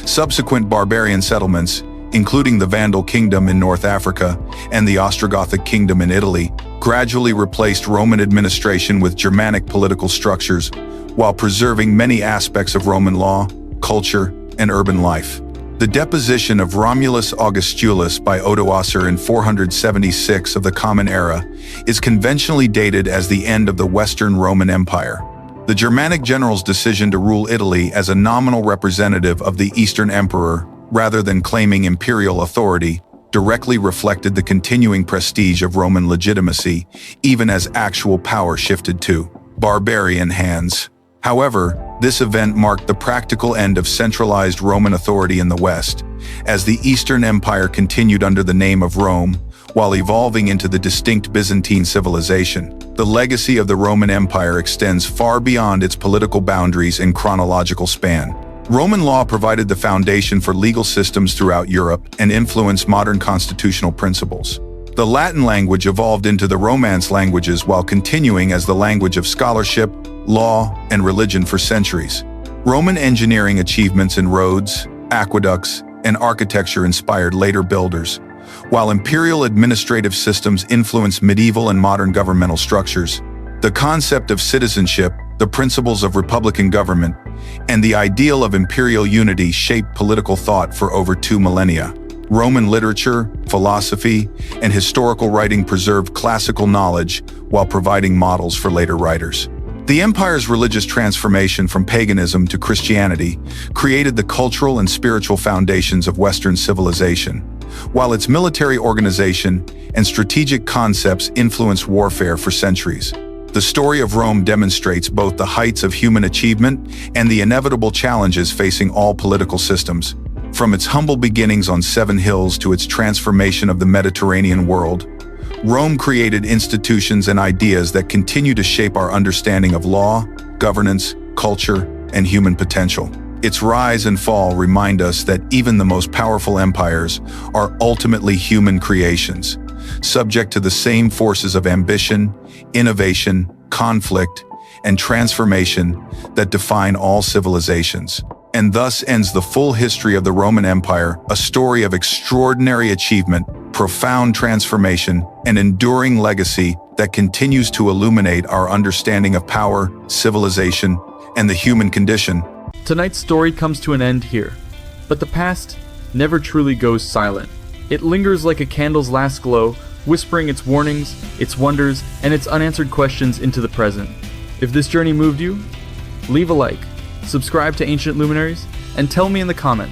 Subsequent barbarian settlements, including the Vandal Kingdom in North Africa and the Ostrogothic Kingdom in Italy, gradually replaced Roman administration with Germanic political structures, while preserving many aspects of Roman law, culture, and urban life. The deposition of Romulus Augustulus by Odoacer in 476 of the Common Era is conventionally dated as the end of the Western Roman Empire. The Germanic general's decision to rule Italy as a nominal representative of the Eastern Emperor, rather than claiming imperial authority, directly reflected the continuing prestige of Roman legitimacy, even as actual power shifted to barbarian hands. However, this event marked the practical end of centralized Roman authority in the West, as the Eastern Empire continued under the name of Rome, while evolving into the distinct Byzantine civilization. The legacy of the Roman Empire extends far beyond its political boundaries and chronological span. Roman law provided the foundation for legal systems throughout Europe and influenced modern constitutional principles. The Latin language evolved into the Romance languages while continuing as the language of scholarship, law, and religion for centuries. Roman engineering achievements in roads, aqueducts, and architecture inspired later builders, while imperial administrative systems influenced medieval and modern governmental structures. The concept of citizenship, the principles of republican government, and the ideal of imperial unity shaped political thought for over 2 millennia. Roman literature, philosophy, and historical writing preserved classical knowledge while providing models for later writers. The empire's religious transformation from paganism to Christianity created the cultural and spiritual foundations of Western civilization, while its military organization and strategic concepts influenced warfare for centuries. The story of Rome demonstrates both the heights of human achievement and the inevitable challenges facing all political systems. From its humble beginnings on 7 hills to its transformation of the Mediterranean world, Rome created institutions and ideas that continue to shape our understanding of law, governance, culture, and human potential. Its rise and fall remind us that even the most powerful empires are ultimately human creations, subject to the same forces of ambition, innovation, conflict, and transformation that define all civilizations. And thus ends the full history of the Roman Empire, a story of extraordinary achievement, profound transformation, and enduring legacy that continues to illuminate our understanding of power, civilization, and the human condition. Tonight's story comes to an end here, but the past never truly goes silent. It lingers like a candle's last glow, whispering its warnings, its wonders, and its unanswered questions into the present. If this journey moved you, leave a like, subscribe to Ancient Luminaries, and tell me in the comments